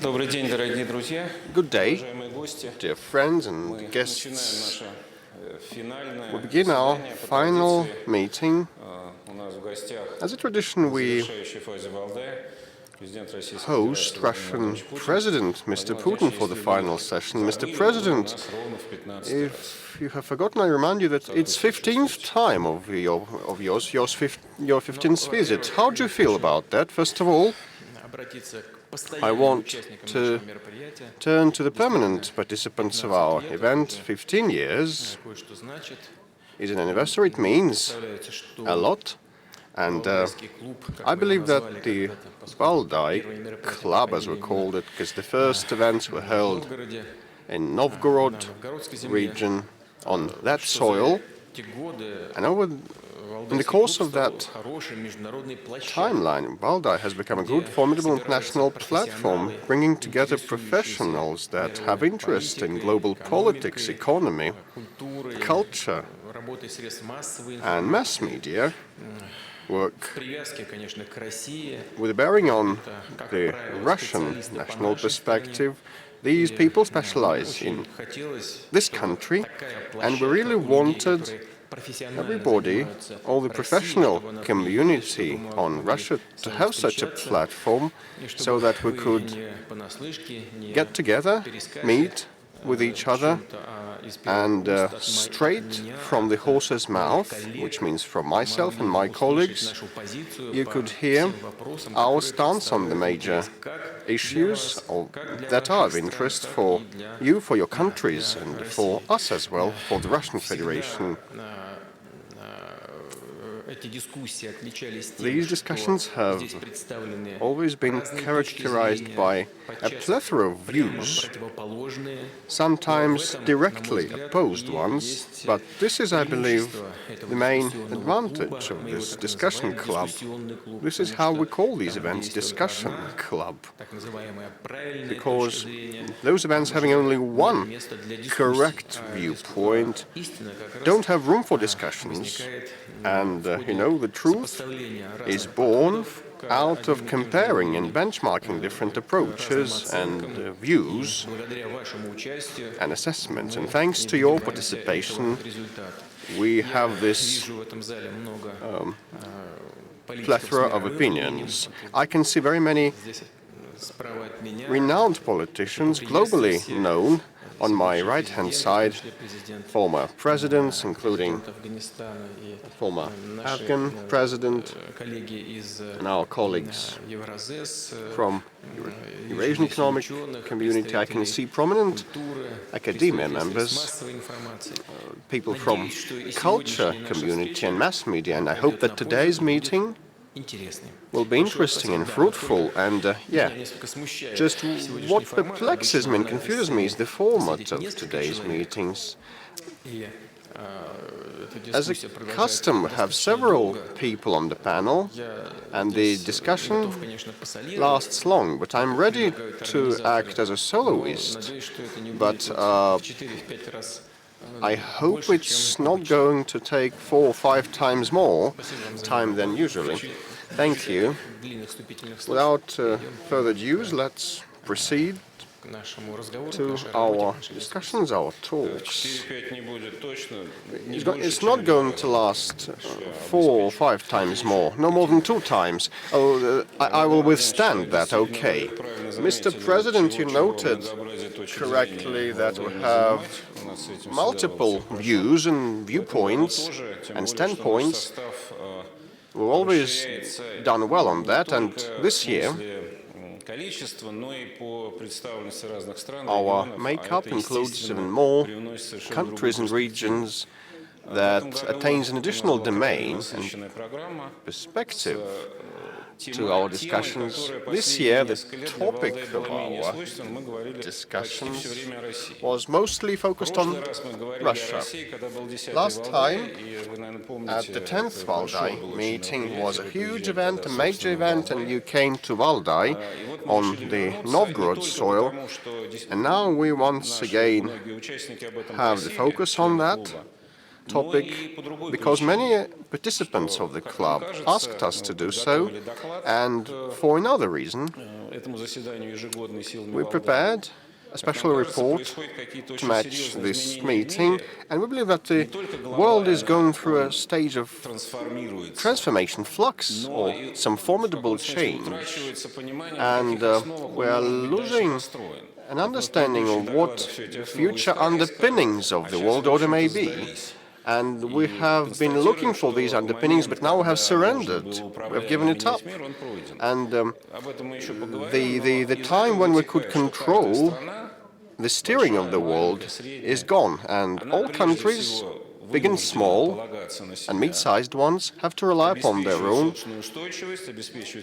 Good day, dear friends and guests. We begin our final meeting. As a tradition, we host Russian President Mr. Putin for the final session. Mr. President, if you have forgotten, I remind you that it's 15th time of your 15th visit. How do you feel about that? First of all, I want to turn to the permanent participants of our event. 15 years is an anniversary. It means a lot. And I believe that the Valdai Club, as we called it, because the first events were held in Novgorod region on that soil. And in the course of that timeline, Valdai has become a good, formidable international platform, bringing together professionals that have interest in global politics, economy, culture, and mass media work with a bearing on the Russian national perspective. These people specialize in this country, and we really wanted everybody, all the professional community on Russia, to have such a platform so that we could get together, meet with each other, and straight from the horse's mouth, which means from myself and my colleagues, you could hear our stance on the major issues that are of interest for you, for your countries, and for us as well, for the Russian Federation. These discussions have always been characterized by a plethora of views, sometimes directly opposed ones, but this is, I believe, the main advantage of this discussion club. This is how we call these events discussion club, because those events having only one correct viewpoint don't have room for discussions. And, the truth is born out of comparing and benchmarking different approaches and views and assessments. And thanks to your participation, we have this plethora of opinions. I can see very many renowned politicians, globally known, on my right-hand side, former presidents, including former Afghan president, and our colleagues from Eurasian Economic Community. I can see prominent academia members, people from culture community and mass media, and I hope that today's meeting will be interesting and fruitful. And just what perplexes me and confuses me is the format of today's meetings. As a custom, we have several people on the panel, and the discussion lasts long. But I'm ready to act as a soloist. But I hope it's not going to take 4 or 5 times more time than usually. Thank you. Without further ado, let's proceed to our discussions, our talks. It's not going to last 4 or 5 times more, no more than 2 times. I will withstand that, okay. Mr. President, you noted correctly that we have multiple views and viewpoints and standpoints. We've always done well on that, and this year our makeup includes even more countries and regions that attains an additional domain and perspective to our discussions. This year, the topic of our discussions was mostly focused on Russia. Last time, at the 10th Valdai meeting, was a huge event, a major event, and you came to Valdai on the Novgorod soil. And now we once again have the focus on that topic because many participants of the club asked us to do so, and for another reason. We prepared a special report to match this meeting, and we believe that the world is going through a stage of transformation, flux, or some formidable change, and we are losing an understanding of what future underpinnings of the world order may be. And we have been looking for these underpinnings, but now we have surrendered. We have given it up. And the time when we could control the steering of the world is gone. And all countries, big and small, and mid-sized ones, have to rely upon their own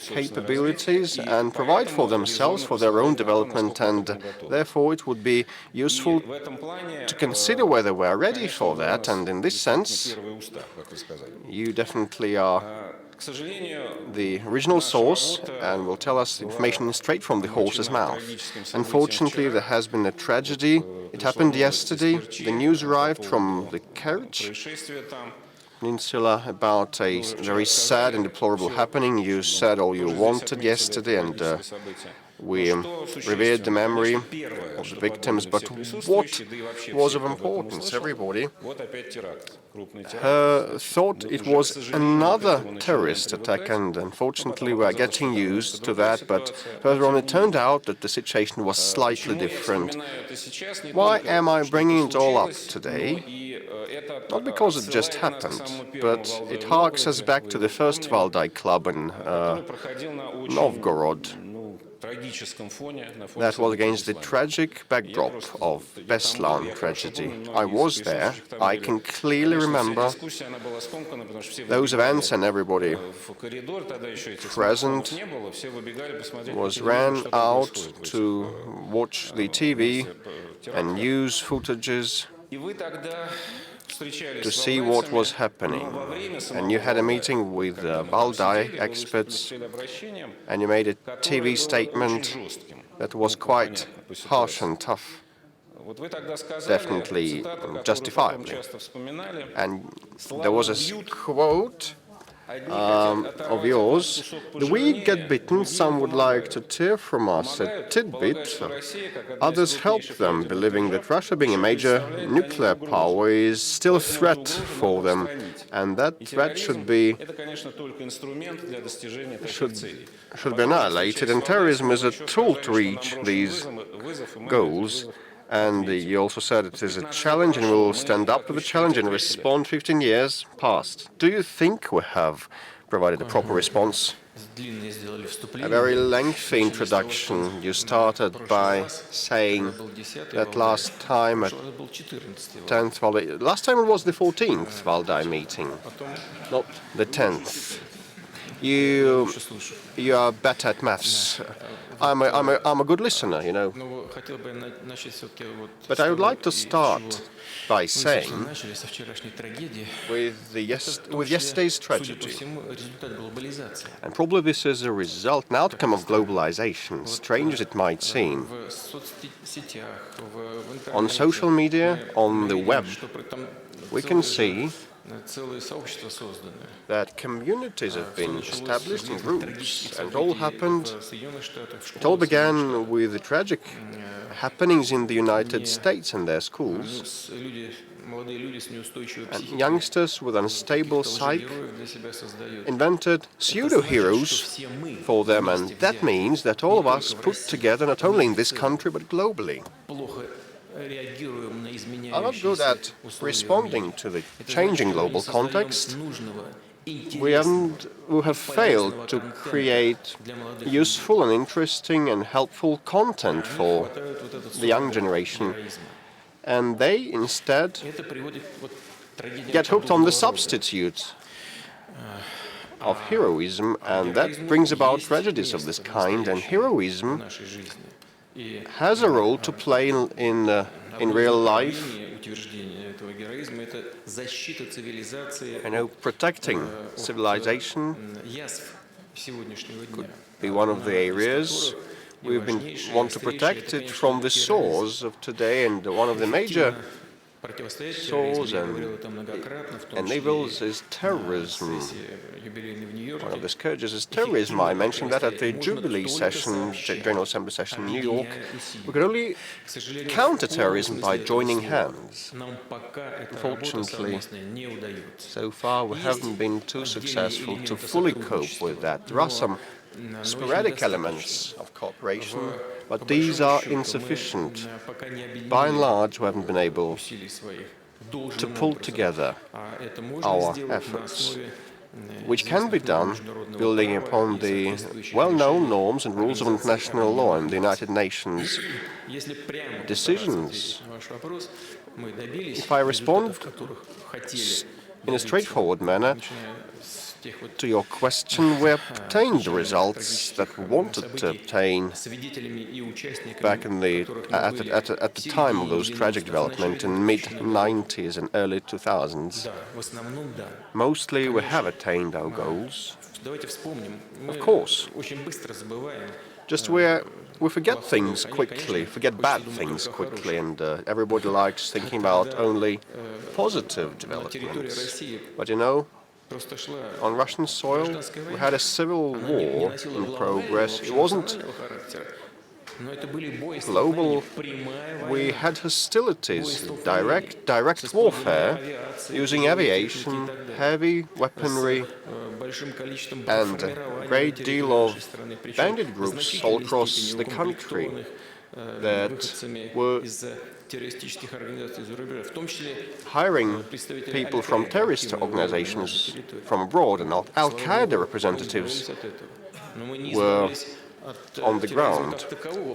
capabilities and provide for themselves, for their own development, and therefore it would be useful to consider whether we are ready for that, and in this sense, you definitely are the original source and will tell us information straight from the horse's mouth. Unfortunately, there has been a tragedy. It happened yesterday. The news arrived from the Kerch Peninsula about a very sad and deplorable happening. You said all you wanted yesterday, and we revered the memory of the victims. But what was of importance? Everybody thought it was another terrorist attack, and unfortunately we are getting used to that. But further on, it turned out that the situation was slightly different. Why am I bringing it all up today? Not because it just happened, but it harks us back to the first Valdai Club in Novgorod. That was against the tragic backdrop of Beslan tragedy. I was there. I can clearly remember those events, and everybody present ran out to watch the TV and news footages to see what was happening. And you had a meeting with Valdai experts, and you made a TV statement that was quite harsh and tough, definitely justifiably. And there was a quote of yours: "The weak get bitten, some would like to tear from us a tidbit, others help them, believing that Russia, being a major nuclear power, is still a threat for them, and that threat should be annihilated, and terrorism is a tool to reach these goals." And you also said it is a challenge, and we will stand up to the challenge and respond. 15 years passed. Do you think we have provided a proper response? A very lengthy introduction. You started by saying that last time at 10th Valdai, last time it was the 14th Valdai meeting, not the 10th. You are better at maths. I'm a good listener, you know. But I would like to start by saying, with yesterday's tragedy, and probably this is a result, an outcome of globalization, strange as it might seem. On social media, on the web, we can see that communities have been established in groups, and it all began with the tragic happenings in the United States and their schools. And youngsters with unstable psyche invented pseudo-heroes for them, and that means that all of us put together, not only in this country but globally, are not good at responding to the changing global context. We have failed to create useful and interesting and helpful content for the young generation, and they instead get hooked on the substitute of heroism, and that brings about tragedies of this kind. And heroism has a role to play in real life. You know, protecting civilization could be one of the areas. We want to protect it from the sores of today, and one of the major soars and enables is terrorism. One of the scourges is terrorism. I mentioned that at the Jubilee session, General Assembly session in New York. We could only counter terrorism by joining hands. Unfortunately, so far we haven't been too successful to fully cope with that. There are some sporadic elements of cooperation, but these are insufficient. By and large, we haven't been able to pull together our efforts, which can be done building upon the well-known norms and rules of international law and the United Nations decisions. If I respond in a straightforward manner to your question, we obtained the results that we wanted to obtain back in at the time of those tragic developments in mid-90s and early 2000s. Mostly we have attained our goals. Of course, just we forget things quickly, forget bad things quickly, and everybody likes thinking about only positive developments. But you know, on Russian soil, we had a civil war in progress. It wasn't global. We had hostilities, direct warfare, using aviation, heavy weaponry, and a great deal of bandit groups all across the country that were hiring people from terrorist organizations from abroad, and Al-Qaeda representatives were on the ground.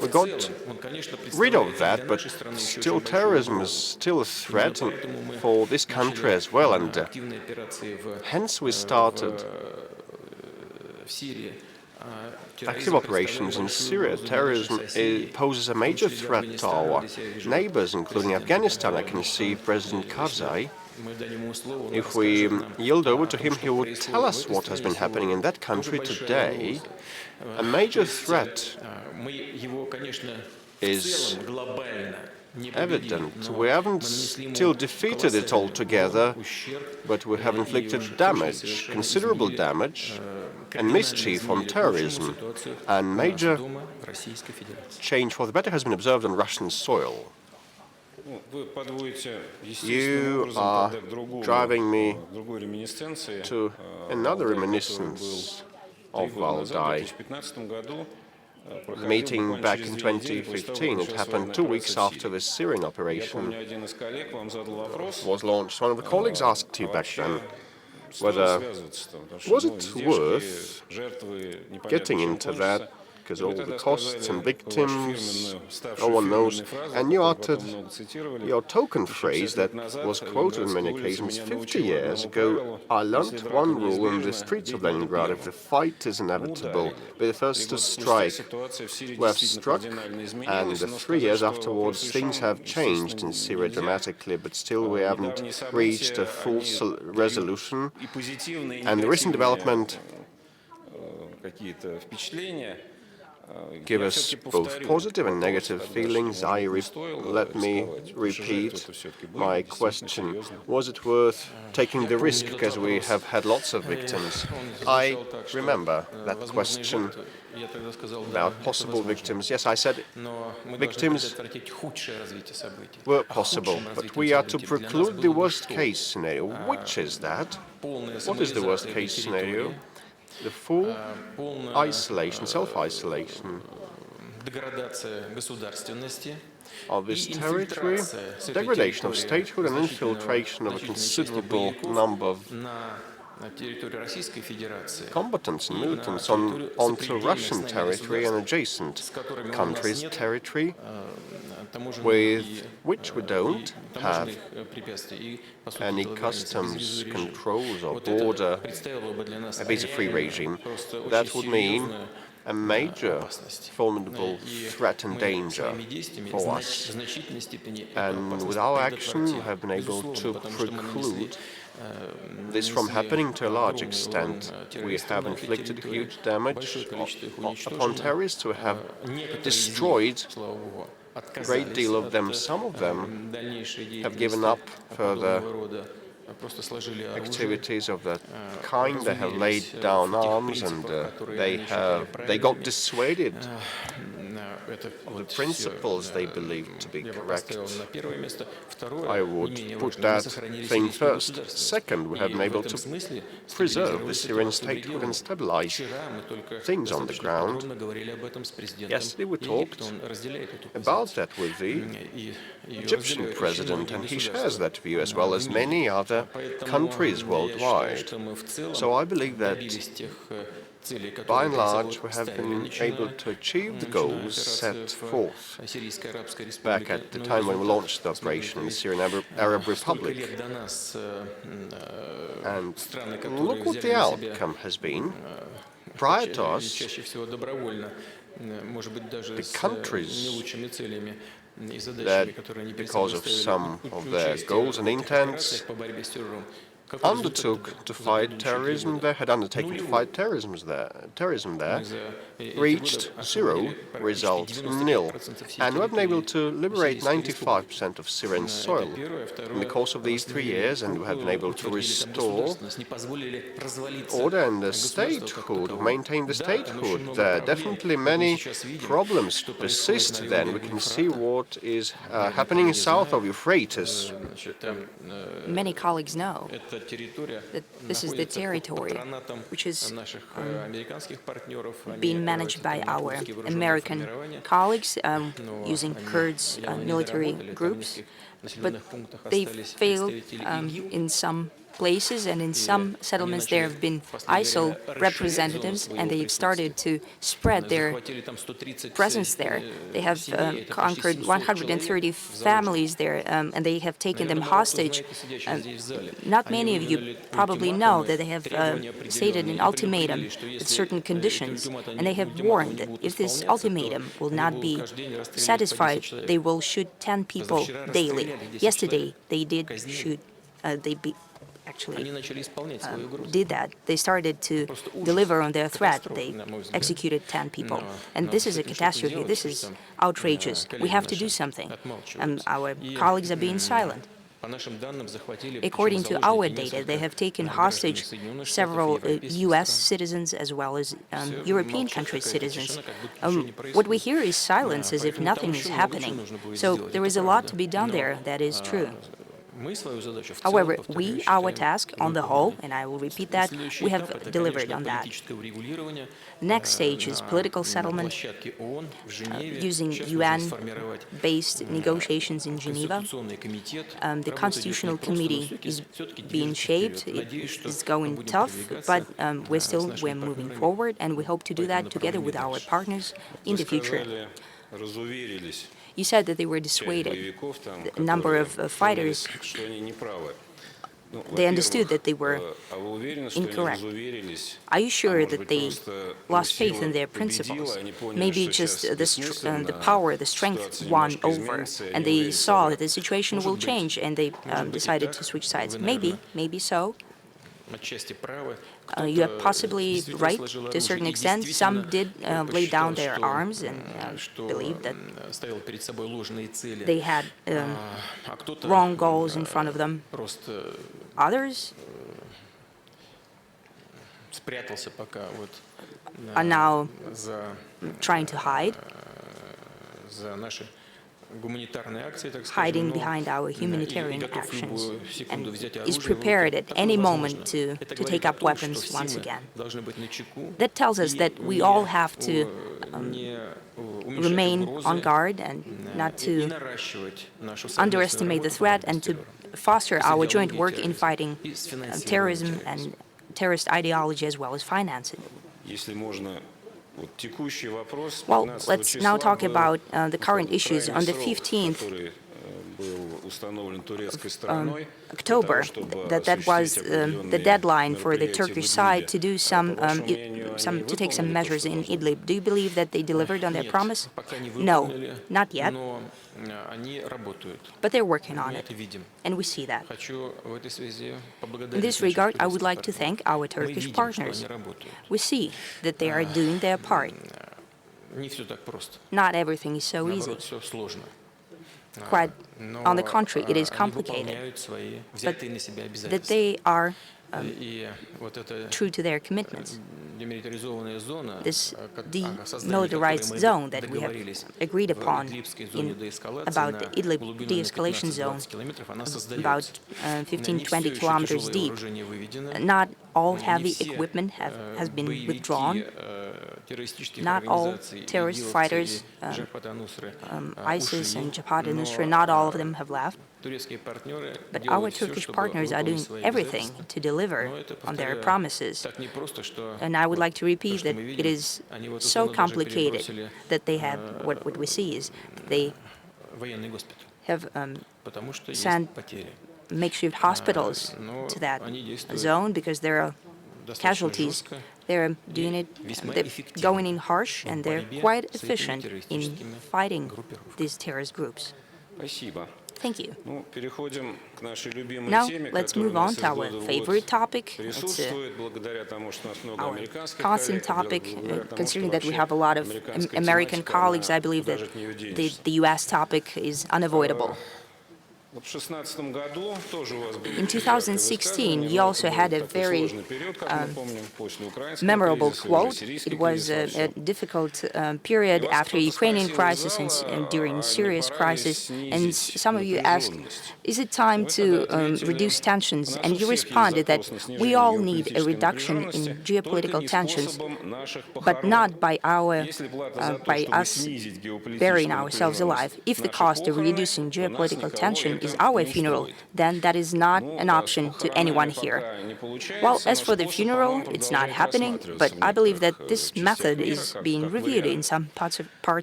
We got rid of that, but still terrorism is still a threat for this country as well, and hence we started active operations in Syria. Terrorism poses a major threat to our neighbors, including Afghanistan. I can see President Karzai. If we yield over to him, he would tell us what has been happening in that country today. A major threat is evident. We haven't still defeated it altogether, but we have inflicted damage, considerable damage, and mischief on terrorism. And major change for the better has been observed on Russian soil. You are driving me to another reminiscence of Valdai. The meeting back in 2015, it happened 2 weeks after the Syrian operation was launched. One of the colleagues asked you back then whether was it worth getting into that, because all the costs and victims, no one knows. And you uttered your token phrase that was quoted on many occasions. 50 years ago, I learned one rule in the streets of Leningrad: if the fight is inevitable, be the first to strike. We have struck, and 3 years afterwards, things have changed in Syria dramatically, but still we haven't reached a full resolution. And the recent development give us both positive and negative feelings. Let me repeat my question. Was it worth taking the risk, because we have had lots of victims? I remember that question about possible victims. Yes, I said victims were possible, but we are to preclude the worst-case scenario. Which is that? What is the worst-case scenario? The full isolation, self-isolation of this territory, degradation of statehood and infiltration of a considerable number of combatants and militants onto Russian territory and adjacent countries' territory, with which we don't have any customs controls or border, a visa-free regime. That would mean a major formidable threat and danger for us. And with our action, we have been able to preclude this from happening to a large extent. We have inflicted huge damage upon terrorists who have destroyed a great deal of them, some of them, have given up further activities of that kind. They have laid down arms and they got dissuaded of the principles they believed to be correct. I would put that thing first. Second, we have been able to preserve the Syrian statehood and stabilize things on the ground. Yesterday we talked about that with the Egyptian president, and he shares that view as well as many other countries worldwide. So I believe that by and large we have been able to achieve the goals set forth back at the time when we launched the operation in the Syrian Arab Republic. And look what the outcome has been. Prior to us, the countries that, because of some of their goals and intents, undertook to fight terrorism, they had undertaken to fight terrorism there, reached zero, result nil. And we have been able to liberate 95% of Syrian soil in the course of these 3 years, and we have been able to restore order and the statehood, maintain the statehood there. Definitely many problems persist then. We can see what is happening south of Euphrates. Many colleagues know that this is the territory which is being managed by our American colleagues using Kurds military groups, but they failed in some places, and in some settlements there have been ISIL representatives, and they've started to spread their presence there. They have conquered 130 families there, and they have taken them hostage. Not many of you probably know that they have stated an ultimatum with certain conditions, and they have warned that if this ultimatum will not be satisfied, they will shoot 10 people daily. Yesterday, they did shoot, actually did that. They started to deliver on their threat. They executed 10 people. And this is a catastrophe. This is outrageous. We have to do something. Our colleagues are being silent. According to our data, they have taken hostage several U.S. citizens as well as European countries' citizens. What we hear is silence, as if nothing is happening. So there is a lot to be done there, that is true. However, our task on the whole, and I will repeat that, we have delivered on that. Next stage is political settlement using UN-based negotiations in Geneva. The Constitutional Committee is being shaped. It is going tough, but we're moving forward, and we hope to do that together with our partners in the future. You said that they were dissuaded. A number of fighters, they understood that they were incorrect. Are you sure that they lost faith in their principles? Maybe just the power, the strength won over, and they saw that the situation will change, and they decided to switch sides. Maybe so. You are possibly right to a certain extent. Some did lay down their arms and believe that they had wrong goals in front of them. Others are now trying to hiding behind our humanitarian actions, and is prepared at any moment to take up weapons once again. That tells us that we all have to remain on guard and not to underestimate the threat, and to foster our joint work in fighting terrorism and terrorist ideology as well as financing. Well, let's now talk about the current issues. On the 15th October, that was the deadline for the Turkish side to do to take some measures in Idlib. Do you believe that they delivered on their promise? No, not yet. But they're working on it, and we see that. In this regard, I would like to thank our Turkish partners. We see that they are doing their part. not everything is so easy. Quite on the contrary, it is complicated. But that they are true to their commitments. This demilitarized zone that we have agreed upon about the Idlib de-escalation zone, about 15-20 kilometers deep, not all heavy equipment has been withdrawn. Not all terrorist fighters, ISIS and Jabhat al-Nusra, not all of them have left. But our Turkish partners are doing everything to deliver on their promises. And I would like to repeat that it is so complicated that they have, what we see is that they have sent makeshift hospitals to that zone because there are casualties. They're doing it, they're going in harsh, and they're quite efficient in fighting these terrorist groups. Thank you. Now, let's move on to our favorite topic. It's our constant topic, considering that we have a lot of American colleagues. I believe that the U.S. topic is unavoidable. In 2016, you also had a very memorable quote. It was a difficult period after the Ukrainian crisis and during Syria's crisis. And some of you asked, is it time to reduce tensions? And you responded that we all need a reduction in geopolitical tensions, but not by us burying ourselves alive. If the cost of reducing geopolitical tension is our funeral, then that is not an option to anyone here. Well, as for the funeral, it's not happening, but I believe that this method is being reviewed in some parts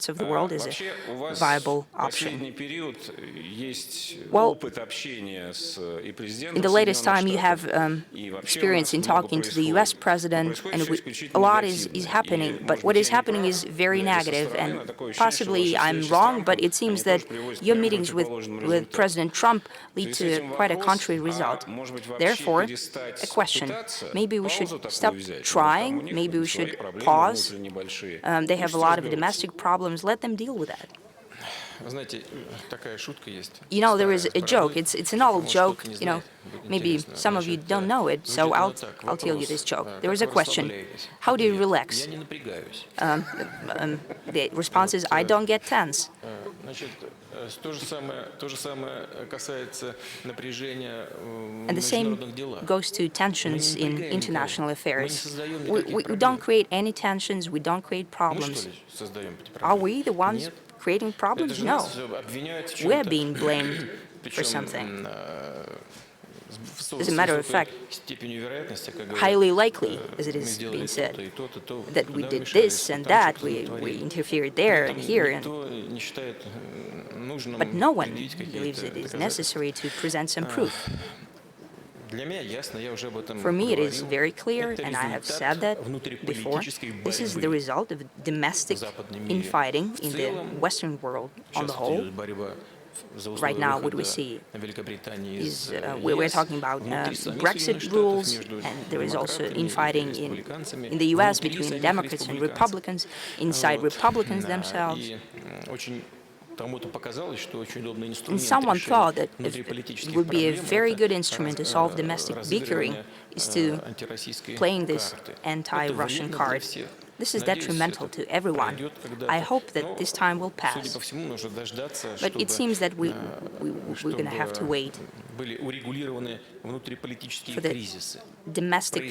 of the world as a viable option. Well, in the latest time, you have experience in talking to the U.S. president, and a lot is happening, but what is happening is very negative, and possibly I'm wrong, but it seems that your meetings with President Trump lead to quite a contrary result. Therefore, a question. Maybe we should stop trying, maybe we should pause. They have a lot of domestic problems, let them deal with that. You know, there is a joke, it's an old joke, you know, maybe some of you don't know it, so I'll tell you this joke. There is a question, how do you relax? The response is, I don't get tense. And the same goes to tensions in international affairs. We don't create any tensions, we don't create problems. Are we the ones creating problems? No. We're being blamed for something. As a matter of fact, highly likely, as it is being said, that we did this and that, we interfered there and here, but no one believes it is necessary to present some proof. For me, it is very clear, and I have said that before, this is the result of domestic infighting in the Western world on the whole. Right now, what we see is we're talking about Brexit rules, and there is also infighting in the U.S. between Democrats and Republicans, inside Republicans themselves. And someone thought that it would be a very good instrument to solve domestic bickering is to playing this anti-Russian card. This is detrimental to everyone. I hope that this time will pass. But it seems that we're going to have to wait for the domestic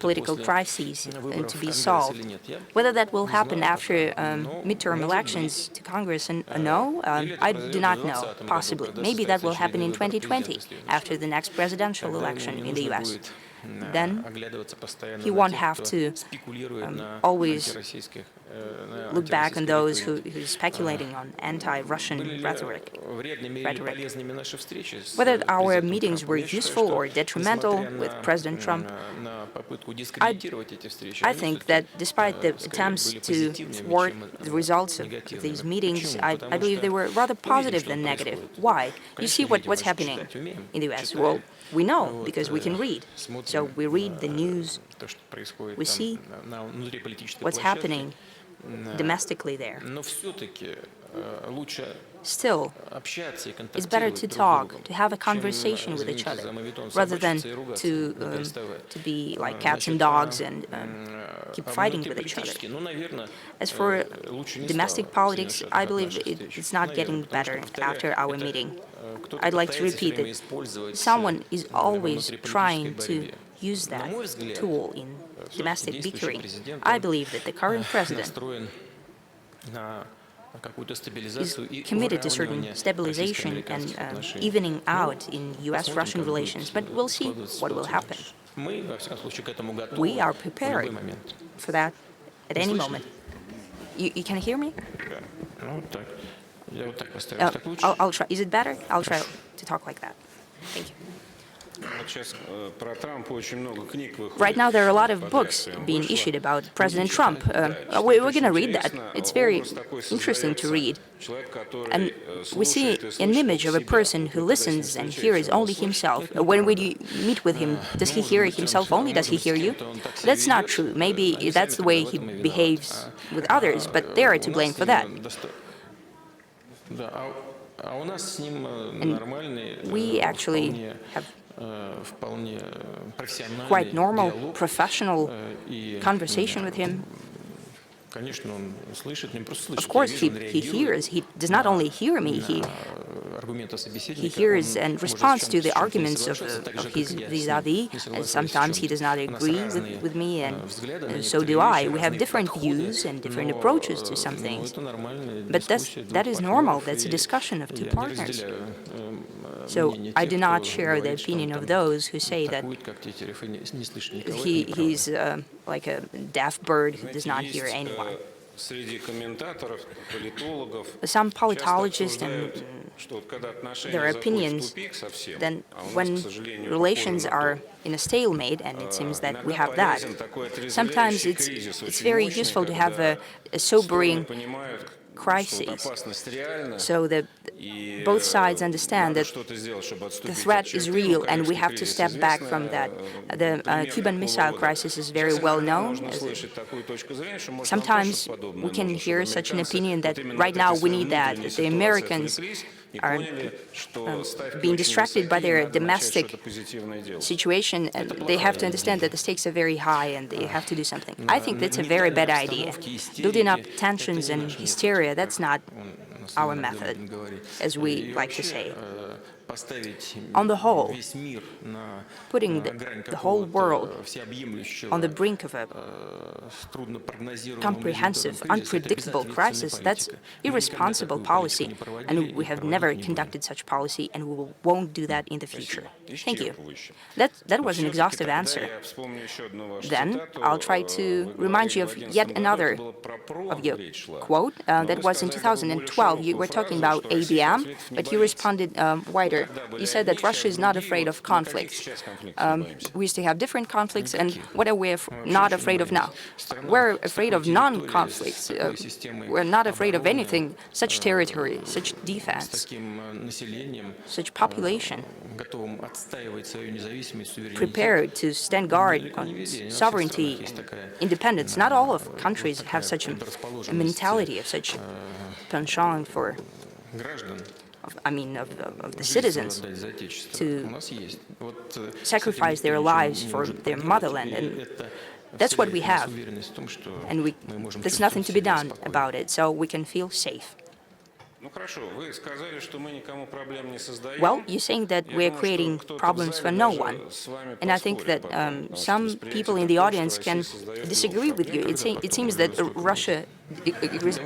political crises to be solved. Whether that will happen after midterm elections to Congress, no, I do not know, possibly. Maybe that will happen in 2020, after the next presidential election in the U.S. Then he won't have to always look back on those who are speculating on anti-Russian rhetoric. Whether our meetings were useful or detrimental with President Trump, I think that despite the attempts to thwart the results of these meetings, I believe they were rather positive than negative. Why? You see what's happening in the U.S. Well, we know because we can read. So we read the news, we see what's happening domestically there. Но все-таки лучше Still, общаться и it's better контактировать to друг с talk, другом, to have a чем, conversation with each извините other, за моветон, rather than собачиться и ругаться, to не переставая. be like cats and dogs and keep fighting with each other. Внутриполитически, ну, наверное, As for лучше не domestic стало politics, в I Соединенных Штатах believe наших встреч. it's not getting Наверное, потому что, better повторяю, after our это meeting. кто-то I'd like to пытается все repeat время that использовать someone is во always внутриполитической trying to борьбе. use На that мой взгляд, tool in все-таки domestic действующий bickering. президент, I он believe that the current president настроен на какую-то is стабилизацию и committed to certain уравнивание stabilization российско-американских and отношений. evening out in Посмотрим, US-Russian как будет relations, but we'll see складываться what will ситуация happen. дальше. Мы, во всяком случае, к этому We готовы are в любой prepared момент. for that at any Слышно? moment. You can hear me? Да. Ну, вот так. Я вот так постараюсь. Так лучше? I'll try. Is it better? I'll try to talk like that. Thank you. Вот сейчас про Трампа очень много книг выходит. Right now, there are a lot of books подряд прям being вышло. issued about President Trump. Да, We're читать going to очень read that. интересно. It's very Образ такой interesting to создается. read. Человек, который And we see слушает и an слышит image of a себя. person who Никогда с ним listens and встречаешься, hears он only слышит. himself. When we meet with him, does he hear himself only? Does he hear you? That's not true. Maybe that's the way he behaves with others, but they are to blame for that. Да, а у нас с ним And нормальный, we actually have вполне профессиональный quite normal, диалог. professional И, conversation with him. конечно, он слышит, не просто слышит, Of course, я вижу, он he реагирует hears. He does not only hear me, he аргументы he собеседника. hears Он and может responds с to the чем-то arguments of соглашаться, так же, his как и я с ним vis-a-vis, не and соглашаюсь с sometimes he чем-то. does not У нас agree разные, with me, and взгляды на so некоторые do I. вещи, We have разные different подходы, views and different но, approaches to some ну, things. это нормальная But дискуссия that двух is normal. партнеров, That's a и discussion of two я не partners. разделяю So мнение I тех, do not кто share the говорит, что он opinion там of those who say that атакует, как тетерев, и не слышит никого. he's like a deaf bird who does not hear Есть anyone. среди комментаторов, политологов, Some часто politologists and обсуждают, что вот когда отношения their заходят в opinions, тупик совсем, then а у нас, when к сожалению, relations похоже на are то, in a stalemate, and it seems that we иногда have that, полезен такой sometimes отрезвляющий it's кризис, очень very мощный, useful to have когда a стороны sobering понимают, что вот crisis, опасность реальна, so that и both sides understand надо that что-то сделать, чтобы the отступить от threat is черты. real, Ну, and we корейский have to кризис step back from известно, that. The пример Cuban такого Missile рода. Crisis is very Сейчас well иногда known. можно слышать такую точку зрения, что, может, нам тоже Sometimes подобное we can нужно, hear чтобы such an американцы opinion that вот именно right от now этой we своей need that. внутренней The ситуации Americans отвлеклись и are поняли, что ставки being очень distracted by высоки, и their надо начать domestic что-то позитивное делать. situation, and they have to understand that the stakes are very high and they have to do something. I think that's a very bad idea. Building up tensions and hysteria, that's not our method, as we like to say. On the whole, putting the whole world on the brink of a comprehensive, unpredictable crisis, that's irresponsible policy, and we have never conducted such policy, and we won't do that in the future. Thank you. That was an exhaustive answer. Then I'll try to remind you of yet another of your quote. That was in 2012. You were talking about ABM, but you responded wider. You said that Russia is not afraid of conflicts. We used to have different conflicts, and what are we not afraid of now? We're afraid of non-conflicts. We're not afraid of anything, such territory, such defense, such population, prepared to stand guard on its sovereignty and independence. Not all of countries have such a mentality of such penchant for, of the citizens to sacrifice their lives for their motherland. And that's what we have. And there's nothing to be done about it, so we can feel safe. Well, you're saying that we're creating problems for no one. And I think that some people in the audience can disagree with you. It seems that Russia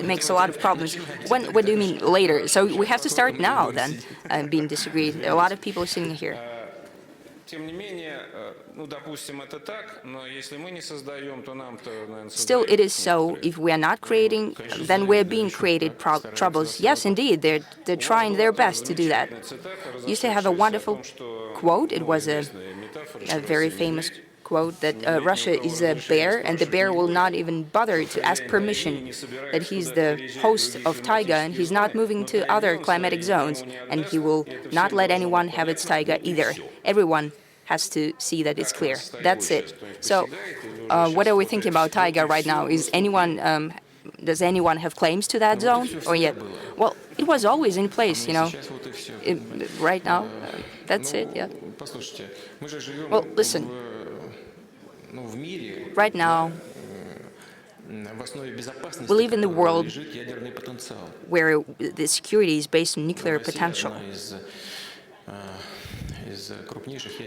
makes a lot of problems. What do you mean later? So we have to start now, then, being disagreed. A lot of people are sitting here. Still, it is so. If we are not creating, then we're being created troubles. Yes, indeed, they're trying their best to do that. You used to have a wonderful quote. It was a very famous quote that Russia is a bear, and the bear will not even bother to ask permission, that he's the host of taiga, and he's not moving to other climatic zones, and he will not let anyone have its taiga either. Everyone has to see that it's clear. That's it. So what are we thinking about taiga right now? Is anyone Does anyone have claims to that zone? Or yet? Well, it was always in place, you know. Right now, that's it, yeah. Well, listen. Right now, we live in the world where the security is based on nuclear potential.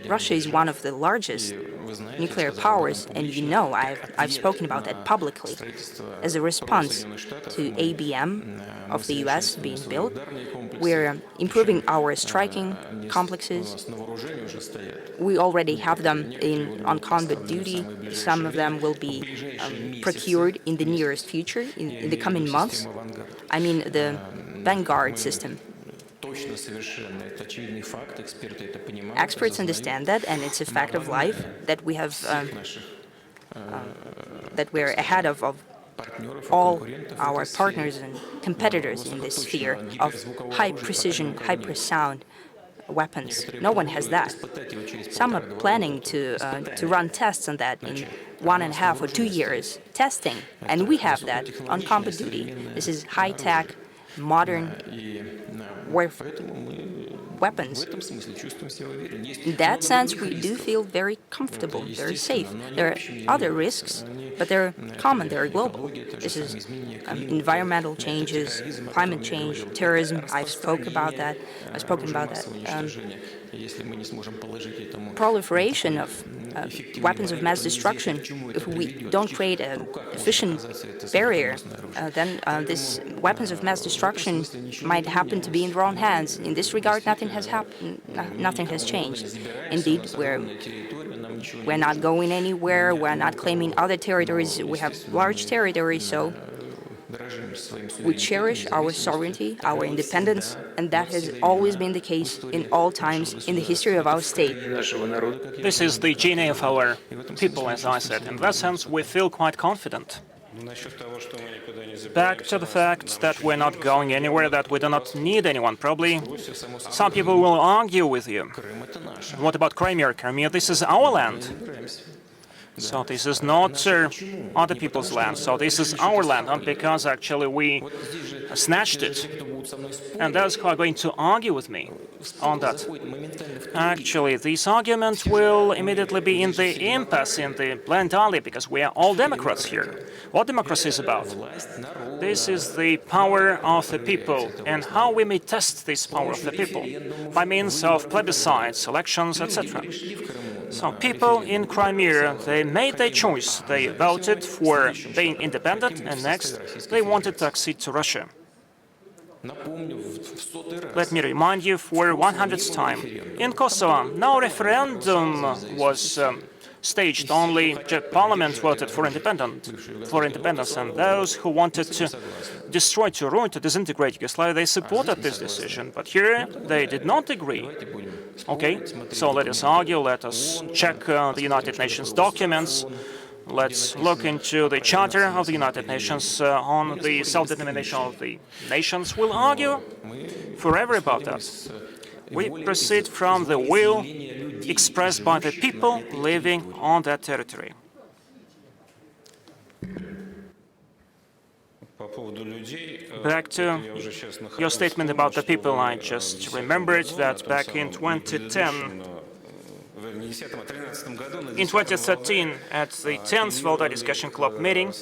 Russia is one of the largest nuclear powers, and you know I've spoken about that publicly. As a response to ABM of the US being built, we're improving our striking complexes. We already have them on combat duty. Some of them will be procured in the nearest future, in the coming months. I mean the Vanguard system. Experts understand that, and it's a fact of life that we have that we're ahead of all our partners and competitors in this sphere of high precision, hypersound weapons. No one has that. Some are planning to run tests on that in 1.5 or 2 years testing, and we have that on combat duty. This is high-tech, modern weapons. In that sense, we do feel very comfortable, very safe. There are other risks, but they're common, they're global. This is environmental changes, climate change, terrorism. I've spoken about that. Proliferation of weapons of mass destruction. If we don't create an efficient barrier, then these weapons of mass destruction might happen to be in the wrong hands. In this regard, nothing has happened. Nothing has changed. Indeed, we're not going anywhere. We're not claiming other territories. We have large territories, so we cherish our sovereignty, our independence, and that has always been the case in all times in the history of our state. This is the DNA of our people, as I said. In that sense, we feel quite confident. Back to the fact that we're not going anywhere, that we do not need anyone. Probably some people will argue with you. What about Crimea? Crimea, this is our land. So this is not other people's land. So this is our land, not because actually we snatched it. And those who are going to argue with me on that, actually, this argument will immediately be in the impasse, in the blind alley, because we are all Democrats here. What democracy is about? This is the power of the people, and how we may test this power of the people by means of plebiscites, elections, etc. So people in Crimea, they made their choice. They voted for being independent, and next they wanted to accede to Russia. Let me remind you for 100th time. In Kosovo, no referendum was staged, only parliament voted for independence, and those who wanted to destroy, to ruin, to disintegrate Yugoslavia, they supported this decision. But here, they did not agree. Okay, so let us argue, let us check the United Nations documents, let's look into the Charter of the United Nations on the self-determination of the nations. We'll argue forever about that. We proceed from the will expressed by the people living on that territory. Back to your statement about the people, I just remembered that back in 2010, in 2013, at the 10th Valdai Discussion Club meeting,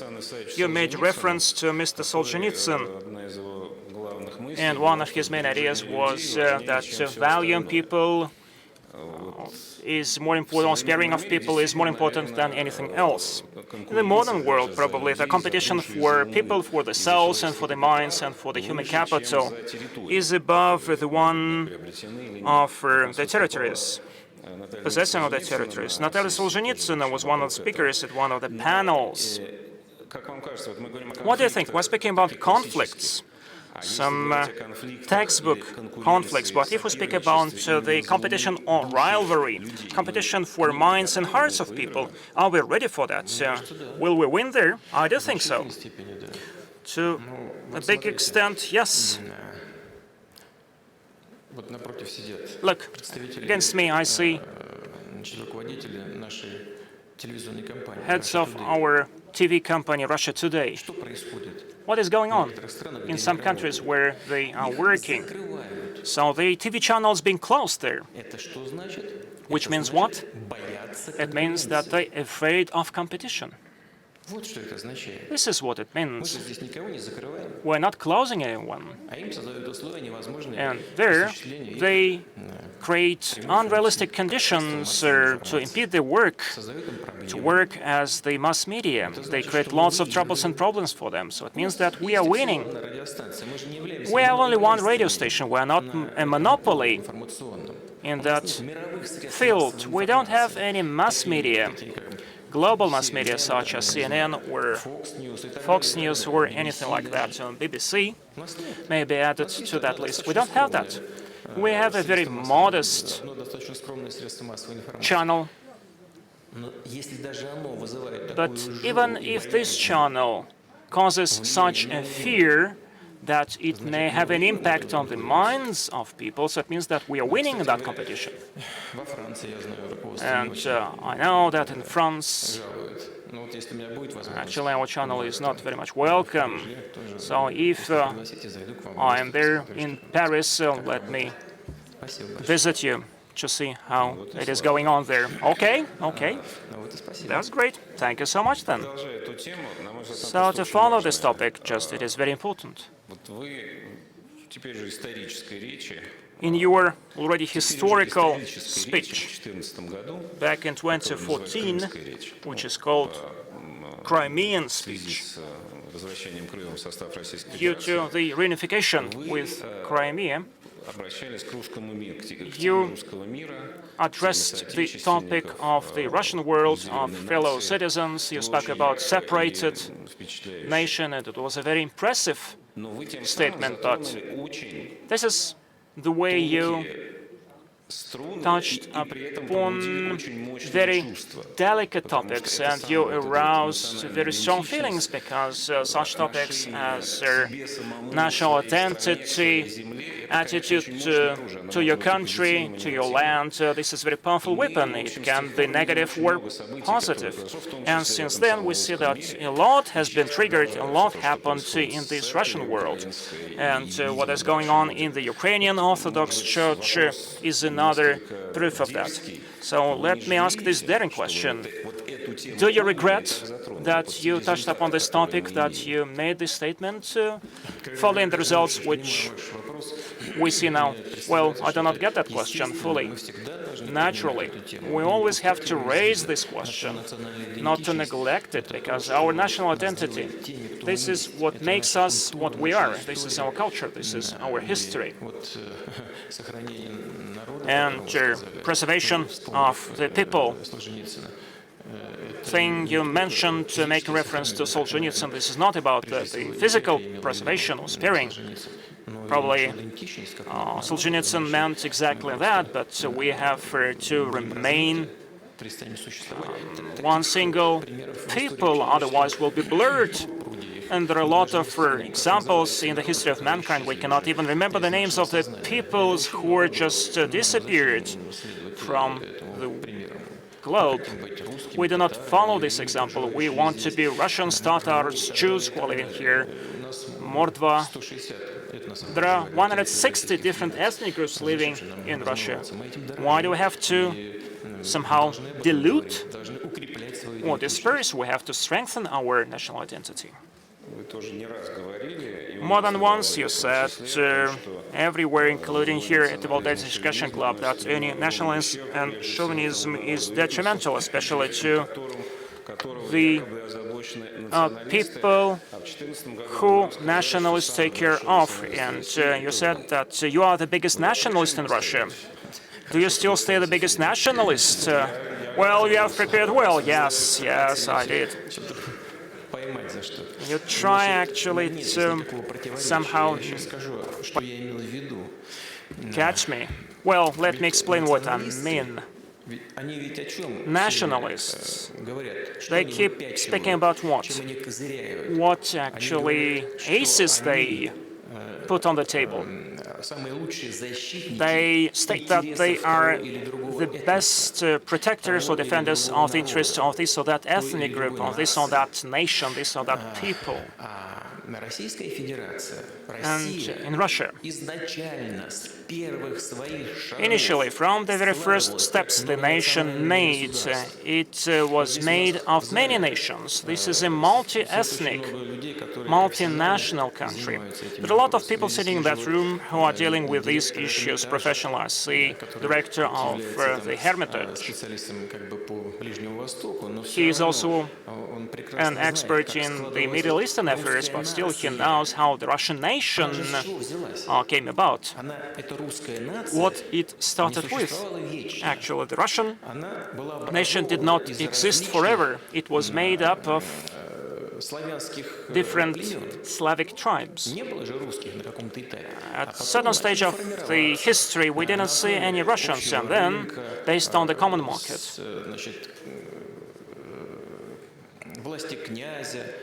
you made reference to Mr. Solzhenitsyn, and one of his main ideas was that valuing people is more important, or sparing of people is more important than anything else. In the modern world, probably, the competition for people, for the cells, and for the minds, and for the human capital is above the one of the territories, possessing of the territories. Natalia Solzhenitsyn was one of the speakers at one of the panels. What do you think? We're speaking about conflicts, some textbook conflicts, but if we speak about the competition or rivalry, competition for minds and hearts of people, are we ready for that? Will we win there? I do think so. To a big extent, yes. Look, against me I see heads of our TV company Russia Today. What is going on in some countries where they are working? So the TV channels being closed there, which means what? It means that they're afraid of competition. This is what it means. We're not closing anyone. And there, they create unrealistic conditions to impede their work, to work as the mass media. They create lots of troubles and problems for them. So it means that we are winning. We have only one radio station. We are not a monopoly in that field. We don't have any mass media. Global mass media such as CNN or Fox News or anything like that. So BBC may be added to that list. We don't have that. We have a very modest channel. But even if this channel causes such a fear that it may have an impact on the minds of people, so it means that we are winning that competition. And I know that in France, actually our channel is not very much welcome. So if I am there in Paris, let me visit you to see how it is going on there. Okay, okay. That's great. Thank you so much then. So to follow this topic, it is very important. In your already historical speech back in 2014, which is called Crimean speech, due to the reunification with Crimea, you addressed the topic of the Russian world, of fellow citizens. You spoke about separated nation, and it was a very impressive statement. But this is the way you touched upon very delicate topics, and you aroused very strong feelings, because such topics as national identity, attitude to your country, to your land, this is a very powerful weapon. It can be negative or positive. And since then, we see that a lot has been triggered, a lot happened in this Russian world. And what is going on in the Ukrainian Orthodox Church is another proof of that. So let me ask this daring question. Do you regret that you touched upon this topic, that you made this statement following the results which we see now? Well, I do not get that question fully. Naturally, we always have to raise this question, not to neglect it, because our national identity, this is what makes us what we are. This is our culture. This is our history. And preservation of the people. Thing you mentioned, making reference to Solzhenitsyn, this is not about the physical preservation or sparing. Probably Solzhenitsyn meant exactly that, but we have to remain one single people, otherwise we'll be blurred. And there are a lot of examples in the history of mankind. We cannot even remember the names of the peoples who were just disappeared from the globe. We do not follow this example. We want to be Russians, Tatars, Jews who are living here, Mordva. There are 160 different ethnic groups living in Russia. Why do we have to somehow dilute or disperse? We have to strengthen our national identity. More than once you said everywhere, including here at the Valdai Discussion Club, that any nationalism and chauvinism is detrimental, especially to the people who nationalists take care of. And you said that you are the biggest nationalist in Russia. Do you still stay the biggest nationalist? Well, you have prepared well. Yes, yes, I did. You try actually to somehow catch me. Well, let me explain what I mean. Nationalists, they keep speaking about what? What actually aces they put on the table. They state that they are the best protectors or defenders of the interests of this or that ethnic group, of this or that nation, this or that people. And in Russia, initially, from the very first steps the nation made, it was made of many nations. This is a multi-ethnic, multinational country. But a lot of people sitting in that room who are dealing with these issues professionally. I see the director of the Hermitage. He is also an expert in the Middle Eastern affairs, but still he knows how the Russian nation came about. What it started with. Actually, the Russian nation did not exist forever. It was made up of different Slavic tribes. At a certain stage of the history, we didn't see any Russians, and then, based on the common market,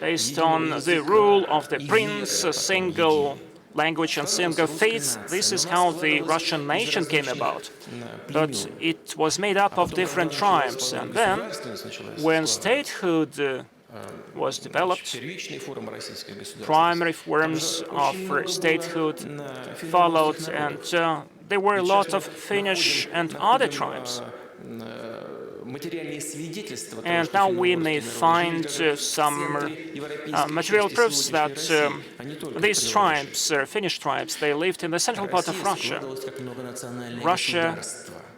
based on the rule of the prince, a single language and single faith, this is how the Russian nation came about. But it was made up of different tribes, and then, when statehood was developed, primary forms of statehood followed, and there were a lot of Finnish and other tribes. And now we may find some material proofs that these tribes, Finnish tribes, they lived in the central part of Russia. Russia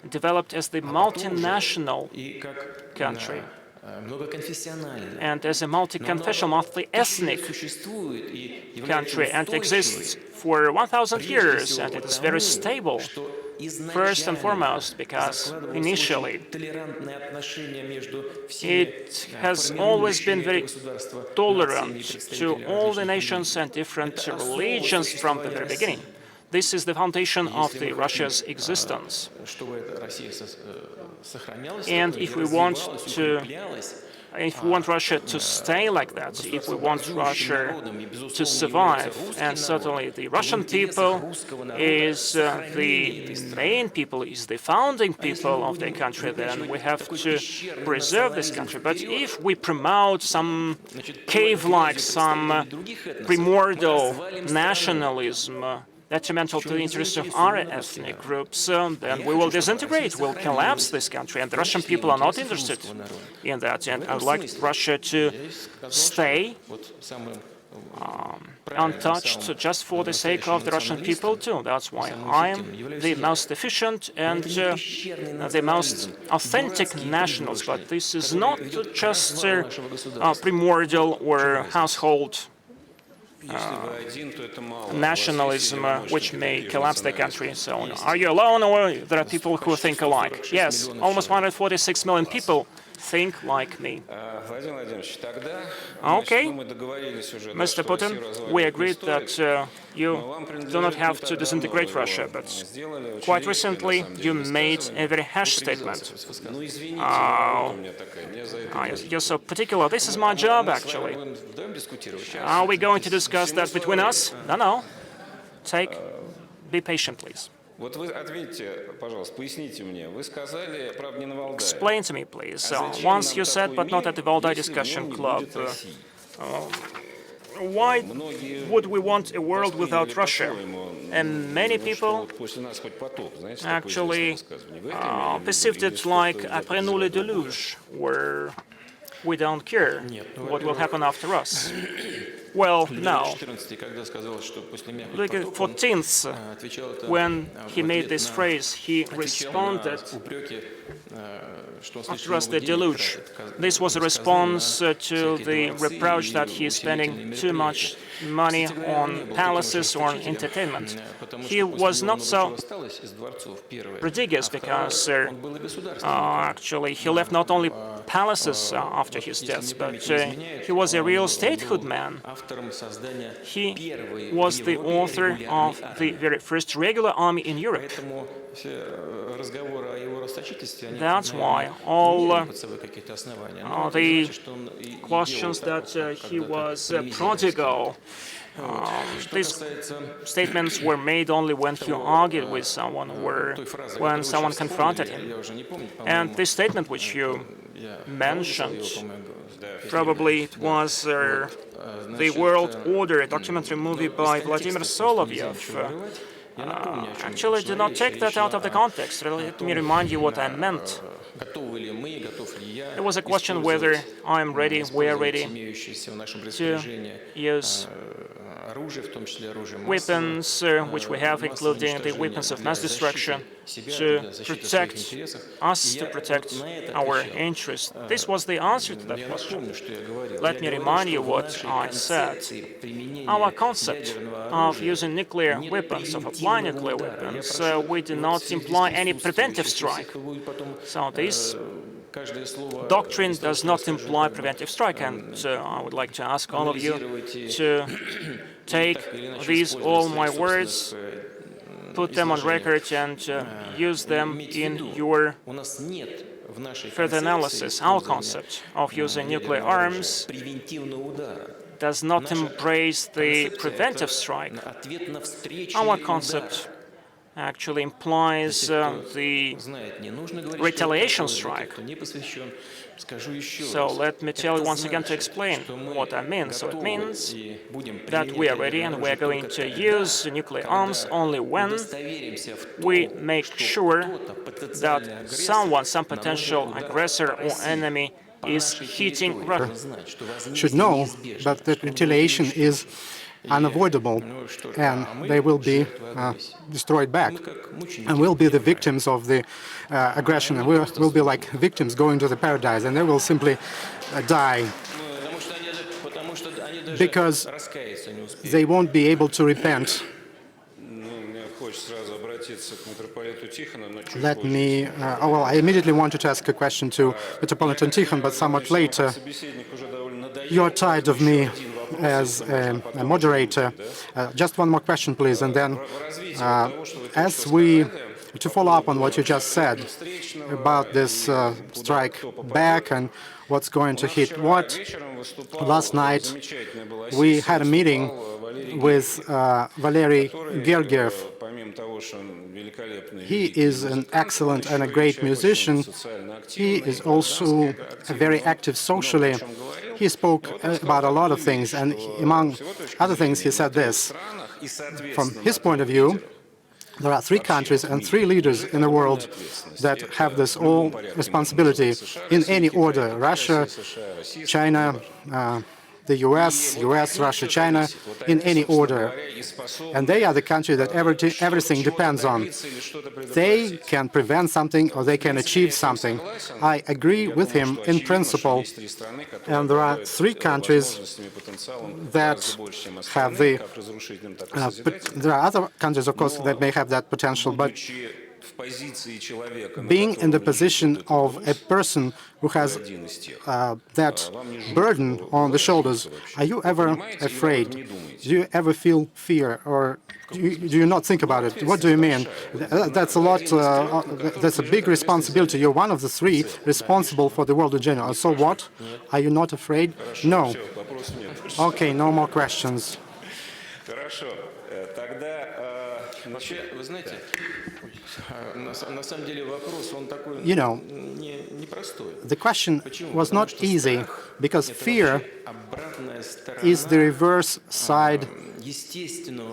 developed as the multinational country and as a multi-confessional, multi-ethnic country, and exists for 1,000 years, and it is very stable. First and foremost, because initially it has always been very tolerant to all the nations and different religions from the very beginning. This is the foundation of Russia's existence. And if we want Russia to stay like that, if we want Russia to survive, and certainly the Russian people is the main people, is the founding people of the country, then we have to preserve this country. But if we promote some cave-like, some primordial nationalism, detrimental to the interests of our ethnic groups, then we will disintegrate, we'll collapse this country, and the Russian people are not interested in that. And I would like Russia to stay untouched just for the sake of the Russian people too. That's why I am the most efficient and the most authentic nationalist. But this is not just primordial or household nationalism which may collapse the country. So, are you alone, or there are people who think alike? Yes, almost 146 million people think like me. Okay, Mr. Putin, we agreed that you do not have to disintegrate Russia, but quite recently you made a very harsh statement. You're so particular. This is my job, actually. Are we going to discuss that between us? No. Be patient, please. Explain to me, please. Once you said, but not at the Valdai Discussion Club, why would we want a world without Russia? And many people actually perceived it like après nous le déluge, where we don't care what will happen after us. Well, no. Louis XIV, when he made this phrase, he responded after us the deluge. This was a response to the reproach that he is spending too much money on palaces or on entertainment. He was not so prodigious because actually he left not only palaces after his death, but he was a real statehood man. He was the author of the very first regular army in Europe. That's why all the questions that he was prodigal These statements were made only when he argued with someone or when someone confronted him. And this statement which you mentioned, probably it was the World Order, a documentary movie by Vladimir Solovyev. Actually, do not take that out of the context. Let me remind you what I meant. It was a question whether I am ready, we are ready to use weapons which we have, including the weapons of mass destruction, to protect us, to protect our interests. This was the answer to that question. Let me remind you what I said. Our concept of using nuclear weapons, of applying nuclear weapons, we do not imply any preventive strike. So this doctrine does not imply preventive strike, and I would like to ask all of you to take these all my words, put them on record, and use them in your further analysis. Our concept of using nuclear arms does not embrace the preventive strike. Our concept actually implies the retaliation strike. So let me tell you once again to explain what I mean. So it means that we are ready and we are going to use nuclear arms only when we make sure that someone, some potential aggressor or enemy, is hitting Russia. Should know that the retaliation is unavoidable, and they will be destroyed back, and will be the victims of the aggression, and will be like victims going to the paradise, and they will simply die because they won't be able to repent. Let me, well, I immediately wanted to ask a question to Metropolitan Tikhon, but somewhat later. You're tired of me as a moderator. Just one more question, please, and then to follow up on what you just said about this strike back and what's going to hit what. Last night we had a meeting with Valery Gergiev. He is an excellent and a great musician. He is also very active socially. He spoke about a lot of things, and among other things, he said this. From his point of view, there are 3 countries and 3 leaders in the world that have this all responsibility in any order: Russia, China, the US, Russia, China, in any order. And they are the country that everything depends on. They can prevent something or they can achieve something. I agree with him in principle. And there are 3 countries that have the... there are other countries, of course, that may have that potential, but being in the position of a person who has that burden on the shoulders, are you ever afraid? Do you ever feel fear, or do you not think about it? What do you mean? That's a lot. That's a big responsibility. You're one of the 3 responsible for the world in general. So what? Are you not afraid? No. Okay, no more questions. You know, the question was not easy because fear is the reverse side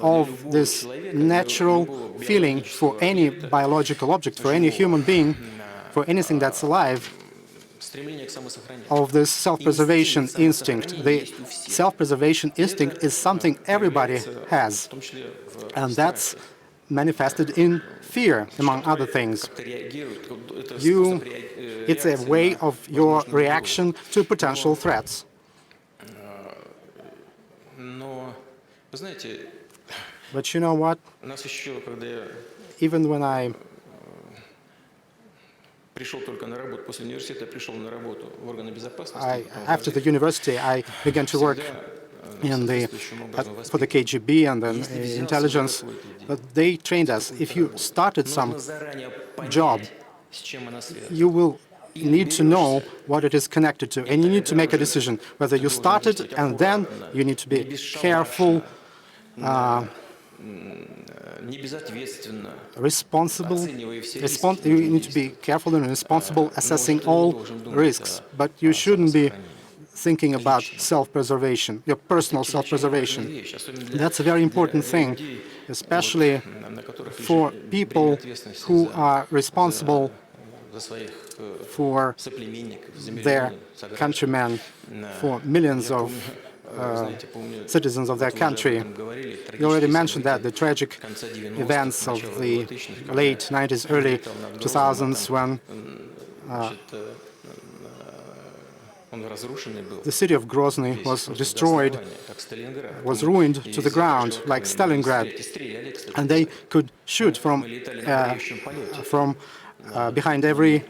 of this natural feeling for any biological object, for any human being, for anything that's alive, of this self-preservation instinct. The self-preservation instinct is something everybody has, and that's manifested in fear, among other things. It's a way of your reaction to potential threats. But you know what? Even when after the university, I began to work for the KGB and then intelligence. But they trained us. If you started some job, you will need to know what it is connected to, and you need to make a decision whether you start it, and then you need to be careful, responsible. You need to be careful and responsible, assessing all risks, but you shouldn't be thinking about self-preservation, your personal self-preservation. That's a very important thing, especially for people who are responsible for their countrymen, for millions of citizens of their country. You already mentioned that the tragic events of the late 90s, early 2000s, when the city of Grozny was destroyed, was ruined to the ground, like Stalingrad, and they could shoot from behind every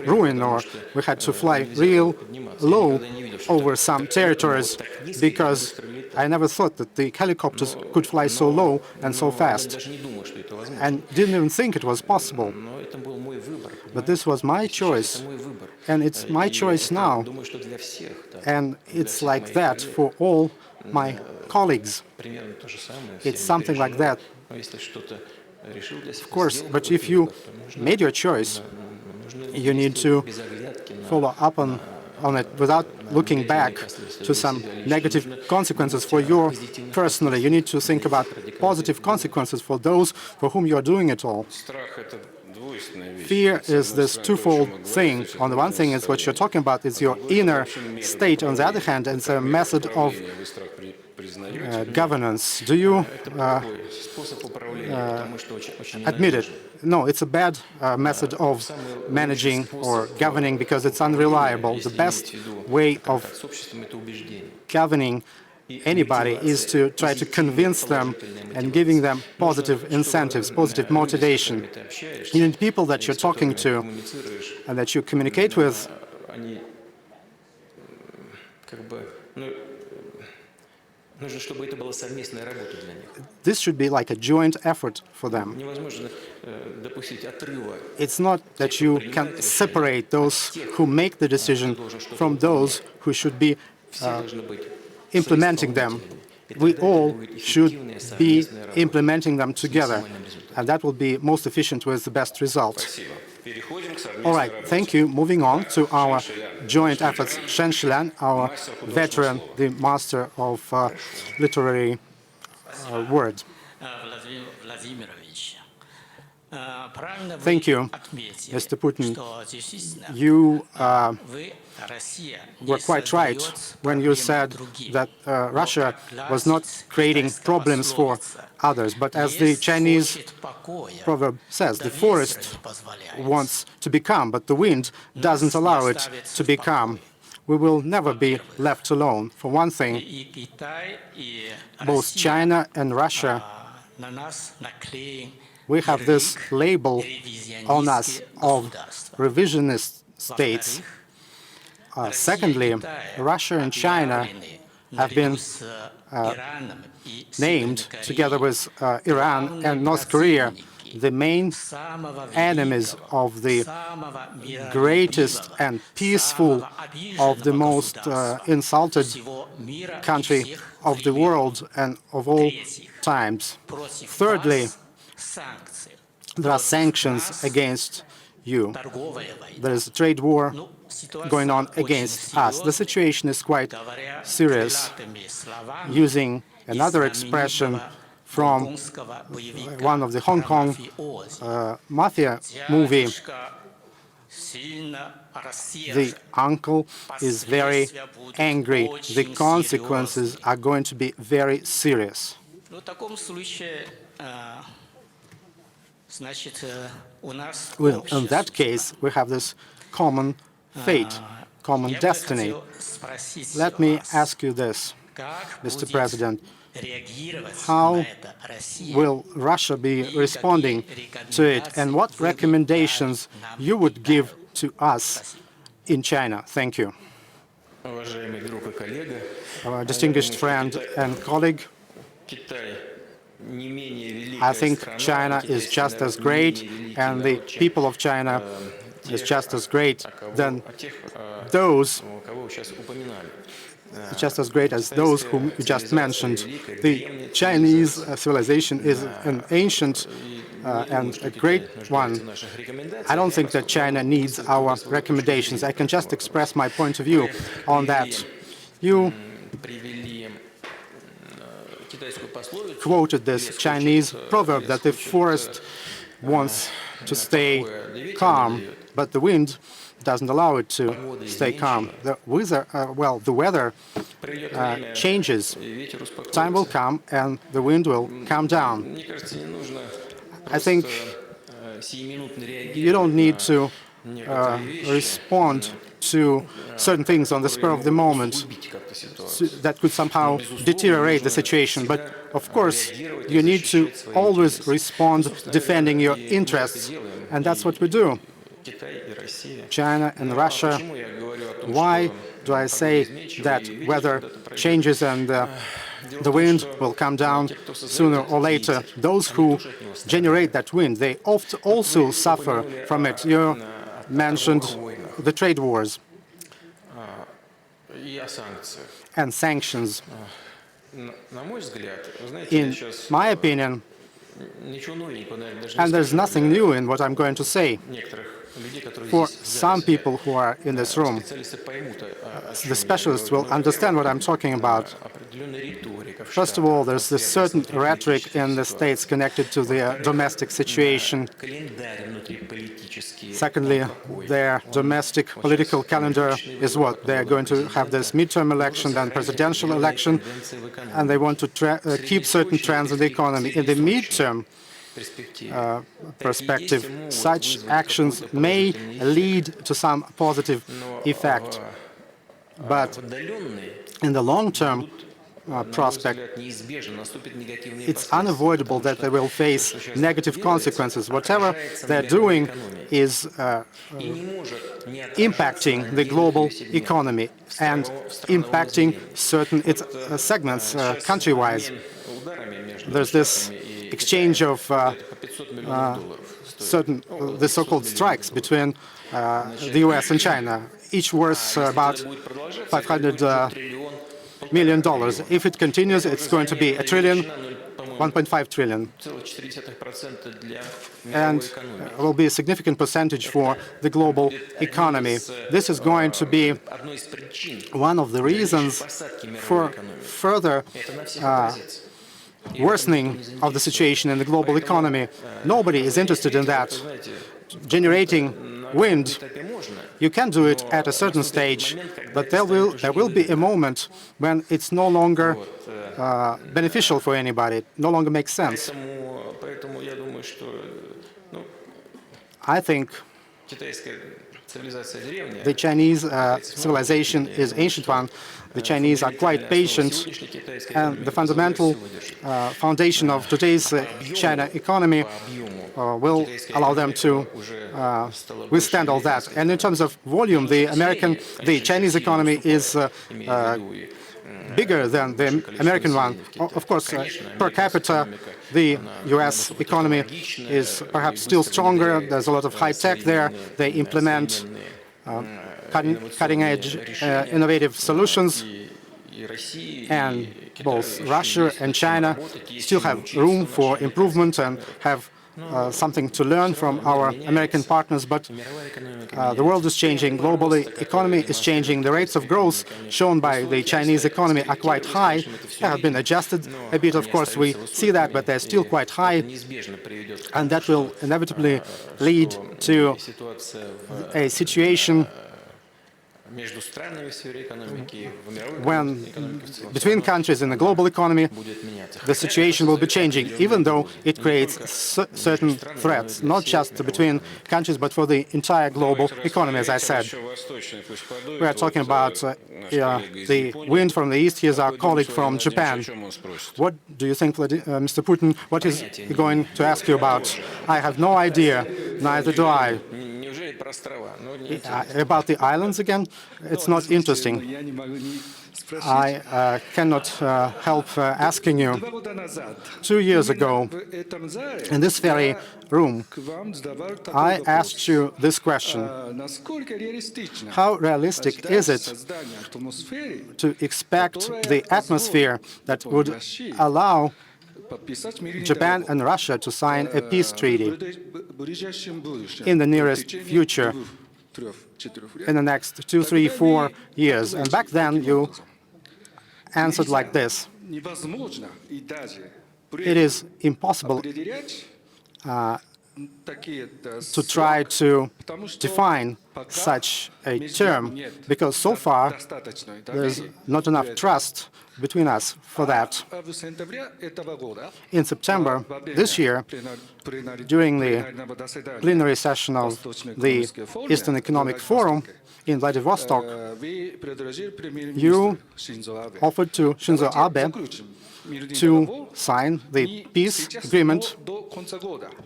ruin, or we had to fly real low over some territories, because I never thought that the helicopters could fly so low and so fast, and didn't even think it was possible. But this was my choice, and it's my choice now, and it's like that for all my colleagues. It's something like that. Of course, but if you made your choice, you need to follow up on it without looking back to some negative consequences for you personally. You need to think about positive consequences for those for whom you are doing it all. Fear is this twofold thing. On the one thing is what you're talking about is your inner state. On the other hand, it's a method of governance. Do you admit it? No, it's a bad method of managing or governing because it's unreliable. The best way of governing anybody is to try to convince them and giving them positive incentives, positive motivation. You need people that you're talking to and that you communicate with. This should be like a joint effort for them. It's not that you can separate those who make the decision from those who should be implementing them. We all should be implementing them together, and that will be most efficient with the best result. All right, thank you. Moving on to our joint efforts. Shen Shilan, our veteran, the master of literary word. Thank you, Mr. Putin. You were quite right when you said that Russia was not creating problems for others. But as the Chinese proverb says, the forest wants to be calm, but the wind doesn't allow it to be calm. We will never be left alone. For one thing, both China and Russia, we have this label on us of revisionist states. Secondly, Russia and China have been named, together with Iran and North Korea, the main enemies of the greatest and peaceful of the most insulted country of the world and of all times. Thirdly, there are sanctions against you. There is a trade war going on against us. The situation is quite serious. Using another expression from one of the Hong Kong mafia movie, the uncle is very angry. The consequences are going to be very serious. Well, in that case, we have this common fate, common destiny. Let me ask you this, Mr. President. How will Russia be responding to it, and what recommendations you would give to us in China? Thank you. Our distinguished friend and colleague, I think China is just as great, and the people of China is just as great than those, just as great as those whom you just mentioned. The Chinese civilization is an ancient and a great one. I don't think that China needs our recommendations. I can just express my point of view on that. You quoted this Chinese proverb that the forest wants to stay calm, but the wind doesn't allow it to stay calm. The weather changes. Time will come and the wind will calm down. I think you don't need to respond to certain things on the spur of the moment that could somehow deteriorate the situation. But of course, you need to always respond defending your interests, and that's what we do. China and Russia. Why do I say that weather changes and the wind will come down sooner or later? Those who generate that wind, they often also suffer from it. You mentioned the trade wars and sanctions. In my opinion, and there's nothing new in what I'm going to say, for some people who are in this room, the specialists will understand what I'm talking about. First of all, there's this certain rhetoric in the states connected to their domestic situation. Secondly, their domestic political calendar is what? They're going to have this midterm election, then presidential election, and they want to keep certain trends in the economy. In the midterm perspective, such actions may lead to some positive effect. But in the long-term prospect, it's unavoidable that they will face negative consequences. Whatever they're doing is impacting the global economy and impacting certain segments country-wise. There's this exchange of the so-called strikes between the US and China, each worth about $500 million. If it continues, it's going to be $1 trillion, $1.5 trillion. And will be a significant percentage for the global economy. This is going to be one of the reasons for further worsening of the situation in the global economy. Nobody is interested in that. Generating wind, you can do it at a certain stage, but there will be a moment when it's no longer beneficial for anybody, it no longer makes sense. I think the Chinese civilization is an ancient one. The Chinese are quite patient, and the fundamental foundation of today's China economy will allow them to withstand all that. And in terms of volume, the Chinese economy is bigger than the American one. Of course, per capita, the US economy is perhaps still stronger. There's a lot of high tech there. They implement cutting-edge innovative solutions. And both Russia and China still have room for improvement and have something to learn from our American partners, but the world is changing. Globally, economy is changing. The rates of growth shown by the Chinese economy are quite high. They have been adjusted a bit, of course, we see that, but they're still quite high, and that will inevitably lead to a situation when between countries in the global economy, the situation will be changing, even though it creates certain threats, not just between countries, but for the entire global economy, as I said. We are talking about the wind from the east. Here's our colleague from Japan. What do you think, Mr. Putin, what is he going to ask you about? I have no idea, neither do I. About the islands again, it's not interesting. I cannot help asking you. 2 years ago, in this very room, I asked you this question: how realistic is it to expect the atmosphere that would allow Japan and Russia to sign a peace treaty in the nearest future, in the next 2, 3, 4 years? And back then, you answered like this: it is impossible to try to define such a term, because so far there's not enough trust between us for that. In September this year, during the plenary session of the Eastern Economic Forum in Vladivostok, you offered to Shinzo Abe to sign the peace agreement,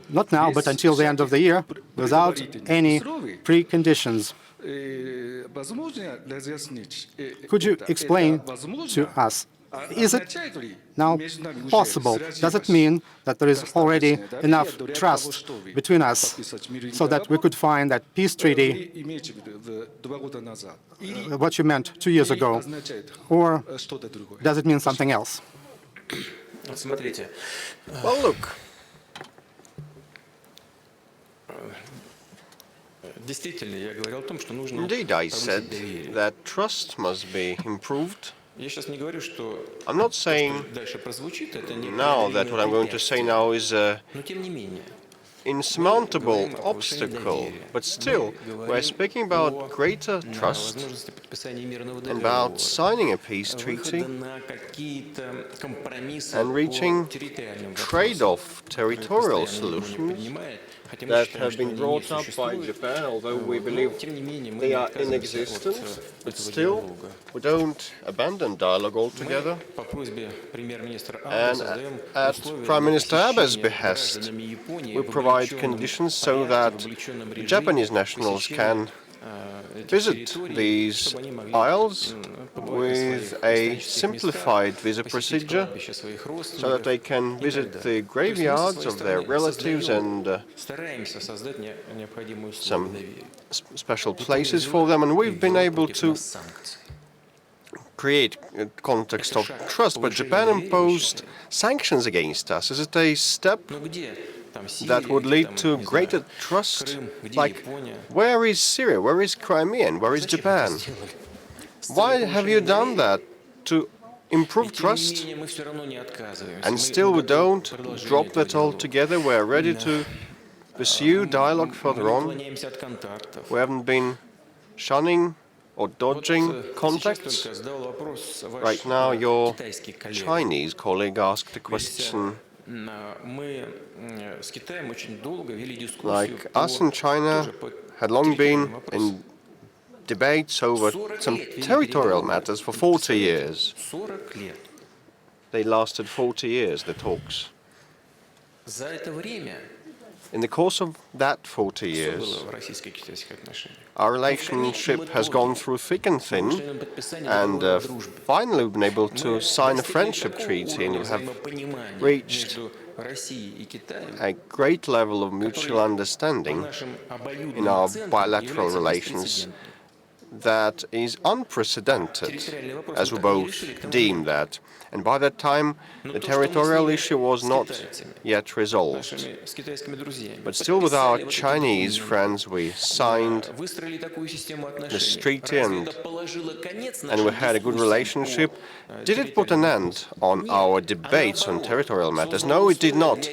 not now, but until the end of the year, without any preconditions. Could you explain to us, is it now possible? Does it mean that there is already enough trust between us so that we could find that peace treaty, what you meant 2 years ago, or does it mean something else? Well, look, indeed, I said that trust must be improved. I'm not saying now that what I'm going to say now is an insurmountable obstacle, but still, we're speaking about greater trust and about signing a peace treaty and reaching trade-off territorial solutions that have been brought up by Japan, although we believe they are in existence, but still we don't abandon dialogue altogether. And at Prime Minister Abe's behest, we provide conditions so that Japanese nationals can visit these isles with a simplified visa procedure so that they can visit the graveyards of their relatives and some special places for them. And we've been able to create a context of trust, but Japan imposed sanctions against us. Is it a step that would lead to greater trust? Like, where is Syria? Where is Crimea? And where is Japan? Why have you done that to improve trust? And still we don't drop that altogether. We're ready to pursue dialogue further on. We haven't been shunning or dodging contacts. Right now, your Chinese colleague asked a question. Like, us and China had long been in debates over some territorial matters for 40 years. They lasted 40 years, the talks. In the course of that 40 years, our relationship has gone through thick and thin, and finally we've been able to sign a friendship treaty, and we have reached a great level of mutual understanding in our bilateral relations that is unprecedented, as we both deem that. And by that time, the territorial issue was not yet resolved. But still, with our Chinese friends, we signed this treaty and we had a good relationship. Did it put an end on our debates on territorial matters? No, it did not.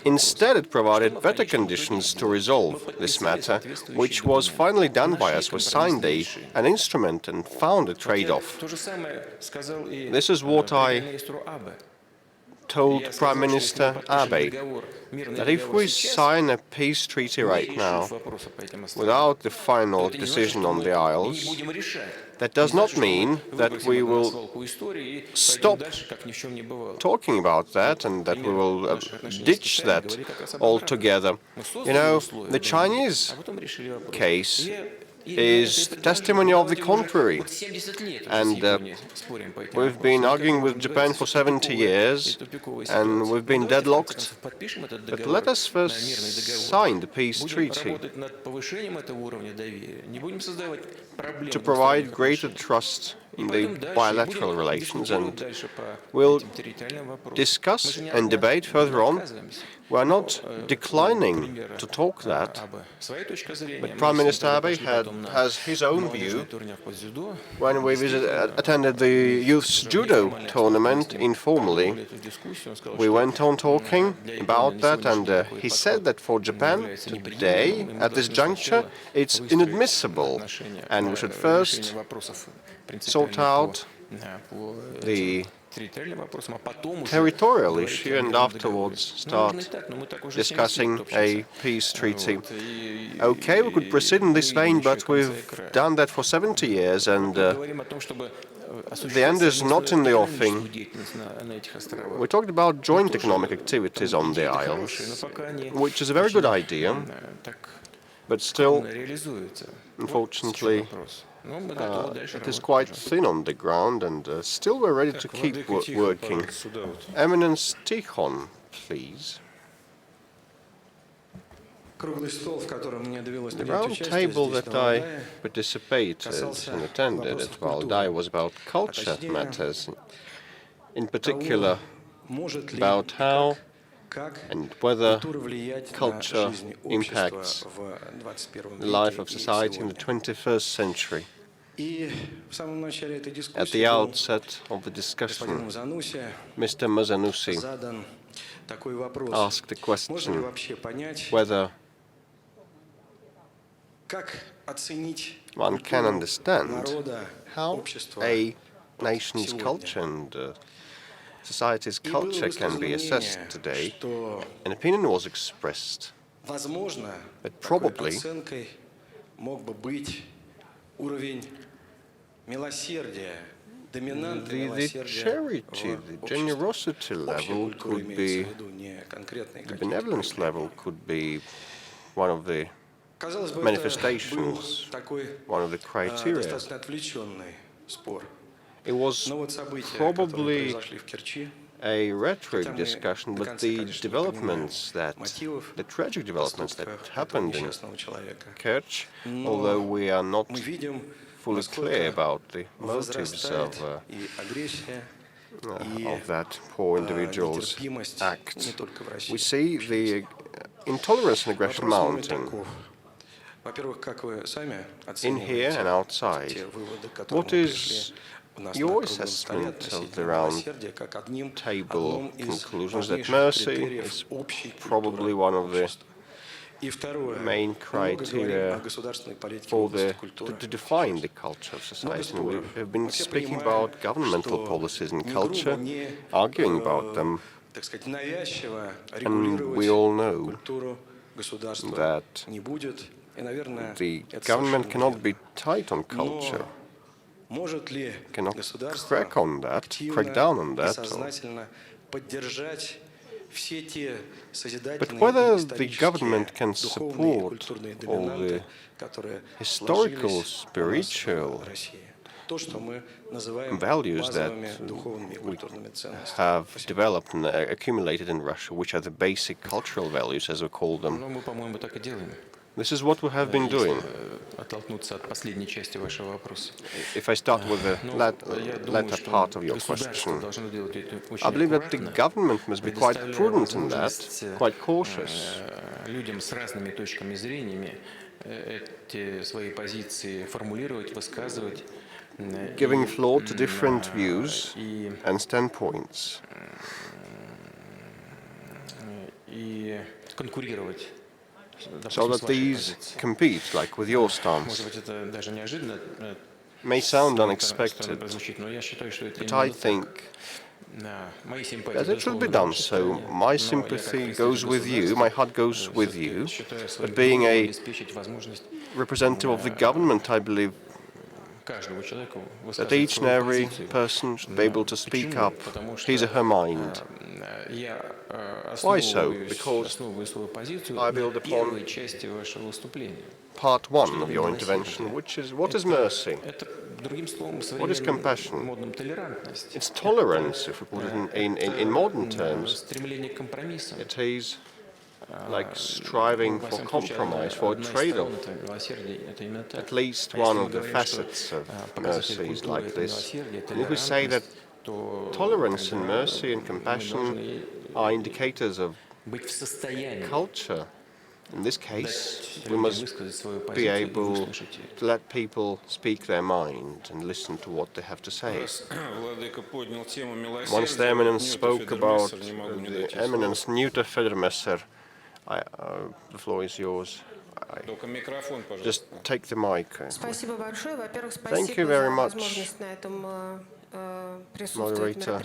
Instead, it provided better conditions to resolve this matter, which was finally done by us. We signed an instrument and found a trade-off. This is what I told Prime Minister Abe that if we sign a peace treaty right now without the final decision on the Isles, that does not mean that we will stop talking about that and that we will ditch that altogether. You know, the Chinese case is testimony of the contrary. And we've been arguing with Japan for 70 years, and we've been deadlocked. But let us first sign the peace treaty to provide greater trust in the bilateral relations, and we'll discuss and debate further on. We are not declining to talk that, but Prime Minister Abe has his own view. When we attended the youth's judo tournament informally, we went on talking about that, and he said that for Japan today, at this juncture, it's inadmissible, and we should first sort out the territorial issue and afterwards start discussing a peace treaty. Okay, we could proceed in this vein, but we've done that for 70 years, and the end is not in the offing. We talked about joint economic activities on the Isles, which is a very good idea, but still, unfortunately, it is quite thin on the ground, and still we're ready to keep working. Eminence Tikhon, please. The round table that I participated and attended at Valdai was about culture matters, in particular about how and whether culture impacts the life of society in the 21st century. At the outset of the discussion, Mr. Mazanussi asked the question whether one can understand how a nation's culture and society's culture can be assessed today. An opinion was expressed that probably the charity, the generosity level could be, the benevolence level could be one of the manifestations, one of the criteria. It was probably a rhetoric discussion, but the tragic developments that happened in Kerch, although we are not fully clear about the motives of that poor individual's act, we see the intolerance and aggression mounting in here and outside. What is your assessment of the round table conclusions that mercy is probably one of the main criteria for to define the culture of society? And we have been speaking about governmental policies and culture, arguing about them, and we all know that the government cannot be tight on culture, cannot crack down on that. But whether the government can support all the historical, spiritual values that we have developed and accumulated in Russia, which are the basic cultural values, as we call them. This is what we have been doing. If I start with the latter part of your question, I believe that the government must be quite prudent in that, quite cautious. Giving floor to different views and standpoints. So that these compete, like with your stance. May sound unexpected, but I think As it should be done so. My sympathy goes with you, my heart goes with you, but being a representative of the government, I believe that each and every person should be able to speak up his or her mind. Why so? Because I build upon part one of your intervention, which is, what is mercy? What is compassion? It's tolerance, if we put it in modern terms. It is like striving for compromise, for a trade-off. At least one of the facets of mercy is like this. And if we say that tolerance and mercy and compassion are indicators of culture, in this case, we must be able to let people speak their mind and listen to what they have to say. Once the Eminence spoke about the Eminence Neuter Federmesser, the floor is yours. Just take the mic. Thank you very much, moderator.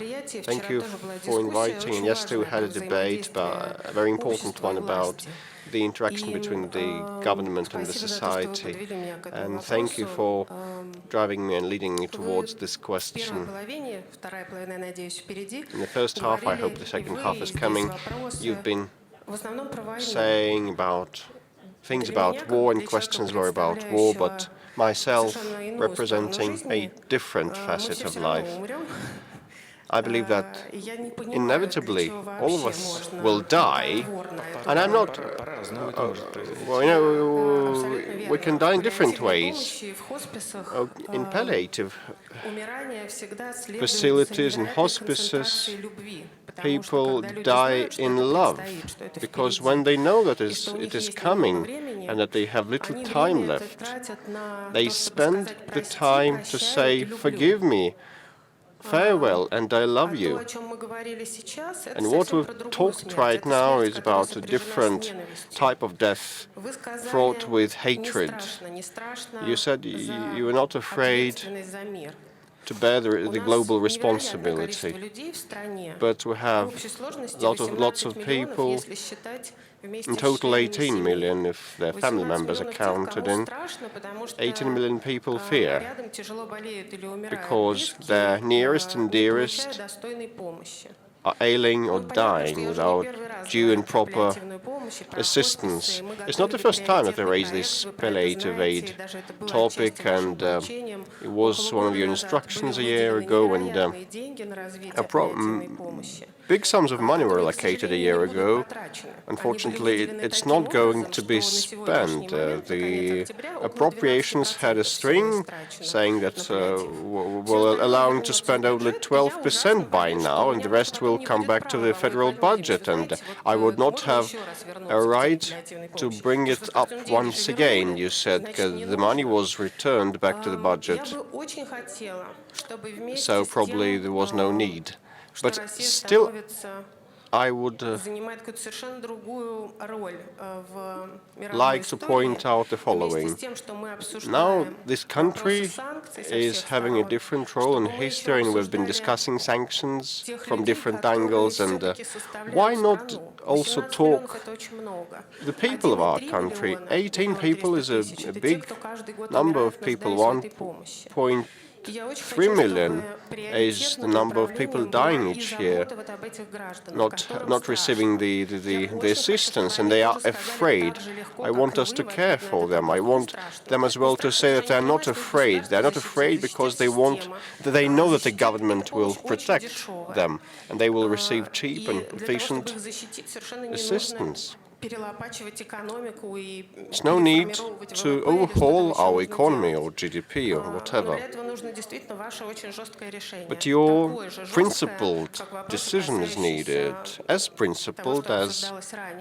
Thank you for inviting. And yesterday we had a debate, but a very important one, about the interaction between the government and the society. And thank you for driving me and leading me towards this question. In the first half, I hope the second half is coming, you've been saying about things about war and questions were about war, but myself representing a different facet of life. I believe that inevitably all of us will die, and I'm not, we can die in different ways. In palliative facilities and hospices, people die in love, because when they know that it is coming and that they have little time left, they spend the time to say, "Forgive me, farewell, and I love you." And what we've talked right now is about a different type of death, fraught with hatred. You said you were not afraid to bear the global responsibility, but we have lots of people, in total 18 million if their family members are counted in. 18 million people fear because their nearest and dearest are ailing or dying without due and proper assistance. It's not the first time that I raised this palliative aid topic, and it was one of your instructions a year ago, and big sums of money were allocated a year ago. Unfortunately, it's not going to be spent. The appropriations had a string saying that we're allowing to spend only 12% by now, and the rest will come back to the federal budget. And I would not have a right to bring it up once again, you said, because the money was returned back to the budget. So probably there was no need. But still, I would like to point out the following. Now, this country is having a different role in history, and we've been discussing sanctions from different angles. And why not also talk the people of our country? 18 people is a big number of people. 1.3 million is the number of people dying each year, not receiving the assistance, and they are afraid. I want us to care for them. I want them as well to say that they are not afraid. They are not afraid because they know that the government will protect them, and they will receive cheap and efficient assistance. There's no need to overhaul our economy or GDP or whatever. But your principled decision is needed, as principled as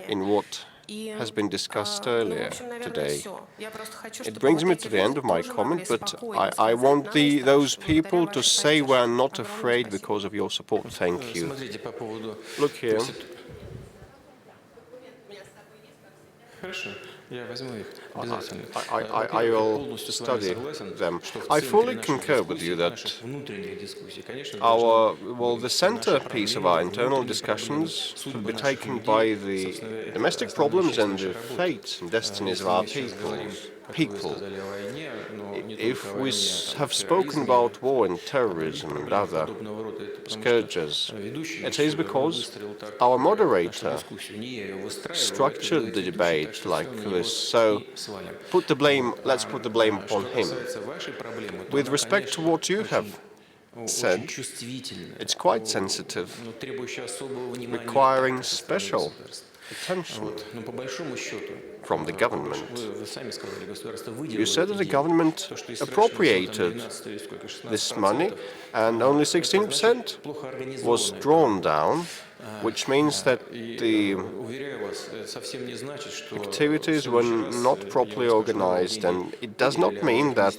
in what has been discussed earlier today. It brings me to the end of my comment, but I want those people to say we're not afraid because of your support. Thank you. Look here. Я возьму их обязательно. I will study them. I fully concur with you that the centerpiece of our internal discussions should be taken by the domestic problems and the fates and destinies of our people. If we have spoken about war and terrorism and other scourges, it is because our moderator structured the debate like this. So let's put the blame upon him. With respect to what you have said, it's quite sensitive, requiring special attention from the government. You said that the government appropriated this money and only 16% was drawn down, which means that the activities were not properly organized, and it does not mean that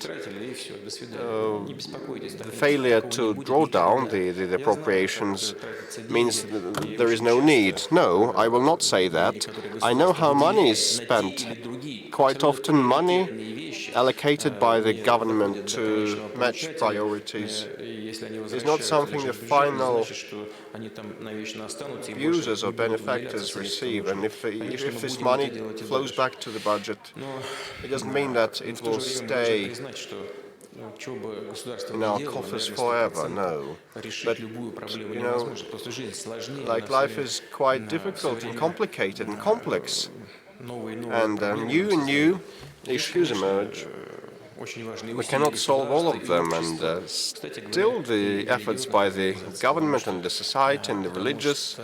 the failure to draw down the appropriations means that there is no need. No, I will not say that. I know how money is spent. Quite often money allocated by the government to match priorities is not something the final users or benefactors receive, and if this money flows back to the budget, it doesn't mean that it will stay in our coffers forever, no. But, you know, like life is quite difficult and complicated and complex, and new issues emerge. We cannot solve all of them, and still the efforts by the government and the society and the religious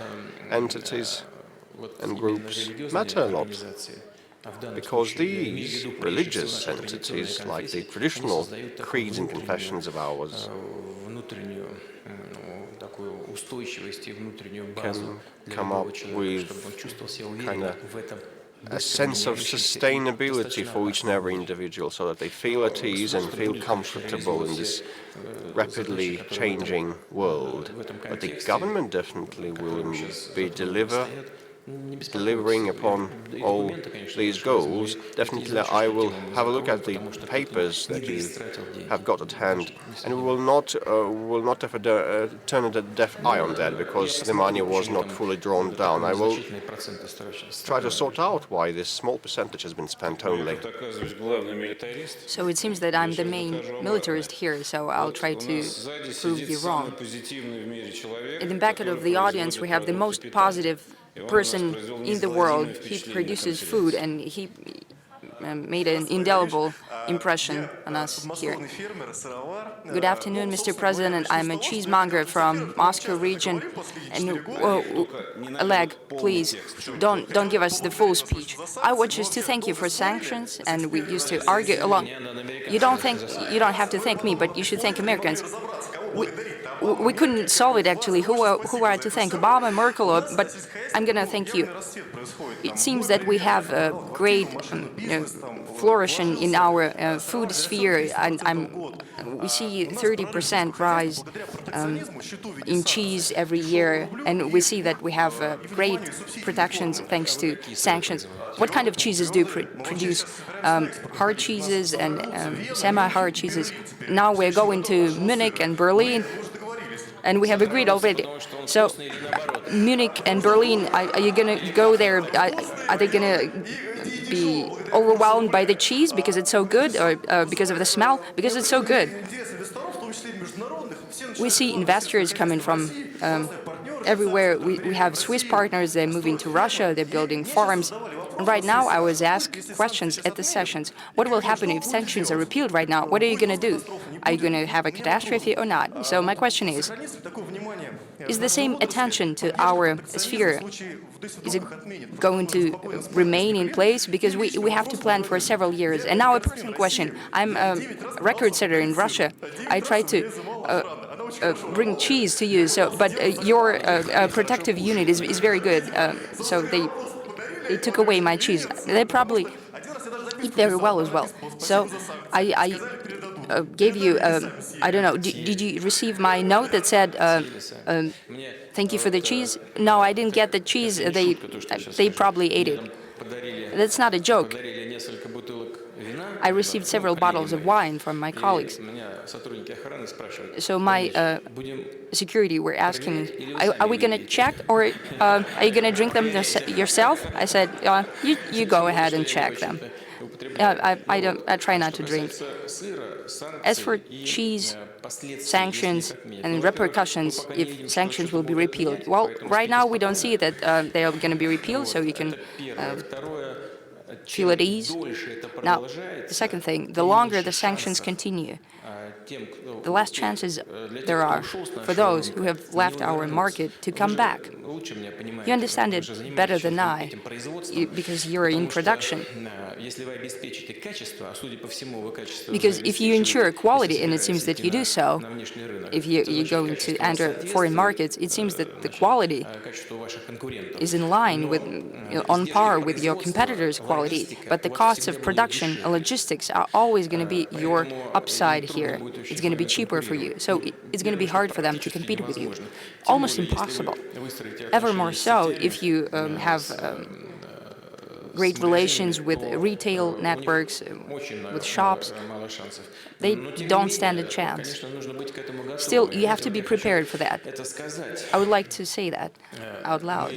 entities and groups matter a lot. Because these religious entities, like the traditional creeds and confessions of ours, can come up with kind of a sense of sustainability for each and every individual, so that they feel at ease and feel comfortable in this rapidly changing world. But the government definitely will be delivering upon all these goals. Definitely I will have a look at the papers that you have got at hand, and we will not turn a deaf eye on that, because the money was not fully drawn down. I will try to sort out why this small percentage has been spent only. So it seems that I'm the main militarist here, so I'll try to prove you wrong. In the back of the audience, we have the most positive person in the world. He produces food, and he made an indelible impression on us here. Good afternoon, Mr. President. I'm a cheesemonger from Moscow region. And Oleg, please don't give us the full speech. I would just to thank you for sanctions, and we used to argue along. You don't have to thank me, but you should thank Americans. We couldn't solve it, actually. Who are to thank? Obama, Merkel, but I'm going to thank you. It seems that we have a great flourishing in our food sphere, and we see 30% rise in cheese every year, and we see that we have great protections thanks to sanctions. What kind of cheeses do you produce? Hard cheeses and semi-hard cheeses. Now we're going to Munich and Berlin, and we have agreed already. So Munich and Berlin, are you going to go there? Are they going to be overwhelmed by the cheese because it's so good, or because of the smell? Because it's so good. We see investors coming from everywhere. We have Swiss partners. They're moving to Russia. They're building farms. And right now, I was asked questions at the sessions. What will happen if sanctions are repealed right now? What are you going to do? Are you going to have a catastrophe or not? So my question is the same attention to our sphere, is it going to remain in place? Because we have to plan for several years. And now a personal question. I'm a record setter in Russia. I try to bring cheese to you, but your protective unit is very good. So they took away my cheese. They probably eat very well as well. So I gave you, I don't know, did you receive my note that said, thank you for the cheese? No, I didn't get the cheese. They probably ate it. That's not a joke. I received several bottles of wine from my colleagues. So my security were asking, are we going to check, or are you going to drink them yourself? I said, you go ahead and check them. I try not to drink. As for cheese, sanctions and repercussions, if sanctions will be repealed, well, right now we don't see that they are going to be repealed, so you can feel at ease. Now, the second thing, the longer the sanctions continue, the less chances there are for those who have left our market to come back. You understand it better than I, because you're in production. Because if you ensure quality, and it seems that you do so, if you're going to enter foreign markets, it seems that the quality is in line with, on par with your competitors' quality, but the costs of production and logistics are always going to be your upside here. It's going to be cheaper for you, so it's going to be hard for them to compete with you. Almost impossible. Ever more so if you have great relations with retail networks, with shops. They don't stand a chance. Still, you have to be prepared for that. I would like to say that out loud.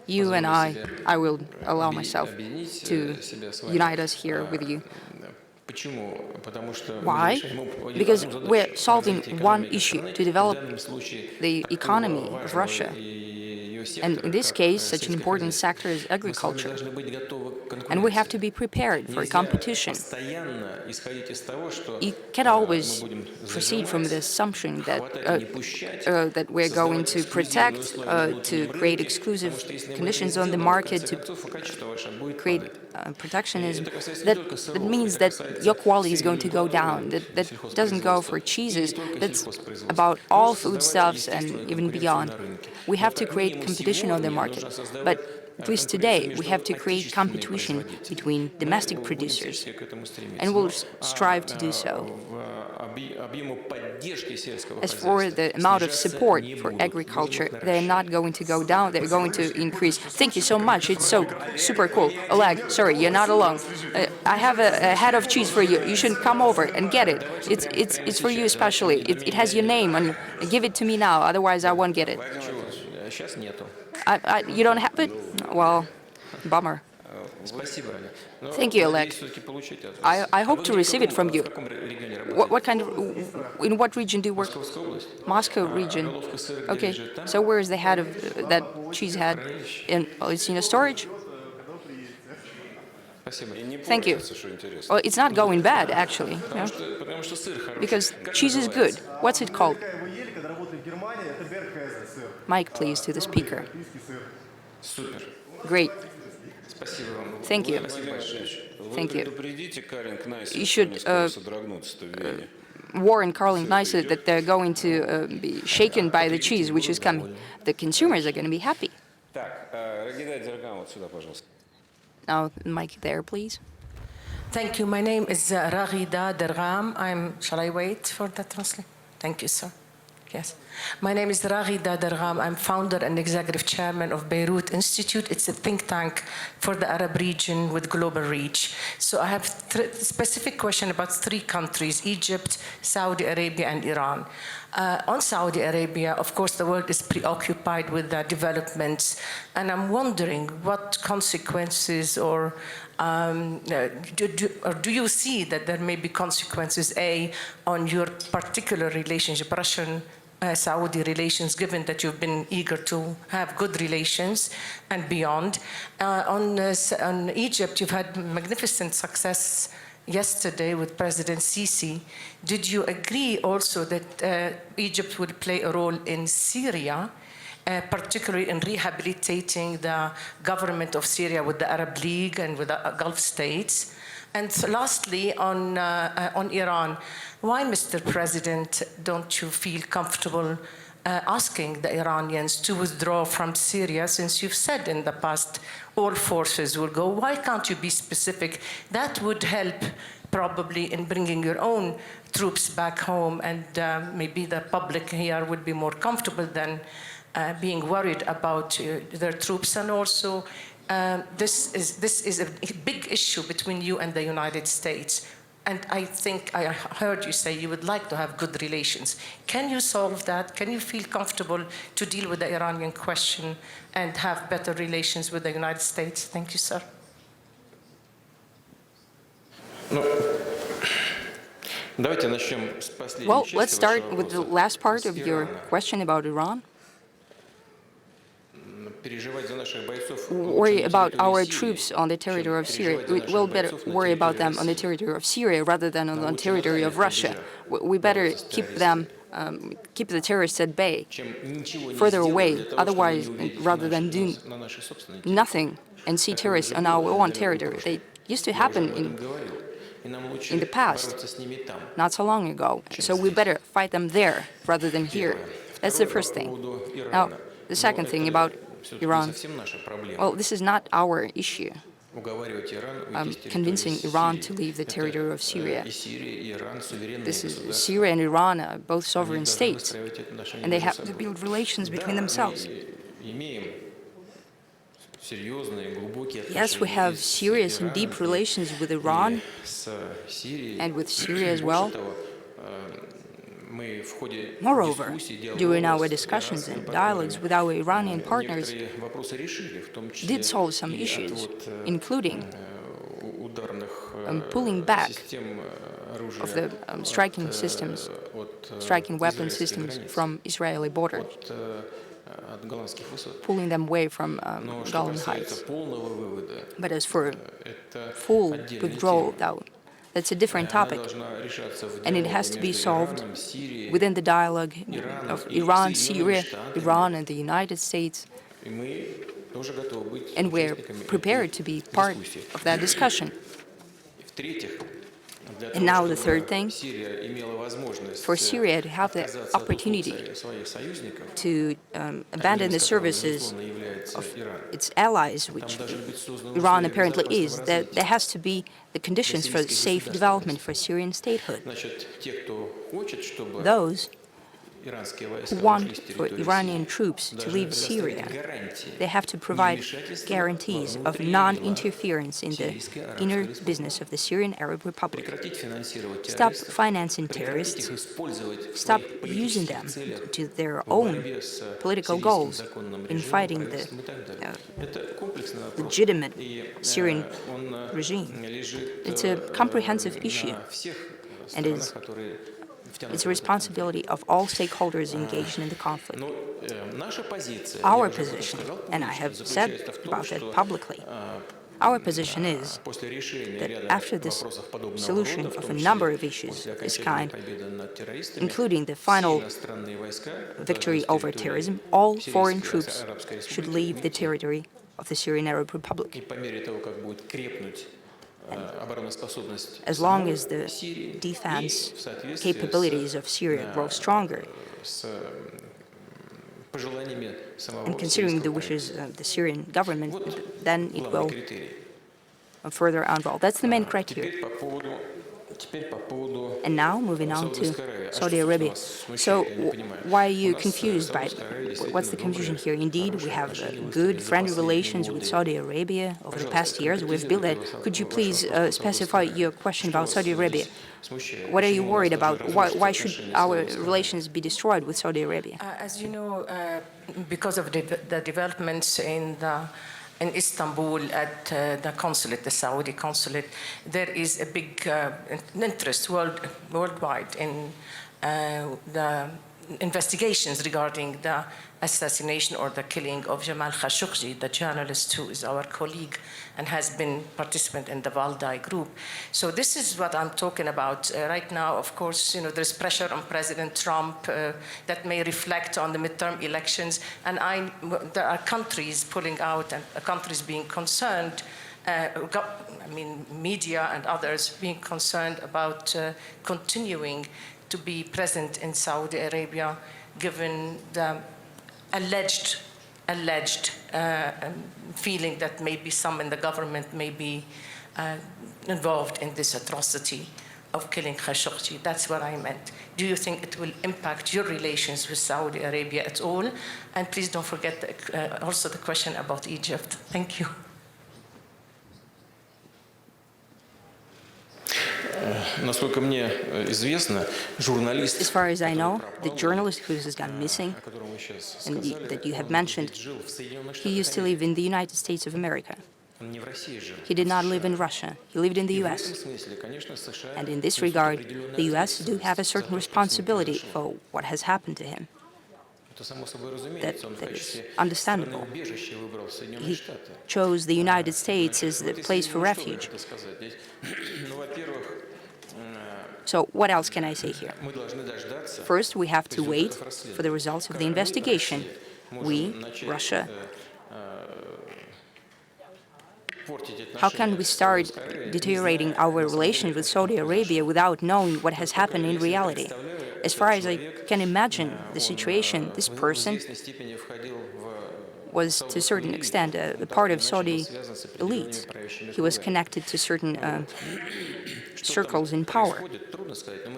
You and I will allow myself to unite us here with you. Why? Because we're solving one issue, to develop the economy of Russia. And in this case, such an important sector is agriculture. And we have to be prepared for competition. You can't always proceed from the assumption that, that we're going to protect, to create exclusive conditions on the market, to create protectionism. That means that your quality is going to go down. That doesn't go for cheeses. That's about all foodstuffs and even beyond. We have to create competition on the market. But at least today, we have to create competition between domestic producers, and we'll strive to do so. As for the amount of support for agriculture, they're not going to go down, they're going to increase. Thank you so much, it's so super cool. Oleg, sorry, you're not alone. I have a head of cheese for you. You should come over and get it. It's for you especially. It has your name on it. Give it to me now, otherwise I won't get it. You don't have it? Well, bummer. Thank you, Oleg. I hope to receive it from you. What kind of, in what region do you work? Moscow region. Okay, so where is the head of that cheese head? It's in a storage? Thank you. Well, it's not going bad, actually, because cheese is good. What's it called? Mic, please, to the speaker. Great. Thank you. Thank you. You should warn Karl and Nysa that they're going to be shaken by the cheese which is coming. The consumers are going to be happy. Now, mic there, please. Thank you. My name is Raghida Dergham. Shall I wait for the translation? Thank you, sir. Yes. My name is Raghida Dergham. I'm founder and executive chairman of Beirut Institute. It's a think tank for the Arab region with global reach. So I have specific question about three countries, Egypt, Saudi Arabia, and Iran. On Saudi Arabia, of course, the world is preoccupied with the developments, and I'm wondering what consequences or do you see that there may be consequences, A, on your particular relationship, Russian Saudi relations, given that you've been eager to have good relations and beyond. On Egypt, you've had magnificent success yesterday with President Sisi. Did you agree also that Egypt will play a role in Syria, particularly in rehabilitating the government of Syria with the Arab League and with the Gulf states? And lastly, on Iran, why, Mr. President, don't you feel comfortable asking the Iranians to withdraw from Syria, since you've said in the past all forces will go? Why can't you be specific? That would help probably in bringing your own troops back home, and maybe the public here would be more comfortable than being worried about their troops, and also this is a big issue between you and the United States. And I think I heard you say you would like to have good relations. Can you solve that? Can you feel comfortable to deal with the Iranian question and have better relations with the United States? Thank you, sir. Well, let's start with the last part of your question about Iran. Worry about our troops on the territory of Syria. We'll better worry about them on the territory of Syria rather than on the territory of Russia. We better keep them, keep the terrorists at bay, further away. Otherwise, rather than do nothing and see terrorists on our own territory, they used to happen in the past, not so long ago. So we better fight them there rather than here. That's the first thing. Now, the second thing about Iran. Well, this is not our issue. Convincing Iran to leave the territory of Syria. This is Syria and Iran are both sovereign states, and they have to build relations between themselves. Yes, we have serious and deep relations with Iran and with Syria as well. Moreover, during our discussions and dialogues with our Iranian partners, did solve some issues, including pulling back of the striking systems, striking weapon systems from Israeli borders, pulling them away from Golan Heights. But as for full withdrawal, though, that's a different topic, and it has to be solved within the dialogue of Iran, Syria, Iran, and the United States, and we're prepared to be part of that discussion. And now the third thing, for Syria to have the opportunity to abandon the services of its allies, which Iran apparently is, that there has to be the conditions for safe development for Syrian statehood. Those who want for Iranian troops to leave Syria, they have to provide guarantees of non-interference in the inner business of the Syrian Arab Republic. Stop financing terrorists, stop using them to their own political goals in fighting the legitimate Syrian regime. It's a comprehensive issue, and it's a responsibility of all stakeholders engaged in the conflict. Our position, and I have said about that publicly, our position is that after this solution of a number of issues of this kind, including the final victory over terrorism, all foreign troops should leave the territory of the Syrian Arab Republic. As long as the defense capabilities of Syria grow stronger, and considering the wishes of the Syrian government, then it will further unroll. That's the main criteria. And now, moving on to Saudi Arabia. So, why are you confused by it? What's the confusion here? Indeed, we have good, friendly relations with Saudi Arabia over the past years. We've built that. Could you please specify your question about Saudi Arabia? What are you worried about? Why should our relations be destroyed with Saudi Arabia? As you know, because of the developments in Istanbul at the consulate, the Saudi consulate, there is a big interest worldwide in the investigations regarding the assassination or the killing of Jamal Khashoggi, the journalist who is our colleague and has been participant in the Valdai group. So this is what I'm talking about. Right now, of course, there's pressure on President Trump that may reflect on the midterm elections. And there are countries pulling out and countries being concerned, media and others being concerned about continuing to be present in Saudi Arabia, given the alleged feeling that maybe some in the government may be involved in this atrocity of killing Khashoggi. That's what I meant. Do you think it will impact your relations with Saudi Arabia at all? And please don't forget also the question about Egypt. Thank you. Насколько мне известно, журналист, As far as I know, the journalist who has gone missing о котором вы сейчас and сказали, that you have он mentioned, жил в Соединенных he used to Штатах live Америки. in the United States of America. Он не в России жил, He а did в not live США. in Russia. He lived in the И в US. этом смысле, конечно, США And in this несут regard, определенную the US do have a ответственность certain за то, что с ним responsibility произошло. for what has happened to him. Это само собой разумеется. Он в That is качестве understandable. страны-убежища выбрал Соединенные He Штаты. chose the United States as В the этой place связи, for ну, что refuge. это сказать? Здесь, ну, во-первых, So what else can I say here? мы должны дождаться First, we have to wait результатов расследования. for the results of the Как мы, investigation. Россия, We, можем начать, Russia, портить how can отношения we с start Саудовской Аравией, deteriorating our relations with Saudi Arabia without knowing what has happened in reality? As far as I can imagine the situation, this в person известной степени входил в was to a certain extent a part of Saudi elite. He was connected to certain circles in power.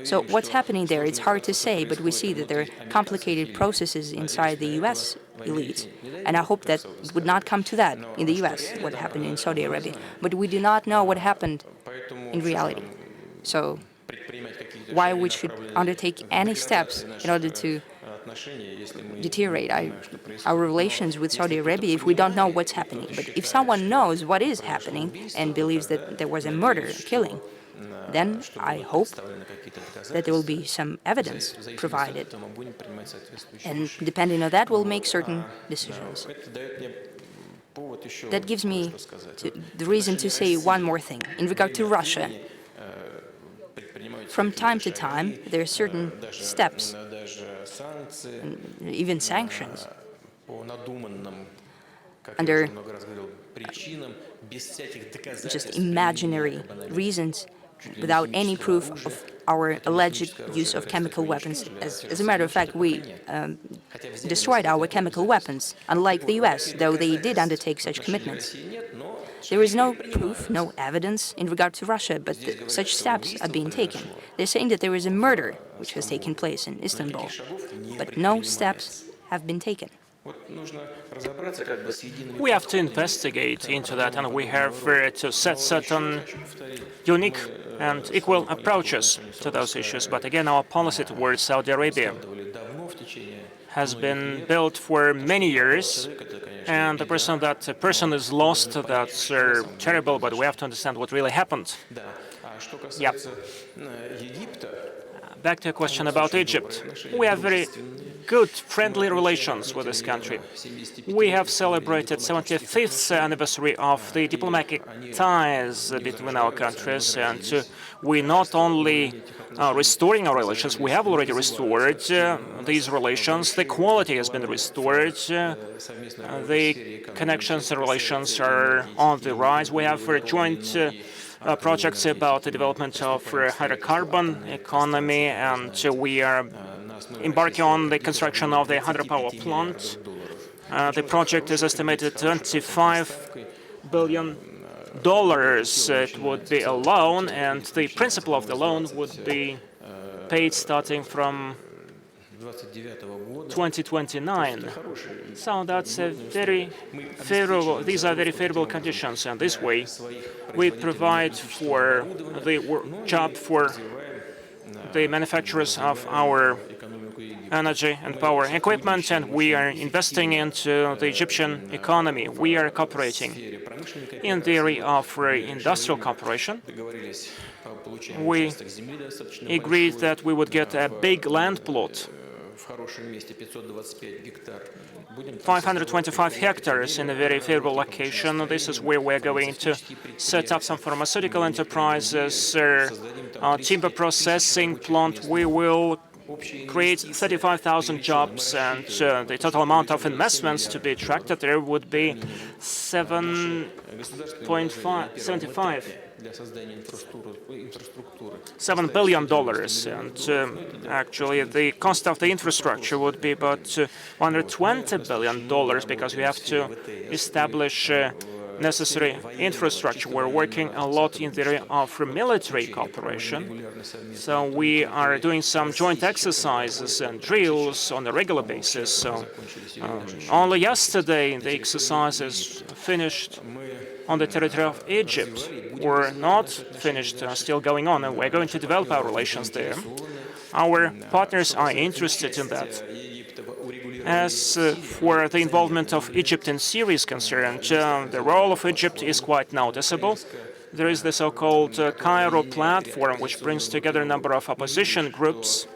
So what's happening there, it's hard to say, but we see that there are complicated processes inside the US elite. And I hope that it would not come to that in the US, what happened in Saudi Arabia. But we do not know what happened in reality. So why we should undertake any steps in order to deteriorate our relations with Saudi Arabia if we don't know what's happening. But if someone knows what is happening and believes that there was a murder, a killing, then I hope that there will be some evidence provided. And depending on that, we'll make certain decisions. That gives me the reason to say one more thing. In regard to Russia, from time to time, there are certain steps, even sanctions, under just imaginary reasons, without any proof of our alleged use of chemical weapons. As a matter of fact, we destroyed our chemical weapons, unlike the US, though they did undertake such commitments. There is no proof, no evidence in regard to Russia, but such steps are being taken. They're saying that there is a murder which has taken place in Istanbul, but no steps have been taken. We have to investigate into that, and we have to set certain unique and equal approaches to those issues. But again, our policy towards Saudi Arabia has been built for many years, and the person is lost, that's terrible, but we have to understand what really happened. Yeah. Back to a question about Egypt. We have very good, friendly relations with this country. We have celebrated 75th anniversary of the diplomatic ties between our countries, and we not only restoring our relations, we have already restored these relations. The quality has been restored. The connections and relations are on the rise. We have joint projects about the development of hydrocarbon economy, and we are embarking on the construction of the hydropower plant. The project is estimated $25 billion. It would be a loan, and the principal of the loan would be paid starting from 2029. So that's a very favorable. These are very favorable conditions, and this way we provide for the job for the manufacturers of our energy and power equipment, and we are investing into the Egyptian economy. We are cooperating in the area of industrial cooperation. We agreed that we would get a big land plot, 525 hectares in a very favorable location. This is where we're going to set up some pharmaceutical enterprises, timber processing plant. We will create 35,000 jobs, and the total amount of investments to be attracted there would be $7 billion, and actually the cost of the infrastructure would be about $120 billion, because we have to establish necessary infrastructure. We're working a lot in the area of military cooperation. So we are doing some joint exercises and drills on a regular basis. So only yesterday the exercises finished on the territory of Egypt. were not finished, still going on, and we're going to develop our relations there. Our partners are interested in that. As for the involvement of Egypt in Syria is concerned, the role of Egypt is quite noticeable. There is the so-called Cairo platform, which brings together a number of opposition groups.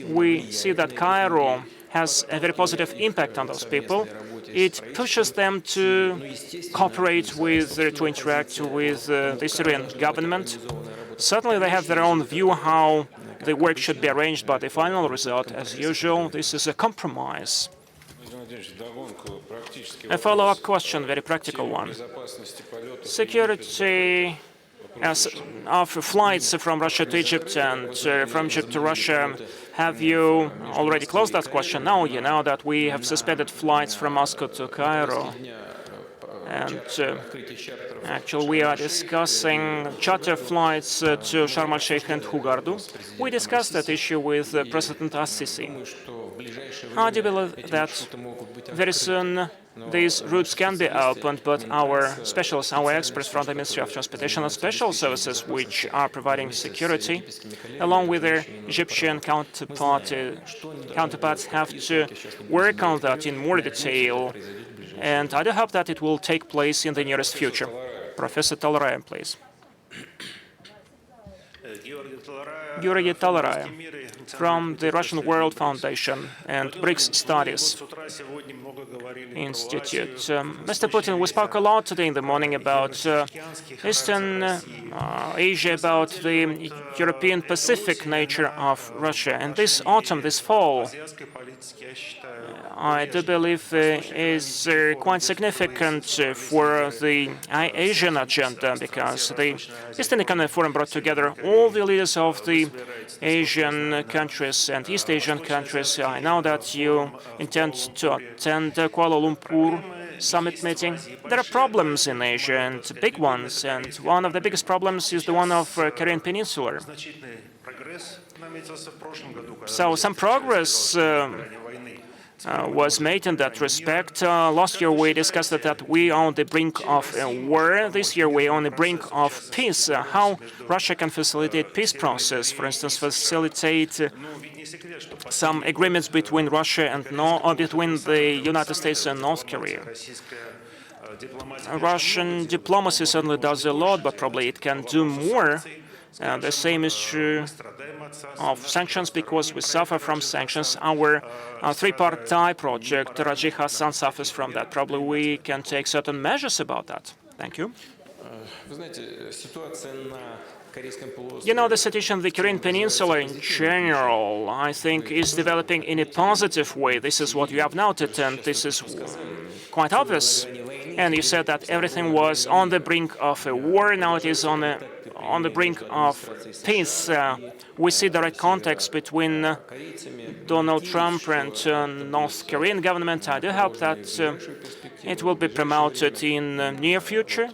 We see that Cairo has a very positive impact on those people. It pushes them to cooperate with, to interact with the Syrian government. Certainly they have their own view how the work should be arranged, but the final result, as usual, this is a compromise. A follow-up question, very practical one. Security of flights from Russia to Egypt and from Egypt to Russia, have you already closed that question? No, you know that we have suspended flights from Moscow to Cairo. And actually, we are discussing charter flights to Sharm el-Sheikh and Hurghada. We discussed that issue with President Assisi. How do you believe that very soon these routes can be opened, but our specialists, our experts from the Ministry of Transportation and Special Services, which are providing security, along with their Egyptian counterparts, have to work on that in more detail. And I do hope that it will take place in the nearest future. Professor Talaraya, please. Georgy Talaraya from the Russian World Foundation and BRICS Studies Institute. Mr. Putin, we spoke a lot today in the morning about Eastern Asia, about the European Pacific nature of Russia. And this autumn, this fall, I do believe is quite significant for the Asian agenda, because the Eastern Economic Forum brought together all the leaders of the Asian countries and East Asian countries. I know that you intend to attend the Kuala Lumpur summit meeting. There are problems in Asia, and big ones, and one of the biggest problems is the one of Korean Peninsula. So some progress was made in that respect. Last year we discussed that we are on the brink of a war. This year we are on the brink of peace. How Russia can facilitate peace process, for instance, facilitate some agreements between Russia and between the United States and North Korea. Russian diplomacy certainly does a lot, but probably it can do more. The same is true of sanctions, because we suffer from sanctions. Our three-party project, Rajiv Hassan, suffers from that. Probably we can take certain measures about that. Thank you. You know, the situation of the Korean Peninsula in general, I think, is developing in a positive way. This is what you have noted, and this is quite obvious. And you said that everything was on the brink of a war. Now it is on the brink of peace. We see direct context between Donald Trump and North Korean government. I do hope that it will be promoted in the near future.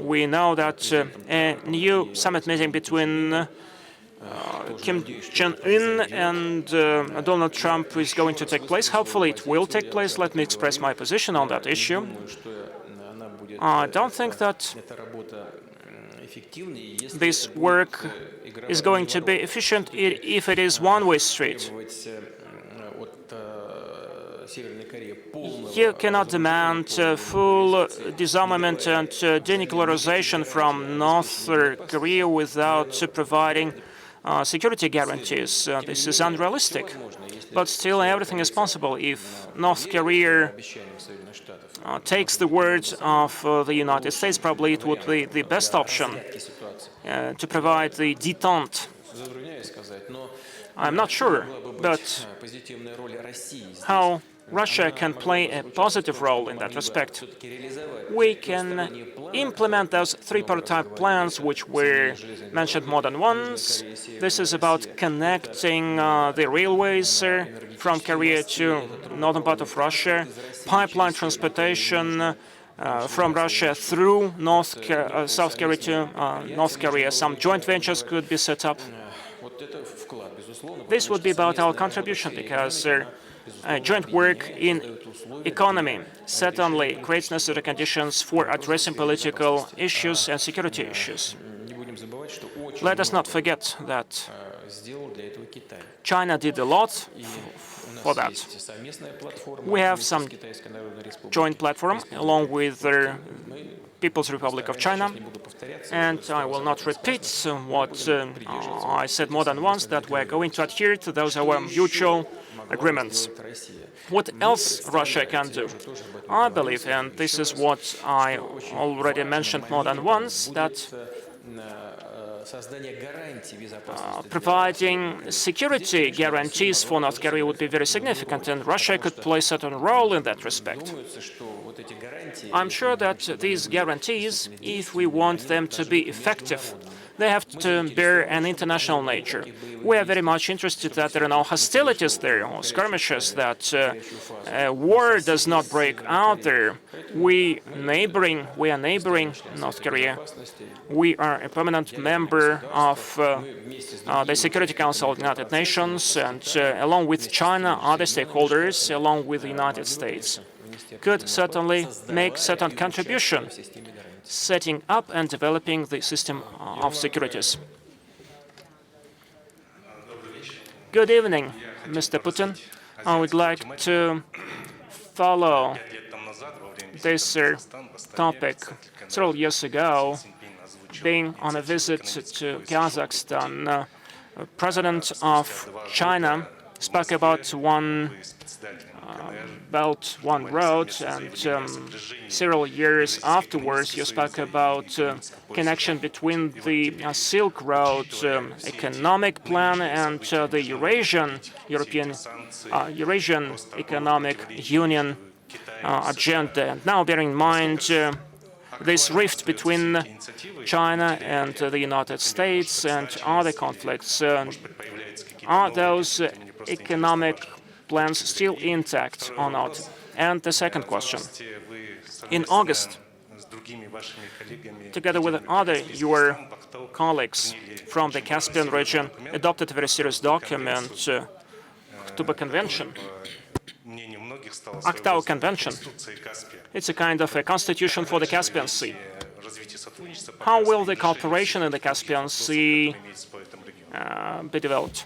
We know that a new summit meeting between Kim Jong-un and Donald Trump is going to take place. Hopefully it will take place. Let me express my position on that issue. I don't think that this work is going to be efficient if it is one-way street. You cannot demand full disarmament and denuclearization from North Korea without providing security guarantees. This is unrealistic. But still, everything is possible if North Korea takes the words of the United States. Probably it would be the best option to provide the détente. I'm not sure, but how Russia can play a positive role in that respect. We can implement those three-party plans which were mentioned more than once. This is about connecting the railways from Korea to the northern part of Russia, pipeline transportation from Russia through South Korea to North Korea. Some joint ventures could be set up. This would be about our contribution, because joint work in economy certainly creates necessary conditions for addressing political issues and security issues. Let us not forget that China did a lot for that. We have some joint platform along with the People's Republic of China, and I will not repeat what I said more than once, that we're going to adhere to those our mutual agreements. What else Russia can do? I believe, and this is what I already mentioned more than once, that providing security guarantees for North Korea would be very significant, and Russia could play a certain role in that respect. I'm sure that these guarantees, if we want them to be effective, they have to bear an international nature. We are very much interested that there are no hostilities there or skirmishes, that war does not break out there. We are neighboring North Korea. We are a permanent member of the Security Council of the United Nations, and along with China, other stakeholders, along with the United States, could certainly make certain contribution setting up and developing the system of securities. Good evening, Mr. Putin. I would like to follow this topic. Several years ago, being on a visit to Kazakhstan, President of China spoke about one Belt, One Road, and several years afterwards you spoke about connection between the Silk Road economic plan and the Eurasian Economic Union agenda. And now, bearing in mind this rift between China and the United States and other conflicts, are those economic plans still intact or not? And the second question. In August, together with your colleagues from the Caspian region, adopted a very serious document, October Convention, Aktau Convention. It's a kind of a constitution for the Caspian Sea. How will the cooperation in the Caspian Sea be developed?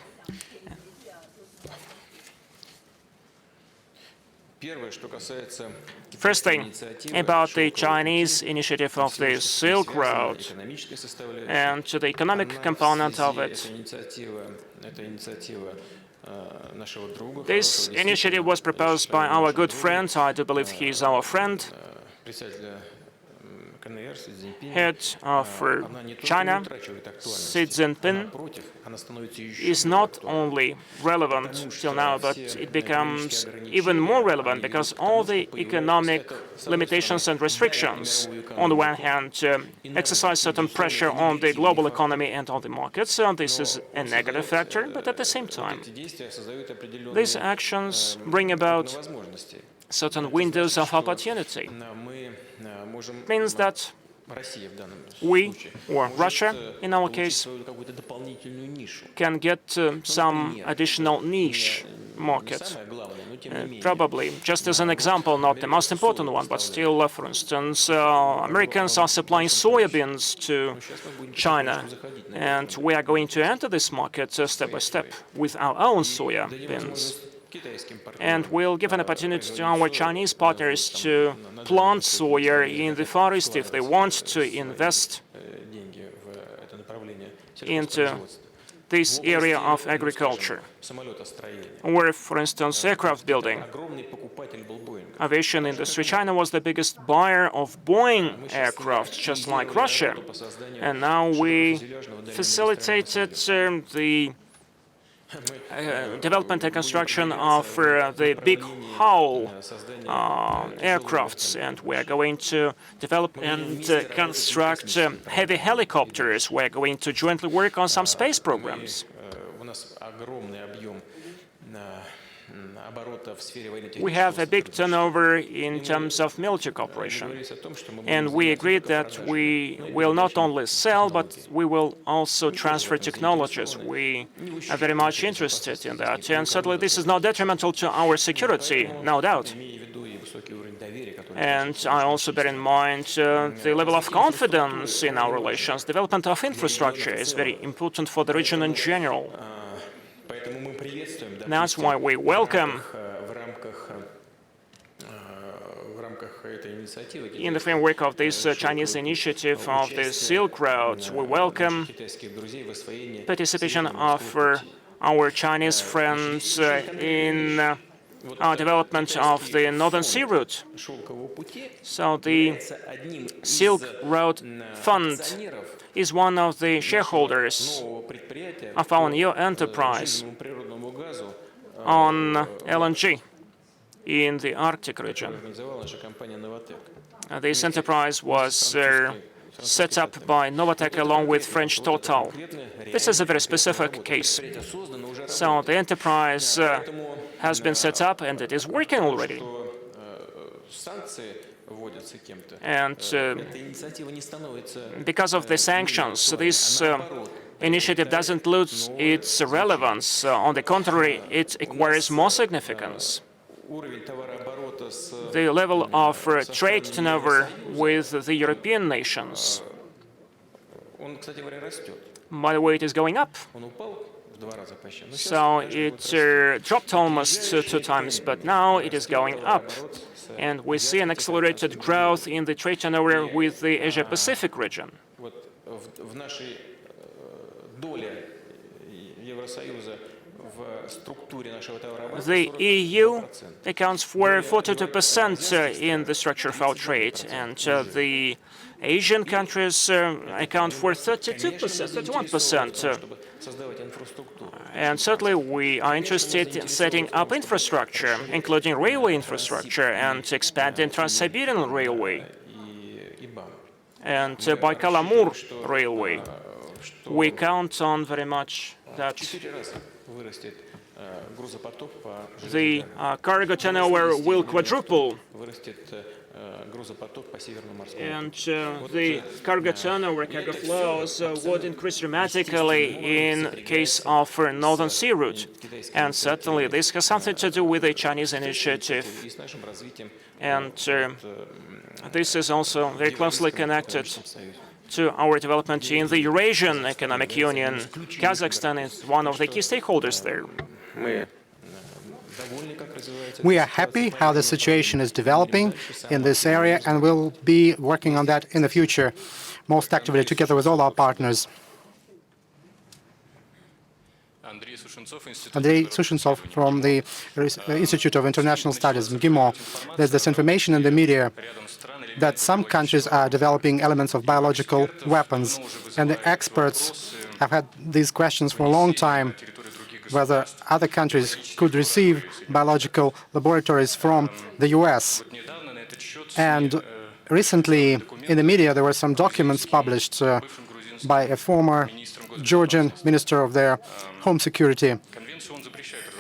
First thing, about the Chinese initiative of the Silk Road and the economic component of it. This initiative was proposed by our good friend, I do believe he is our friend, head of China, Xi Jinping, is not only relevant till now, but it becomes even more relevant because all the economic limitations and restrictions, on the one hand, exercise certain pressure on the global economy and on the markets. So this is a negative factor, but at the same time, these actions bring about certain windows of opportunity. Means that we, or Russia in our case, can get some additional niche market. Probably, just as an example, not the most important one, but still, for instance, Americans are supplying soybeans to China, and we are going to enter this market step by step with our own soya beans. And we'll give an opportunity to our Chinese partners to plant soya in the Far East if they want to invest into this area of agriculture. Or, for instance, aircraft building. Aviation industry. China was the biggest buyer of Boeing aircraft, just like Russia. And now we facilitated the development and construction of the big hull aircrafts, and we are going to develop and construct heavy helicopters. We are going to jointly work on some space programs. we have a big turnover in terms of military cooperation. And we agreed that we will not only sell, but we will also transfer technologies. We are very much interested in that. And certainly this is not detrimental to our security, no doubt. And I also bear in mind the level of confidence in our relations. Development of infrastructure is very important for the region in general. That's why we welcome, in the framework of this Chinese initiative of the Silk Road, we welcome participation of our Chinese friends in development of the Northern Sea route. So the Silk Road Fund is one of the shareholders of our new enterprise on LNG in the Arctic region. This enterprise was set up by Novatek along with French Total. This is a very specific case. So the enterprise has been set up and it is working already. And because of the sanctions, this initiative doesn't lose its relevance. On the contrary, it acquires more significance. The level of trade turnover with the European nations, by the way, it is going up. So it dropped almost 2 times, but now it is going up. And we see an accelerated growth in the trade turnover with the Asia-Pacific region. The EU accounts for 42% in the structure of our trade, and the Asian countries account for 31%. And certainly we are interested in setting up infrastructure, including railway infrastructure, and expanding Trans-Siberian Railway and Baikal-Amur Railway. We count on very much that the cargo turnover will quadruple, and the cargo turnover, cargo flows would increase dramatically in case of Northern Sea route. And certainly this has something to do with the Chinese initiative. And this is also very closely connected to our development in the Eurasian Economic Union. Kazakhstan is one of the key stakeholders there. We are happy how the situation is developing in this area, and we'll be working on that in the future most actively together with all our partners. Andrei Sushintsov from the Institute of International Studies, MGIMO. There's this information in the media that some countries are developing elements of biological weapons, and the experts have had these questions for a long time, whether other countries could receive biological laboratories from the US. And recently, in the media, there were some documents published by a former Georgian minister of their home security.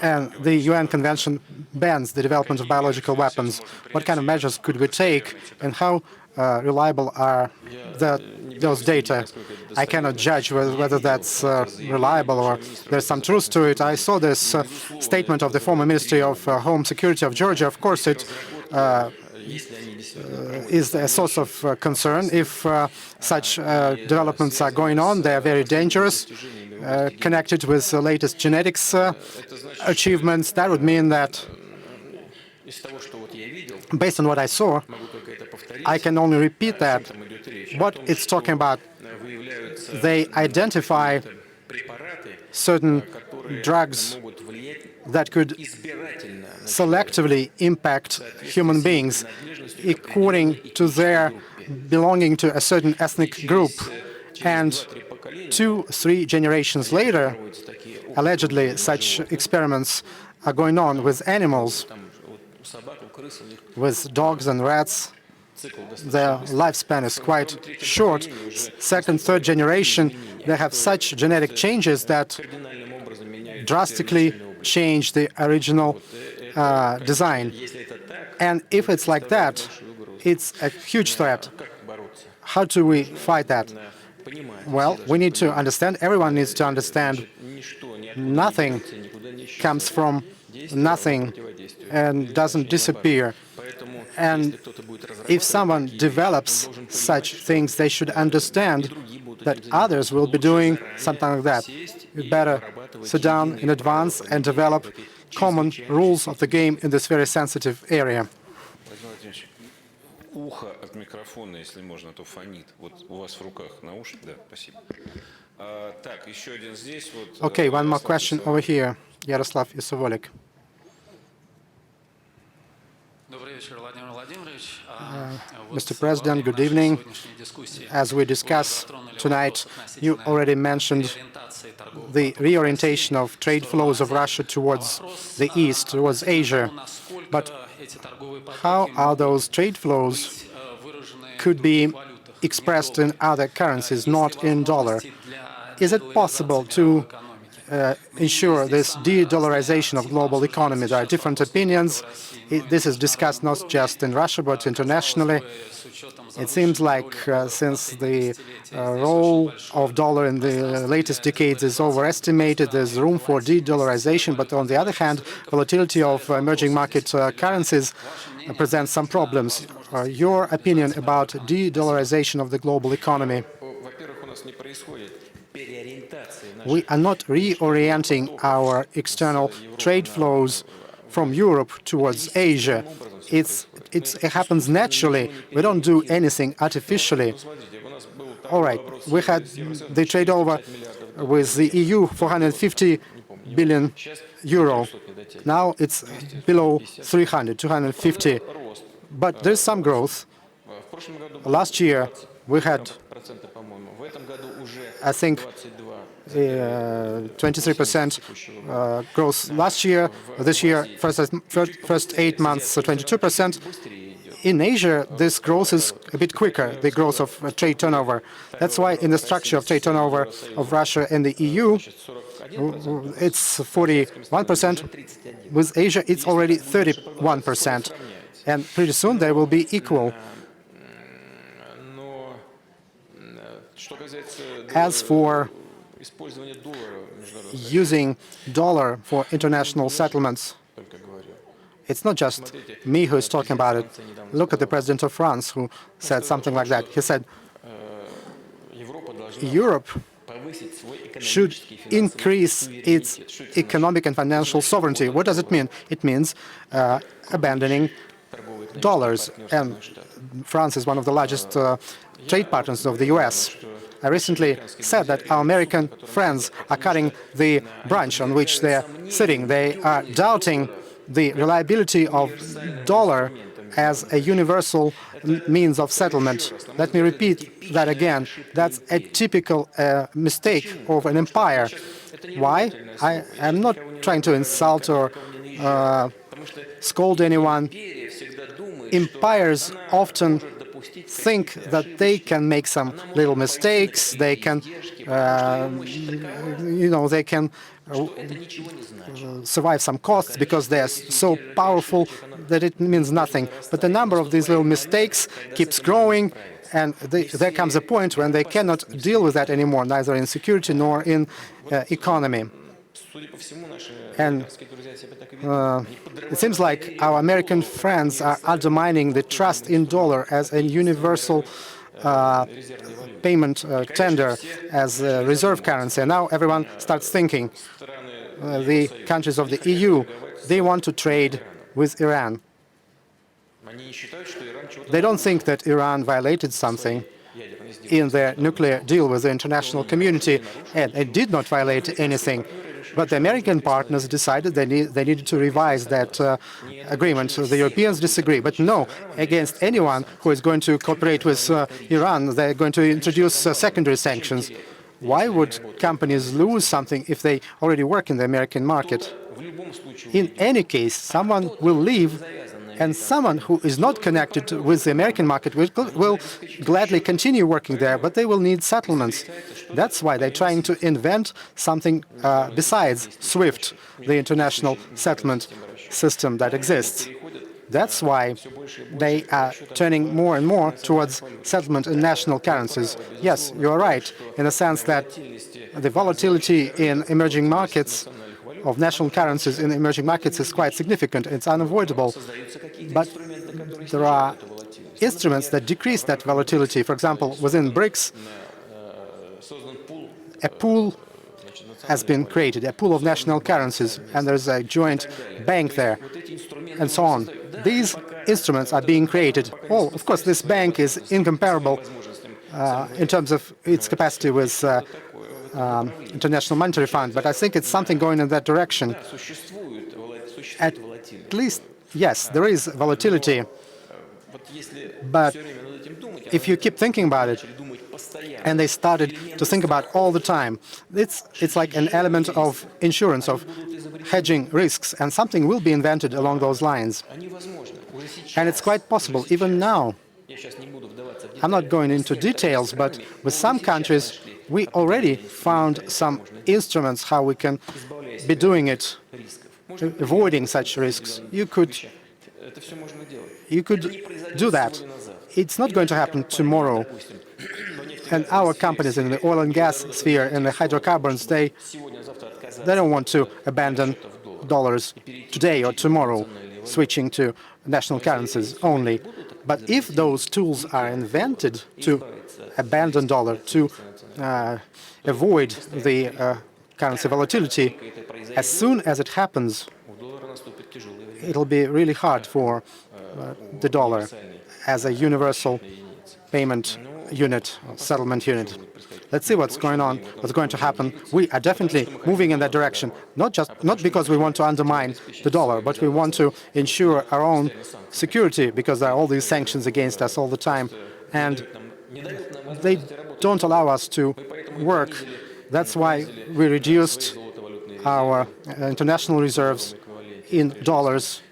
And the UN Convention bans the development of biological weapons. What kind of measures could we take, and how reliable are those data? I cannot judge whether that's reliable or there's some truth to it. I saw this statement of the former Ministry of Home Security of Georgia. Of course, it is a source of concern. If such developments are going on, they are very dangerous, connected with the latest genetics achievements. That would mean that, based on what I saw, I can only repeat that. What it's talking about, they identify certain drugs that could selectively impact human beings according to their belonging to a certain ethnic group. And 2-3 generations later, allegedly, such experiments are going on with animals, with dogs and rats. Their lifespan is quite short. Second, third generation, they have such genetic changes that drastically change the original design. And if it's like that, it's a huge threat. How do we fight that? Well, we need to understand, everyone needs to understand, nothing comes from nothing and doesn't disappear. And if someone develops such things, they should understand that others will be doing something like that. You better sit down in advance and develop common rules of the game in this very sensitive area. Ухо от микрофона, если можно, то фонит. Вот у вас в руках наушник, да, спасибо. Так, еще один здесь вот. Okay, one more question over here. Yaroslav Isovolik. Mr. President, good evening. As we discuss tonight, you already mentioned the reorientation of trade flows of Russia towards the east, towards Asia. But how are those trade flows could be expressed in other currencies, not in dollar? Is it possible to ensure this de-dollarization of global economy? There are different opinions. This is discussed not just in Russia, but internationally. It seems like since the role of dollar in the latest decades is overestimated, there's room for de-dollarization. But on the other hand, volatility of emerging market currencies presents some problems. Your opinion about de-dollarization of the global economy? We are not reorienting our external trade flows from Europe towards Asia. It happens naturally. We don't do anything artificially. All right, we had the trade over with the EU, 450 billion euro. Now it's below 300, 250. But there's some growth. Last year we had, I think, 23% growth last year. This year, first 8 months, 22%. In Asia, this growth is a bit quicker, the growth of trade turnover. That's why in the structure of trade turnover of Russia and the EU, it's 41%. With Asia, it's already 31%. And pretty soon they will be equal. As for using dollar for international settlements, it's not just me who is talking about it. Look at the president of France who said something like that. He said, Europe should increase its economic and financial sovereignty. What does it mean? It means abandoning dollars. And France is one of the largest trade partners of the US. I recently said that our American friends are cutting the branch on which they're sitting. They are doubting the reliability of dollar as a universal means of settlement. Let me repeat that again. That's a typical mistake of an empire. Why? I am not trying to insult or scold anyone. Empires often think that they can make some little mistakes, they can, they can survive some costs because they are so powerful that it means nothing. But the number of these little mistakes keeps growing, and there comes a point when they cannot deal with that anymore, neither in security nor in economy. And it seems like our American friends are undermining the trust in dollar as a universal payment tender, as a reserve currency. And now everyone starts thinking, the countries of the EU, they want to trade with Iran. They don't think that Iran violated something in their nuclear deal with the international community, and it did not violate anything. But the American partners decided they needed to revise that agreement. So the Europeans disagree. But no, against anyone who is going to cooperate with Iran, they're going to introduce secondary sanctions. Why would companies lose something if they already work in the American market? In any case, someone will leave And someone who is not connected with the American market will gladly continue working there, but they will need settlements. That's why they're trying to invent something besides SWIFT, the international settlement system that exists. That's why they are turning more and more towards settlement in national currencies. Yes, you are right, in the sense that the volatility in emerging markets, of national currencies in emerging markets, is quite significant. It's unavoidable. But there are instruments that decrease that volatility. For example, within BRICS, a pool has been created, a pool of national currencies, and there's a joint bank there, and so on. These instruments are being created. Well, of course, this bank is incomparable in terms of its capacity with International Monetary Fund, but I think it's something going in that direction. At least, yes, there is volatility, but if you keep thinking about it, and they started to think about all the time, it's like an element of insurance, of hedging risks, and something will be invented along those lines. And it's quite possible, even now. I'm not going into details, but with some countries, we already found some instruments how we can be doing it, avoiding such risks. You could do that. It's not going to happen tomorrow. And our companies in the oil and gas sphere and the hydrocarbons, they don't want to abandon dollars today or tomorrow, switching to national currencies only. But if those tools are invented to abandon dollar, to avoid the currency volatility, as soon as it happens, it'll be really hard for the dollar as a universal payment unit, settlement unit. Let's see what's going on, what's going to happen. We are definitely moving in that direction, not because we want to undermine the dollar, but we want to ensure our own security, because there are all these sanctions against us all the time, and they don't allow us to work. That's why we reduced our international reserves in dollars.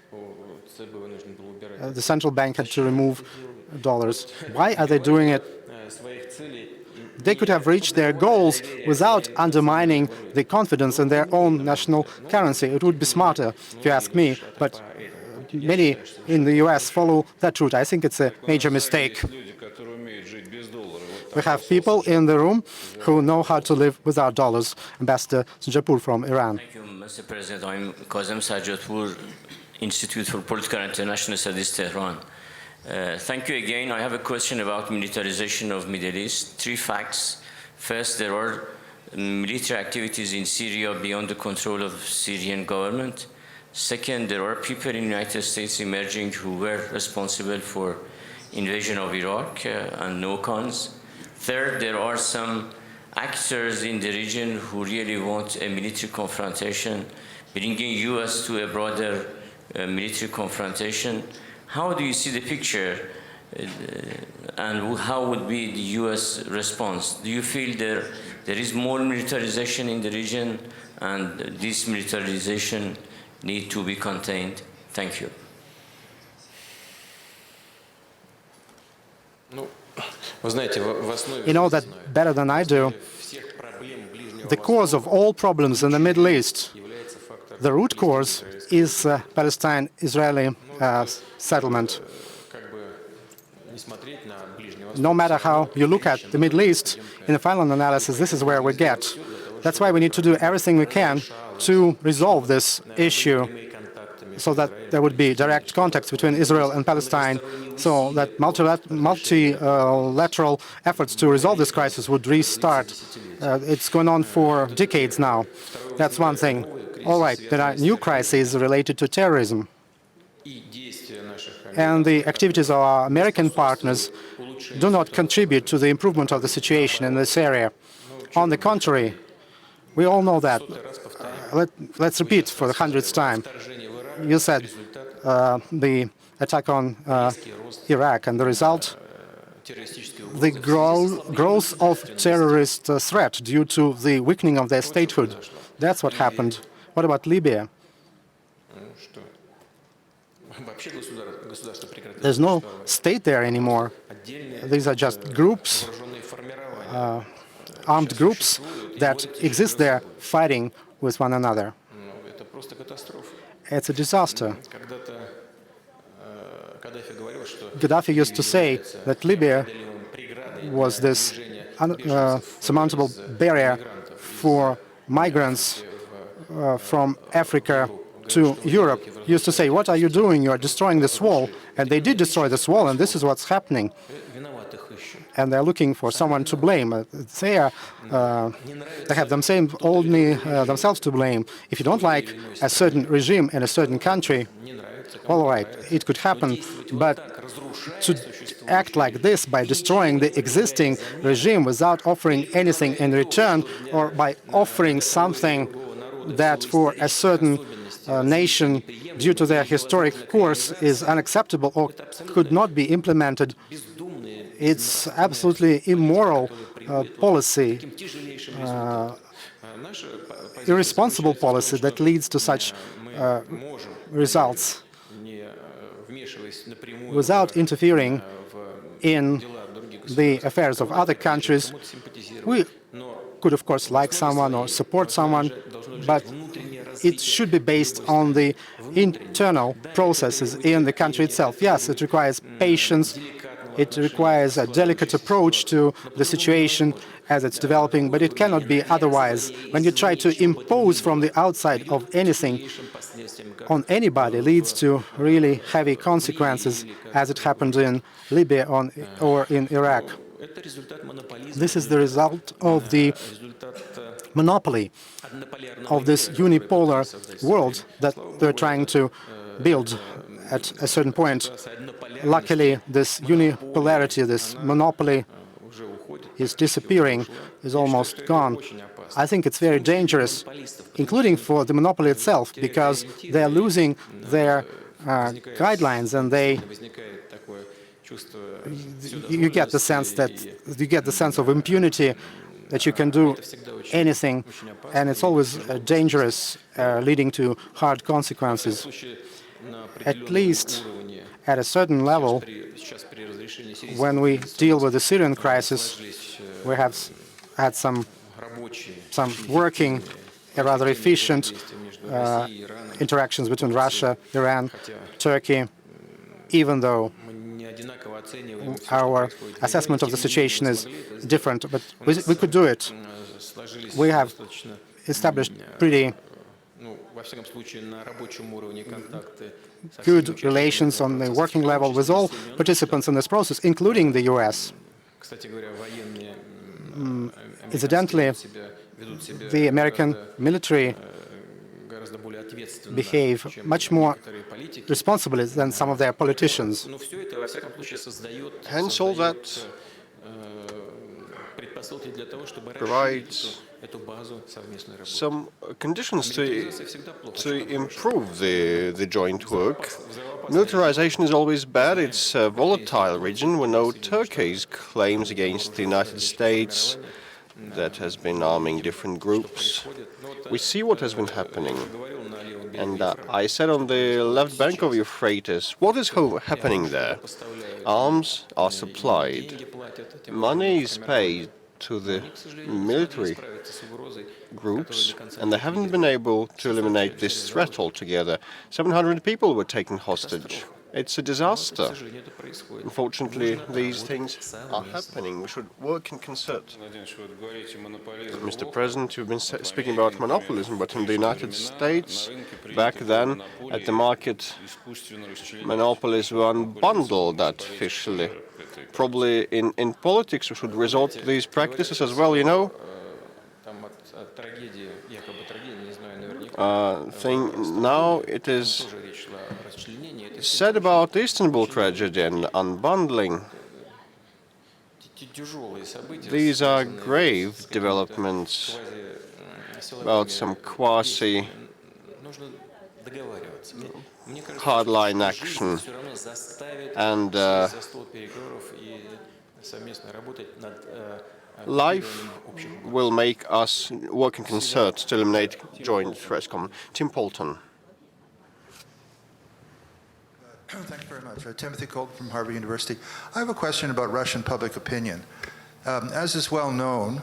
The central bank had to remove dollars. Why are they doing it? They could have reached their goals without undermining the confidence in their own national currency. It would be smarter, if you ask me, but many in the US follow that route. I think it's a major mistake. We have people in the room who know how to live without dollars. Ambassador Sinjapur from Iran. Thank you, Mr. President. I'm Kazem Sajjadpur, Institute for Political and International Studies, Tehran. Thank you again. I have a question about militarization of Middle East. 3 facts. First, there are military activities in Syria beyond the control of Syrian government. Second, there are people in the United States emerging who were responsible for invasion of Iraq and no cons. Third, there are some actors in the region who really want a military confrontation, bringing U.S. to a broader military confrontation. How do you see the picture, and how would be the U.S. response? Do you feel there is more militarization in the region, and this militarization need to be contained? Thank you. You know that better than I do. The cause of all problems in the Middle East, the root cause, is Palestine-Israeli settlement. No matter how you look at the Middle East, in the final analysis, this is where we get. That's why we need to do everything we can to resolve this issue, so that there would be direct contacts between Israel and Palestine, so that multilateral efforts to resolve this crisis would restart. It's going on for decades now. That's one thing. All right, there are new crises related to terrorism. And the activities of our American partners do not contribute to the improvement of the situation in this area. On the contrary, we all know that. Let's repeat for the 100th time. You said the attack on Iraq, and the result, the growth of terrorist threat due to the weakening of their statehood. That's what happened. What about Libya? There's no state there anymore. These are just groups, armed groups that exist there fighting with one another. It's a disaster. Gaddafi used to say that Libya was this unsurmountable barrier for migrants from Africa to Europe. He used to say, "What are you doing? You are destroying this wall." And they did destroy this wall, and this is what's happening. And they're looking for someone to blame. They have themselves to blame. If you don't like a certain regime in a certain country, all right, it could happen. But to act like this by destroying the existing regime without offering anything in return, or by offering something that for a certain nation, due to their historic course, is unacceptable or could not be implemented, it's absolutely immoral policy, irresponsible policy that leads to such results. Without interfering in the affairs of other countries, we could, of course, like someone or support someone, but it should be based on the internal processes in the country itself. Yes, it requires patience. It requires a delicate approach to the situation as it's developing, but it cannot be otherwise. When you try to impose from the outside of anything on anybody, leads to really heavy consequences, as it happened in Libya or in Iraq. This is the result of the monopoly of this unipolar world that they're trying to build at a certain point. Luckily, this unipolarity, this monopoly is disappearing, is almost gone. I think it's very dangerous, including for the monopoly itself, because they're losing their guidelines, and you get the sense of impunity, that you can do anything, and it's always dangerous, leading to hard consequences. At least at a certain level, when we deal with the Syrian crisis, we have had some working, rather efficient interactions between Russia, Iran, Turkey, even though our assessment of the situation is different, but we could do it. We have established pretty good relations on the working level with all participants in this process, including the US. Incidentally, the American military behave much more responsibly than some of their politicians. Hence, all that provides some conditions to improve the joint work. Militarization is always bad. It's a volatile region. We know Turkey's claims against the United States that has been arming different groups. We see what has been happening. And I said on the left bank of Euphrates, what is happening there? Arms are supplied. Money is paid to the military groups, and they haven't been able to eliminate this threat altogether. 700 people were taken hostage. It's a disaster. Unfortunately, these things are happening. We should work in concert. Mr. President, you've been speaking about monopolism, but in the United States, back then, at the market, monopolies were unbundled artificially. Probably in politics, we should resort to these practices as well, you know. Now it is said about the Istanbul tragedy and unbundling. These are grave developments about some quasi hardline action, and life will make us work in concert to eliminate joint threats. Tim Polton. Thank you very much. Timothy Colton from Harvard University. I have a question about Russian public opinion. As is well known,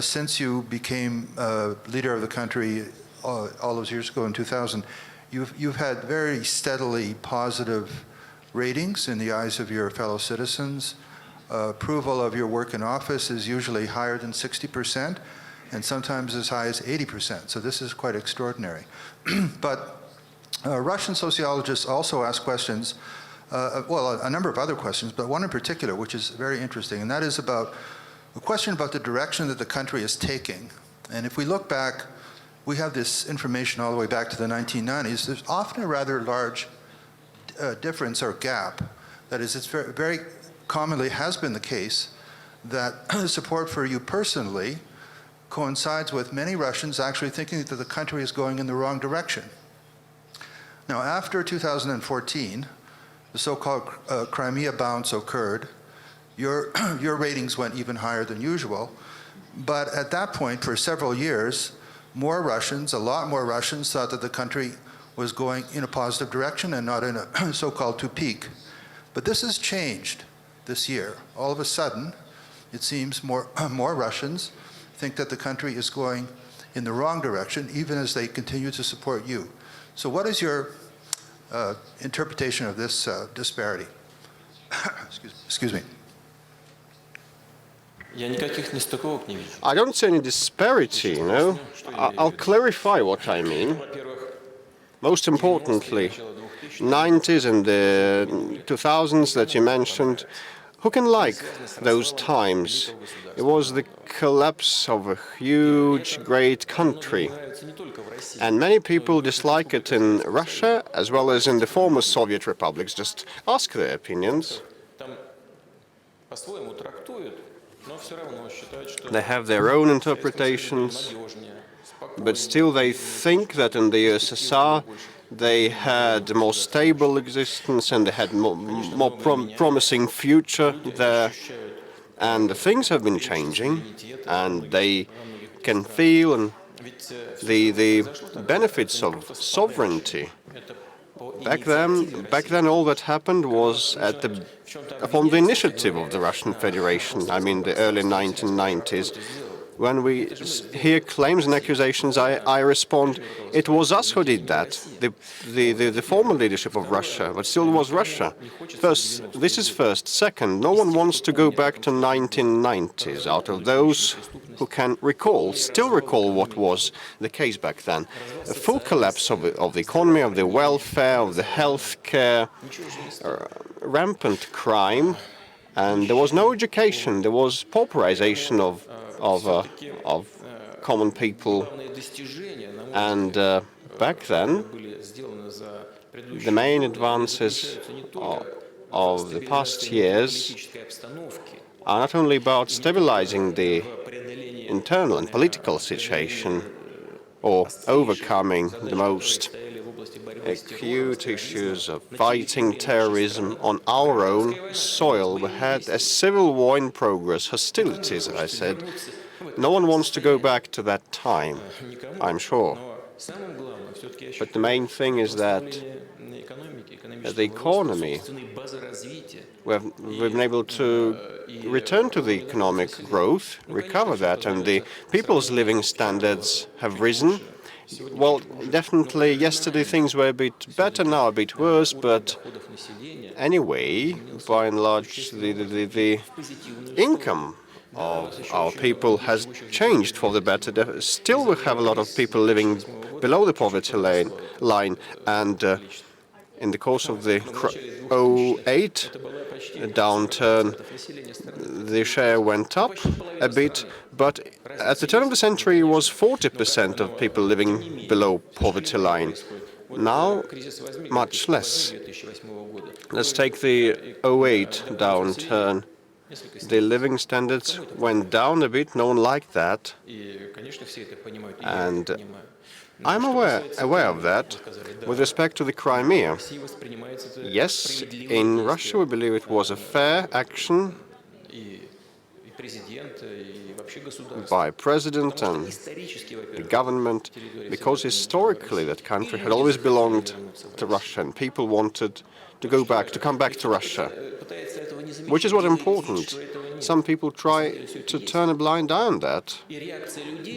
since you became leader of the country all those years ago in 2000, you've had very steadily positive ratings in the eyes of your fellow citizens. Approval of your work in office is usually higher than 60%, and sometimes as high as 80%. So this is quite extraordinary. But Russian sociologists also ask questions, well, a number of other questions, but one in particular, which is very interesting, and that is about a question about the direction that the country is taking. And if we look back, we have this information all the way back to the 1990s. There's often a rather large difference or gap. That is, it's very commonly has been the case that support for you personally coincides with many Russians actually thinking that the country is going in the wrong direction. Now, after 2014, the so-called Crimea bounce occurred. Your ratings went even higher than usual. But at that point, for several years, more Russians, a lot more Russians, thought that the country was going in a positive direction and not in a so-called tupik. But this has changed this year. All of a sudden, it seems more Russians think that the country is going in the wrong direction, even as they continue to support you. So what is your interpretation of this disparity? Excuse me. I don't see any disparity, you know. I'll clarify what I mean. Most importantly, 90s and the 2000s that you mentioned, who can like those times? It was the collapse of a huge, great country. And many people dislike it in Russia as well as in the former Soviet republics. Just ask their opinions. They have their own interpretations, but still they think that in the USSR they had a more stable existence and they had more promising future there. And things have been changing, and they can feel and the benefits of sovereignty. Back then, all that happened was upon the initiative of the Russian Federation. I mean, the early 1990s. When we hear claims and accusations, I respond, it was us who did that, the former leadership of Russia, but still it was Russia. First, this is first. Second, no one wants to go back to 1990s out of those who can still recall what was the case back then. A full collapse of the economy, of the welfare, of the health care, rampant crime, and there was no education. There was pauperization of common people, and back then the main advances of the past years are not only about stabilizing the internal and political situation or overcoming the most acute issues of fighting terrorism on our own soil. We had a civil war in progress, hostilities, as I said. No one wants to go back to that time, I'm sure. But the main thing is that the economy, we've been able to return to the economic growth, recover that, and the people's living standards have risen. Well, definitely yesterday things were a bit better, now a bit worse, but anyway, by and large, the income of our people has changed for the better. Still, we have a lot of people living below the poverty line, and in the course of the 2008 downturn, the share went up a bit, but at the turn of the century it was 40% of people living below poverty line. Now, much less. Let's take the 2008 downturn. The living standards went down a bit, no one liked that, and I'm aware of that. With respect to the Crimea, yes, in Russia we believe it was a fair action, by president and the government, because historically that country had always belonged to Russia and people wanted to come back to Russia, which is what important. Some people try to turn a blind eye on that,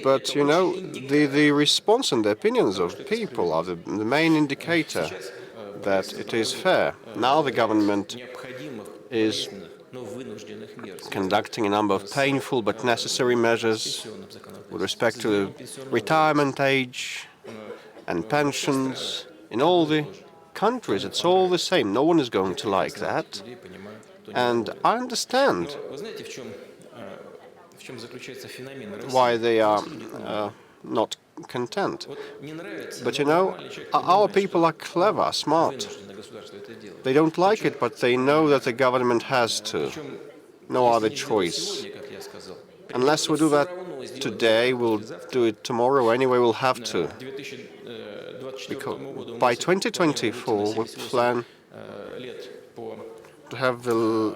but you know, the response and the opinions of people are the main indicator that it is fair. Now the government is conducting a number of painful but necessary measures with respect to the retirement age and pensions. In all the countries, it's all the same. No one is going to like that. And I understand why they are not content. But you know, our people are clever, smart. They don't like it, but they know that the government has to. No other choice. Unless we do that today, we'll do it tomorrow anyway, we'll have to. Because by 2024, we plan to have the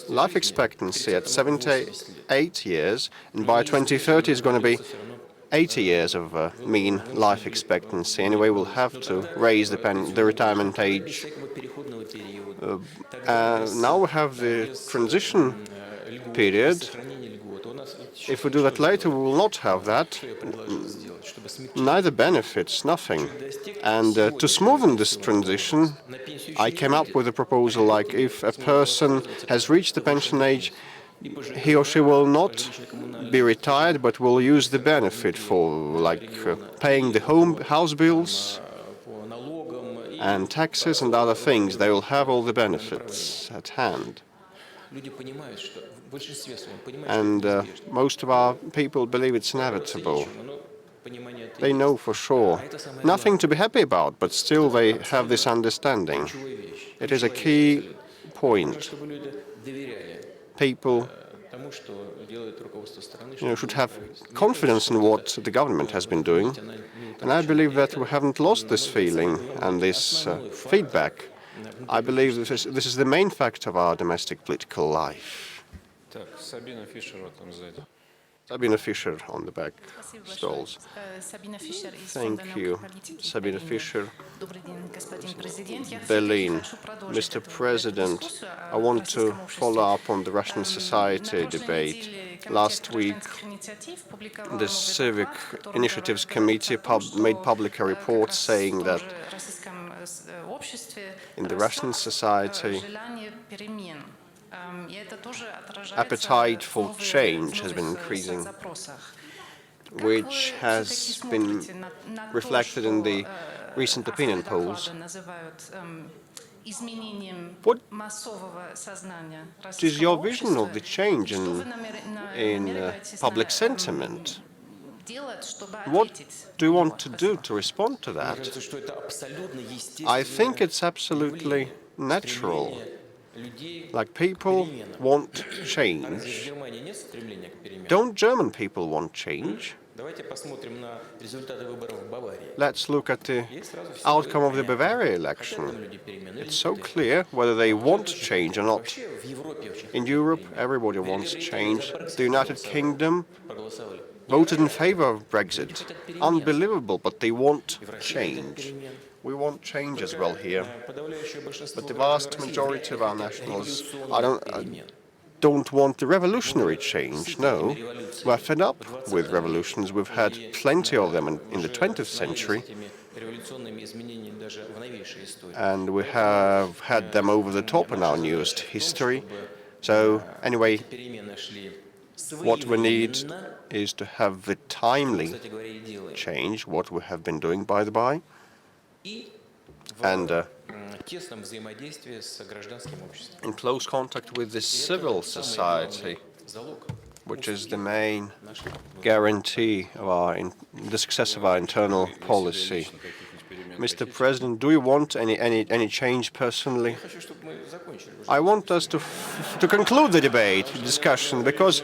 life expectancy at 78 years, and by 2030 it's going to be 80 years of mean life expectancy. Anyway, we'll have to raise the retirement age. Now we have the transition period. If we do that later, we will not have that. Neither benefits, nothing. And to smoothen this transition, I came up with a proposal like if a person has reached the pension age, he or she will not be retired, but will use the benefit for paying the house bills and taxes and other things. They will have all the benefits at hand. And most of our people believe it's inevitable. They know for sure. Nothing to be happy about, but still they have this understanding. It is a key point. People should have confidence in what the government has been doing. And I believe that we haven't lost this feeling and this feedback. I believe this is the main factor of our domestic political life. Sabina Fischer on the back stalls. Thank you, Sabina Fischer, Berlin. Mr. President, I want to follow up on the Russian society debate. Last week, the Civic Initiatives Committee made public a report saying that in the Russian society, appetite for change has been increasing, which has been reflected in the recent opinion polls. What is your vision of the change in public sentiment? What do you want to do to respond to that? I think it's absolutely natural. Like, people want change. Don't German people want change? Let's look at the outcome of the Bavaria election. It's so clear whether they want change or not. In Europe, everybody wants change. The United Kingdom voted in favor of Brexit. Unbelievable, but they want change. We want change as well here. But the vast majority of our nationals don't want the revolutionary change, no. We're fed up with revolutions. We've had plenty of them in the 20th century. And we have had them over the top in our newest history. So, anyway, what we need is to have the timely change, what we have been doing, by the by, and in close contact with the civil society, which is the main guarantee of the success of our internal policy. Mr. President, do you want any change personally? I want us to conclude the debate, discussion, because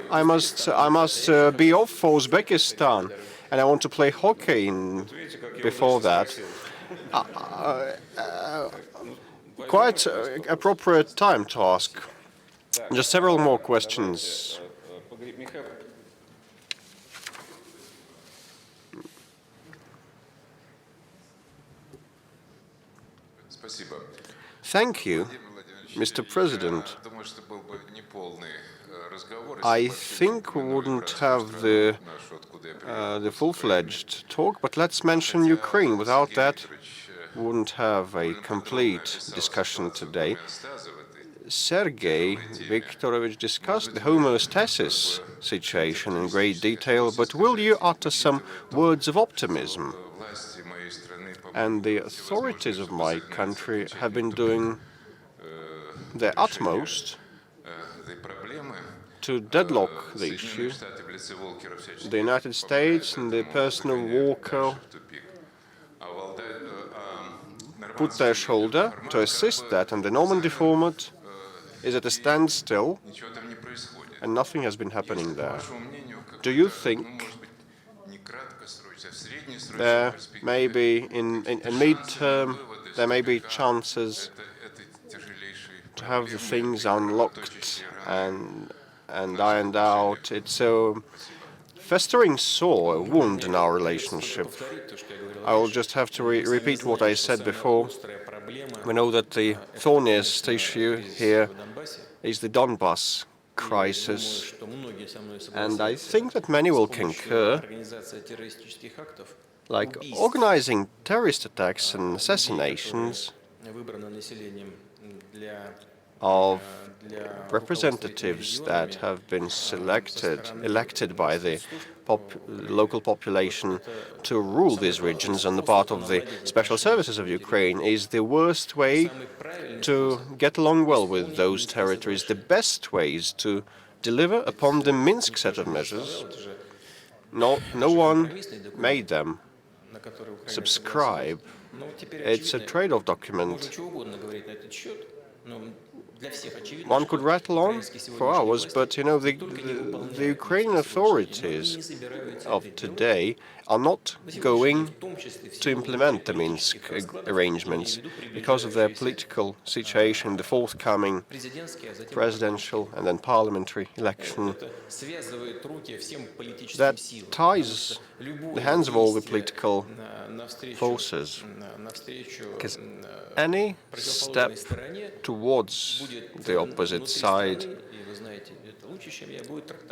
I must be off for Uzbekistan, and I want to play hockey before that. Quite appropriate time to ask. Just several more questions. Thank you, Mr. President. I think we wouldn't have the full-fledged talk, but let's mention Ukraine. Without that, we wouldn't have a complete discussion today. Sergei Viktorovich discussed the homeostasis situation in great detail, but will you utter some words of optimism? And the authorities of my country have been doing their utmost to deadlock the issue. The United States and the person of Walker put their shoulder to assist that, and the Normandy format is at a standstill, and nothing has been happening there. Do you think there may be, in mid-term, there may be chances to have the things unlocked and ironed out? It's a festering sore, a wound in our relationship. I will just have to repeat what I said before. We know that the thorniest issue here is the Donbas crisis, and I think that many will concur, like organizing terrorist attacks and assassinations of representatives that have been elected by the local population to rule these regions on the part of the special services of Ukraine is the worst way to get along well with those territories. The best way is to deliver upon the Minsk set of measures. No one made them subscribe. It's a trade-off document. One could rattle on for hours, but you know, the Ukrainian authorities of today are not going to implement the Minsk arrangements because of their political situation, the forthcoming presidential and then parliamentary election. That ties the hands of all the political forces, because any step towards the opposite side,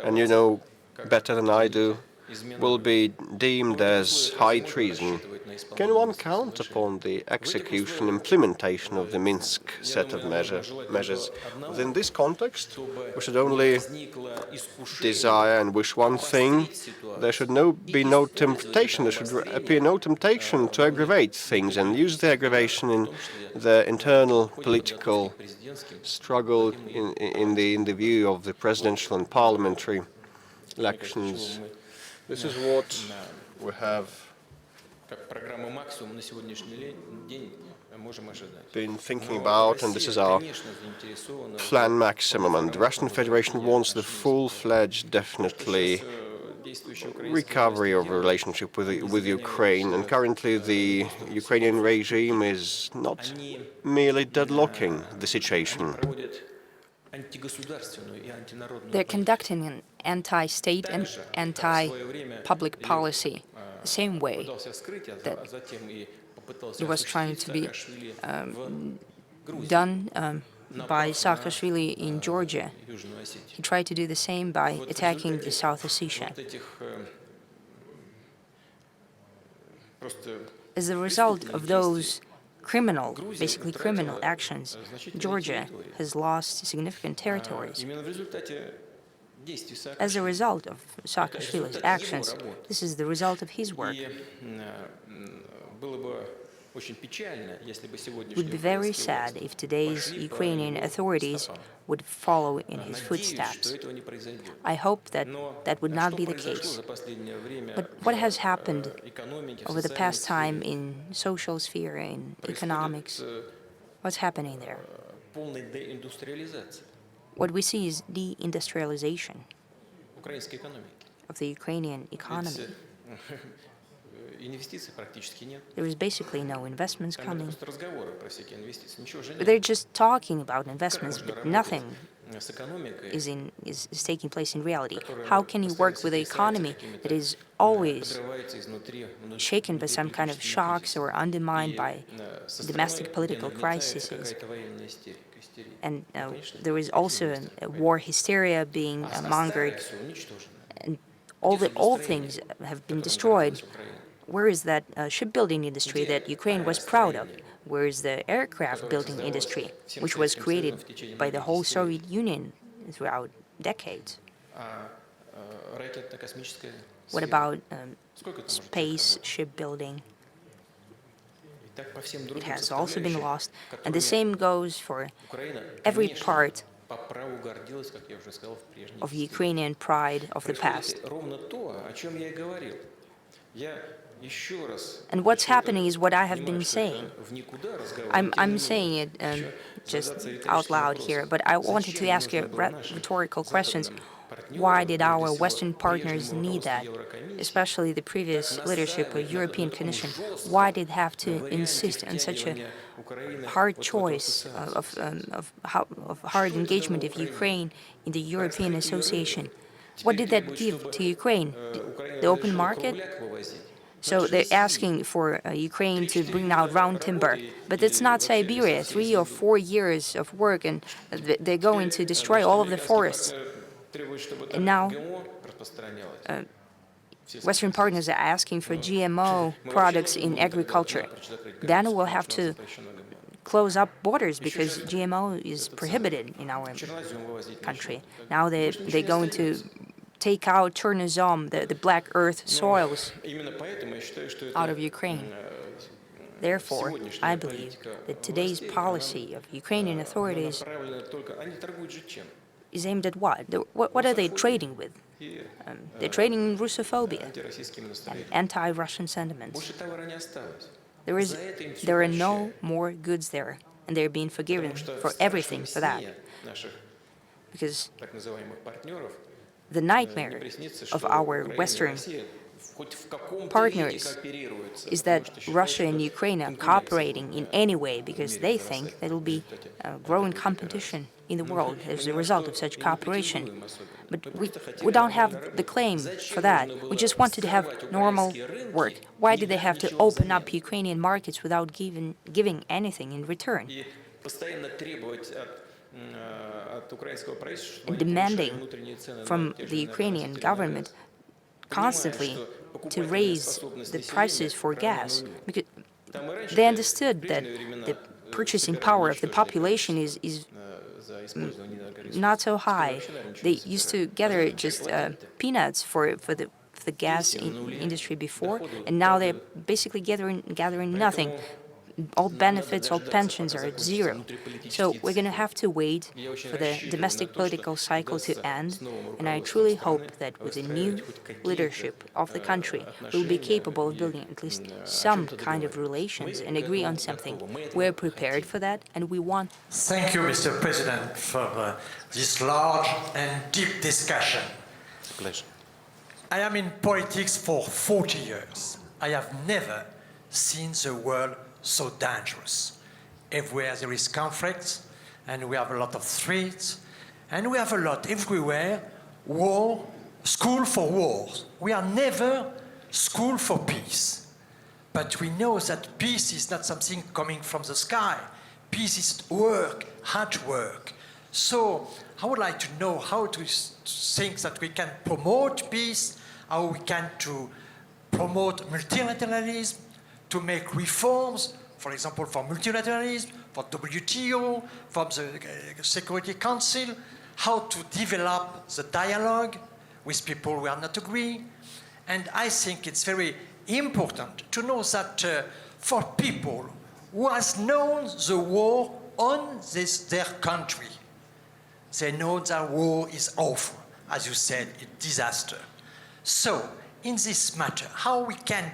and you know better than I do, will be deemed as high treason. Can one count upon the execution, implementation of the Minsk set of measures? Within this context, we should only desire and wish one thing: there should be no temptation, there should appear no temptation to aggravate things and use the aggravation in the internal political struggle in the view of the presidential and parliamentary elections. This is what we have been thinking about, and this is our plan maximum. And the Russian Federation wants the full-fledged, definitely, recovery of a relationship with Ukraine. And currently, the Ukrainian regime is not merely deadlocking the situation. They're conducting an anti-state and anti-public policy the same way that it was trying to be done by Saakashvili in Georgia. He tried to do the same by attacking the South Ossetia. As a result of those basically criminal actions, Georgia has lost significant territories. As a result of Saakashvili's actions, this is the result of his work. It would be very sad if today's Ukrainian authorities would follow in his footsteps. I hope that that would not be the case. But what has happened over the past time in social sphere, in economics, what's happening there? What we see is deindustrialization of the Ukrainian economy. There is basically no investments coming. They're just talking about investments, but nothing is in is taking place in reality? How can you work with an economy that is always shaken by some kind of shocks or undermined by domestic political crises? And there is also a war hysteria being mongered, and all the old things have been destroyed. Where is that shipbuilding industry that Ukraine was proud of? Where is the aircraft building industry, which was created by the whole Soviet Union throughout decades? What about space shipbuilding? It has also been lost. And the same goes for every part of Ukrainian pride of the past. And what's happening is what I have been saying. I'm saying it just out loud here, but I wanted to ask you rhetorical questions. Why did our Western partners need that, especially the previous leadership of European Commission? Why did they have to insist on such a hard choice of hard engagement of Ukraine in the European Association? What did that give to Ukraine? The open market? So they're asking for Ukraine to bring out round timber, but it's not Siberia. 3 or 4 years of work, and they're going to destroy all of the forests. And now, Western partners are asking for GMO products in agriculture. Then we'll have to close up borders because GMO is prohibited in our country. Now they're going to take out Chernozem, the black earth soils, out of Ukraine. Therefore, I believe that today's policy of Ukrainian authorities is aimed at what? What are they trading with? They're trading in Russophobia and anti-Russian sentiments. There are no more goods there, and they're being forgiven for everything for that. Because the nightmare of our Western partners is that Russia and Ukraine are cooperating in any way because they think there will be growing competition in the world as a result of such cooperation. But we don't have the claim for that. We just wanted to have normal work. Why did they have to open up Ukrainian markets without giving anything in return? And demanding from the Ukrainian government constantly to raise the prices for gas, because they understood that the purchasing power of the population is not so high. They used to gather just peanuts for the gas industry before, and now they're basically gathering nothing. All benefits, all pensions are at zero. So we're going to have to wait for the domestic political cycle to end, and I truly hope that with the new leadership of the country, we'll be capable of building at least some kind of relations and agree on something. We're prepared for that, and we want... Thank you, Mr. President, for this large and deep discussion. Pleasure. I am in politics for 40 years. I have never seen the world so dangerous. Everywhere there is conflict, and we have a lot of threats, and we have a lot everywhere, war, school for wars. We are never school for peace. But we know that peace is not something coming from the sky. Peace is work, hard work. So I would like to know how to think that we can promote peace, how we can to promote multilateralism, to make reforms, for example, for multilateralism, for WTO, for the Security Council, how to develop the dialogue with people who are not agree. And I think it's very important to know that for people who has known the war on their country, they know that war is awful, as you said, a disaster. So, in this matter, how we can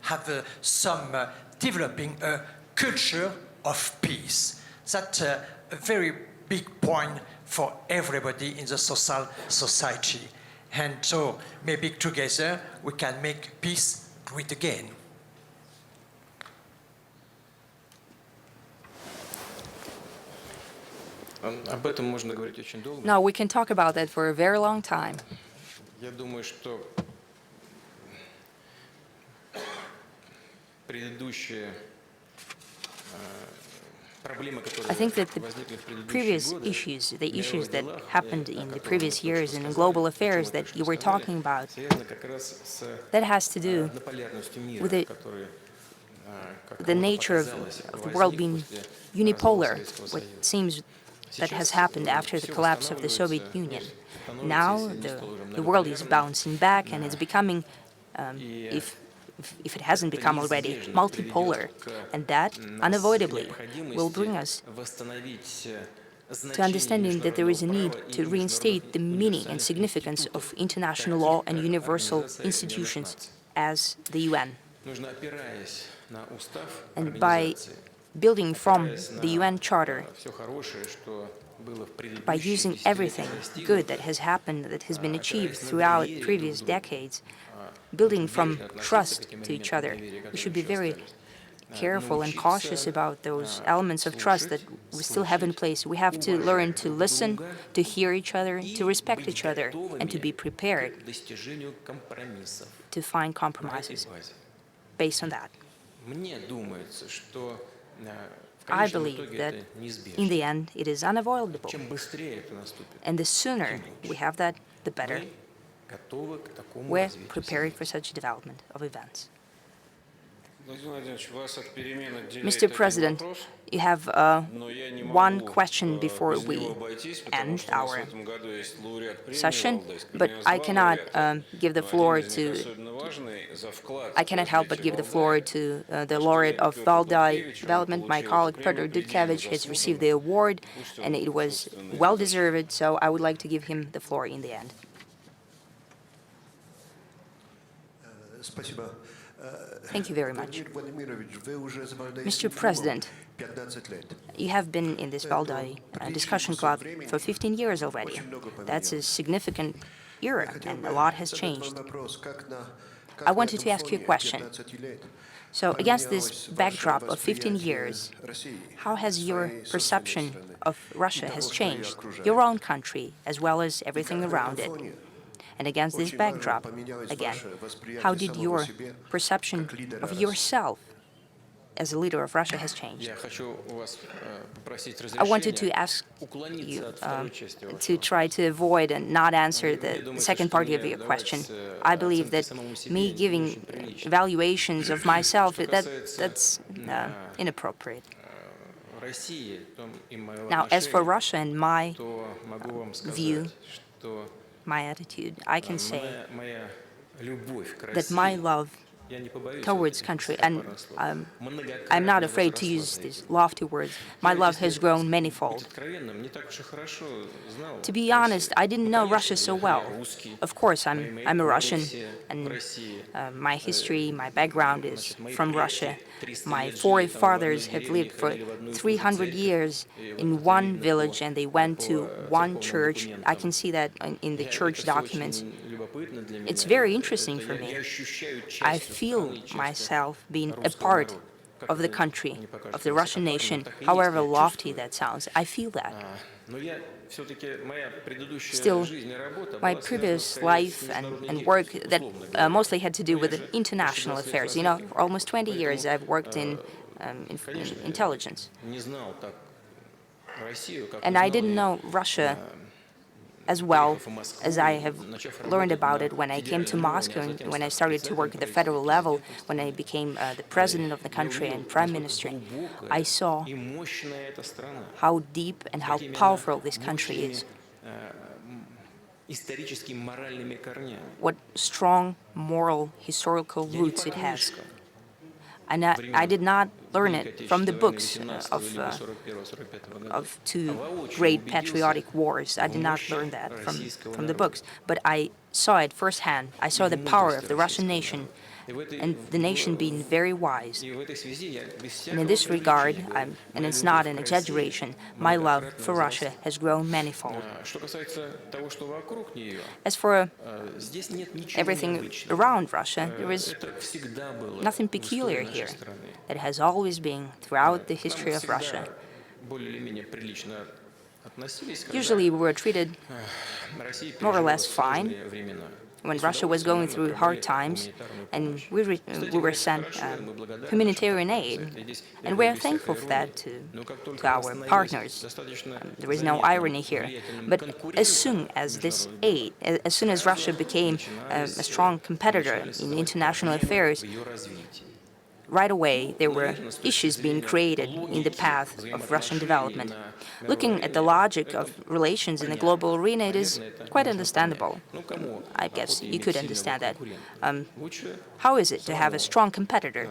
have some developing a culture of peace. That's a very big point for everybody in the society. And so maybe together we can make peace great again. Об этом можно говорить очень долго. Now, we can talk about that for a very long time. Я думаю, что предыдущие проблемы, I think которые that the возникли в предыдущие previous годы, issues, the issues that happened in the previous years in global affairs that you were talking about, связаны как раз с that has to do однополярностью мира, with который, как the кому-то nature of показалось, the world возник being после unipolar, развала Советского what Союза. seems that has happened after the collapse of the Soviet Union. Now the world is bouncing back and it's becoming, if it hasn't become already, multipolar, and that unavoidably will bring us to understanding that there is a need to reinstate the meaning and significance of international law and universal institutions as the UN. And by building from the UN Charter, by using everything good that has happened, that has been achieved throughout previous decades, building from trust to each other, we should be very careful and cautious about those elements of trust that we still have in place. We have to learn to listen, to hear each other, to respect each other, and to be prepared to find compromises based on that. I believe that in the end it is unavoidable, and the sooner we have that, the better. We're prepared for such development of events. Mr. President, you have one question before we end our session, but I cannot give the floor to. I cannot help but give the floor to the laureate of Valdai Development. My colleague Petr Dudkevich has received the award, and it was well deserved. So I would like to give him the floor in the end. Thank you very much. Mr. President, you have been in this Valdai Discussion Club for 15 years already. That's a significant era, and a lot has changed. I wanted to ask you a question. So, against this backdrop of 15 years, how has your perception of Russia has changed, your own country, as well as everything around it? And against this backdrop, again, how did your perception of yourself as a leader of Russia has changed? I wanted to ask you to try to avoid and not answer the second part of your question. I believe that me giving evaluations of myself, that's inappropriate. Now, as for Russia and my view, my attitude, I can say that my love towards country, and I'm not afraid to use these lofty words, my love has grown manifold. To be honest, I didn't know Russia so well. Of course, I'm a Russian, and my history, my background is from Russia. My forefathers have lived for 300 years in one village, and they went to one church. I can see that in the church documents. It's very interesting for me. I feel myself being a part of the country, of the Russian nation, however lofty that sounds. I feel that. Still, my previous life and work that mostly had to do with international affairs. You know, for almost 20 years I've worked in intelligence. And I didn't know Russia as well as I have learned about it when I came to Moscow and when I started to work at the federal level, when I became the president of the country and prime minister. I saw how deep and how powerful this country is. What strong moral, historical roots it has. And I did not learn it from the books of two great patriotic wars. I did not learn that from the books. But I saw it firsthand. I saw the power of the Russian nation and the nation being very wise. And in this regard, and it's not an exaggeration, my love for Russia has grown manifold. As for everything around Russia, there is nothing peculiar here. It has always been throughout the history of Russia. Usually we were treated more or less fine when Russia was going through hard times, and we were sent humanitarian aid, and we are thankful for that to our partners. There is no irony here. But as soon as this aid, as soon as Russia became a strong competitor in international affairs, right away there were issues being created in the path of Russian development. Looking at the logic of relations in the global arena, it is quite understandable. I guess you could understand that. How is it to have a strong competitor?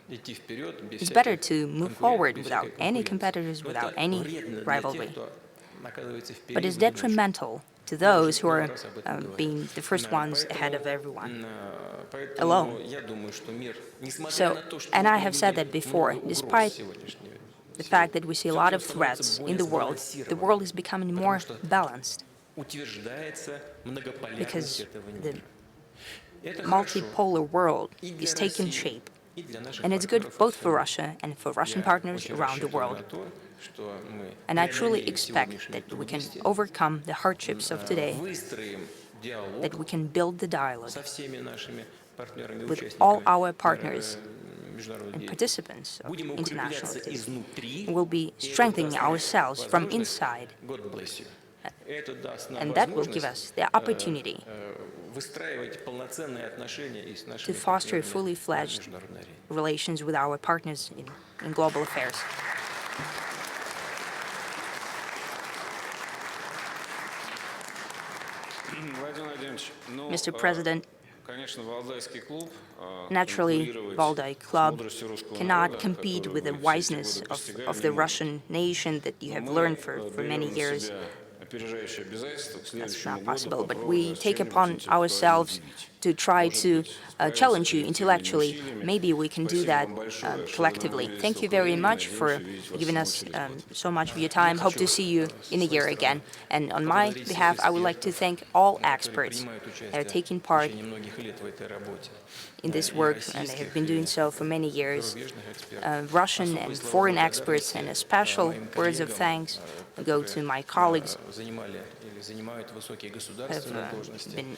It's better to move forward without any competitors, without any rivalry. But it's detrimental to those who are being the first ones ahead of everyone, alone. So, and I have said that before, despite the fact that we see a lot of threats in the world is becoming more balanced because the multipolar world is taking shape. And it's good both for Russia and for Russian partners around the world. And I truly expect that we can overcome the hardships of today, that we can build the dialogue with all our partners and participants of international activities. We'll be strengthening ourselves from inside, and that will give us the opportunity to foster fully fledged relations with our partners in global affairs. Mr. President, naturally, Valdai Club cannot compete with the wiseness of the Russian nation that you have learned for many years. That's not possible, but we take upon ourselves to try to challenge you intellectually. Maybe we can do that collectively. Thank you very much for giving us so much of your time. Hope to see you in a year again. And on my behalf, I would like to thank all experts that are taking part in this work, and they have been doing so for many years. Russian and foreign experts, and a special words of thanks go to my colleagues who have been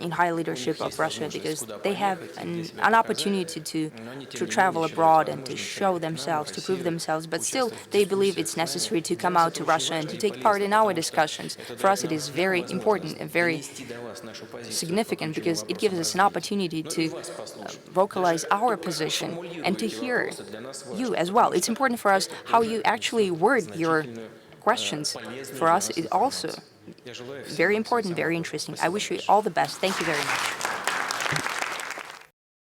in high leadership of Russia, because they have an opportunity to travel abroad and to show themselves, to prove themselves, but still they believe it's necessary to come out to Russia and to take part in our discussions. For us it is very important and very significant, because it gives us an opportunity to vocalize our position and to hear you as well. It's important for us how you actually word your questions. For us, it's also very important, very interesting. I wish you all the best. Thank you very much.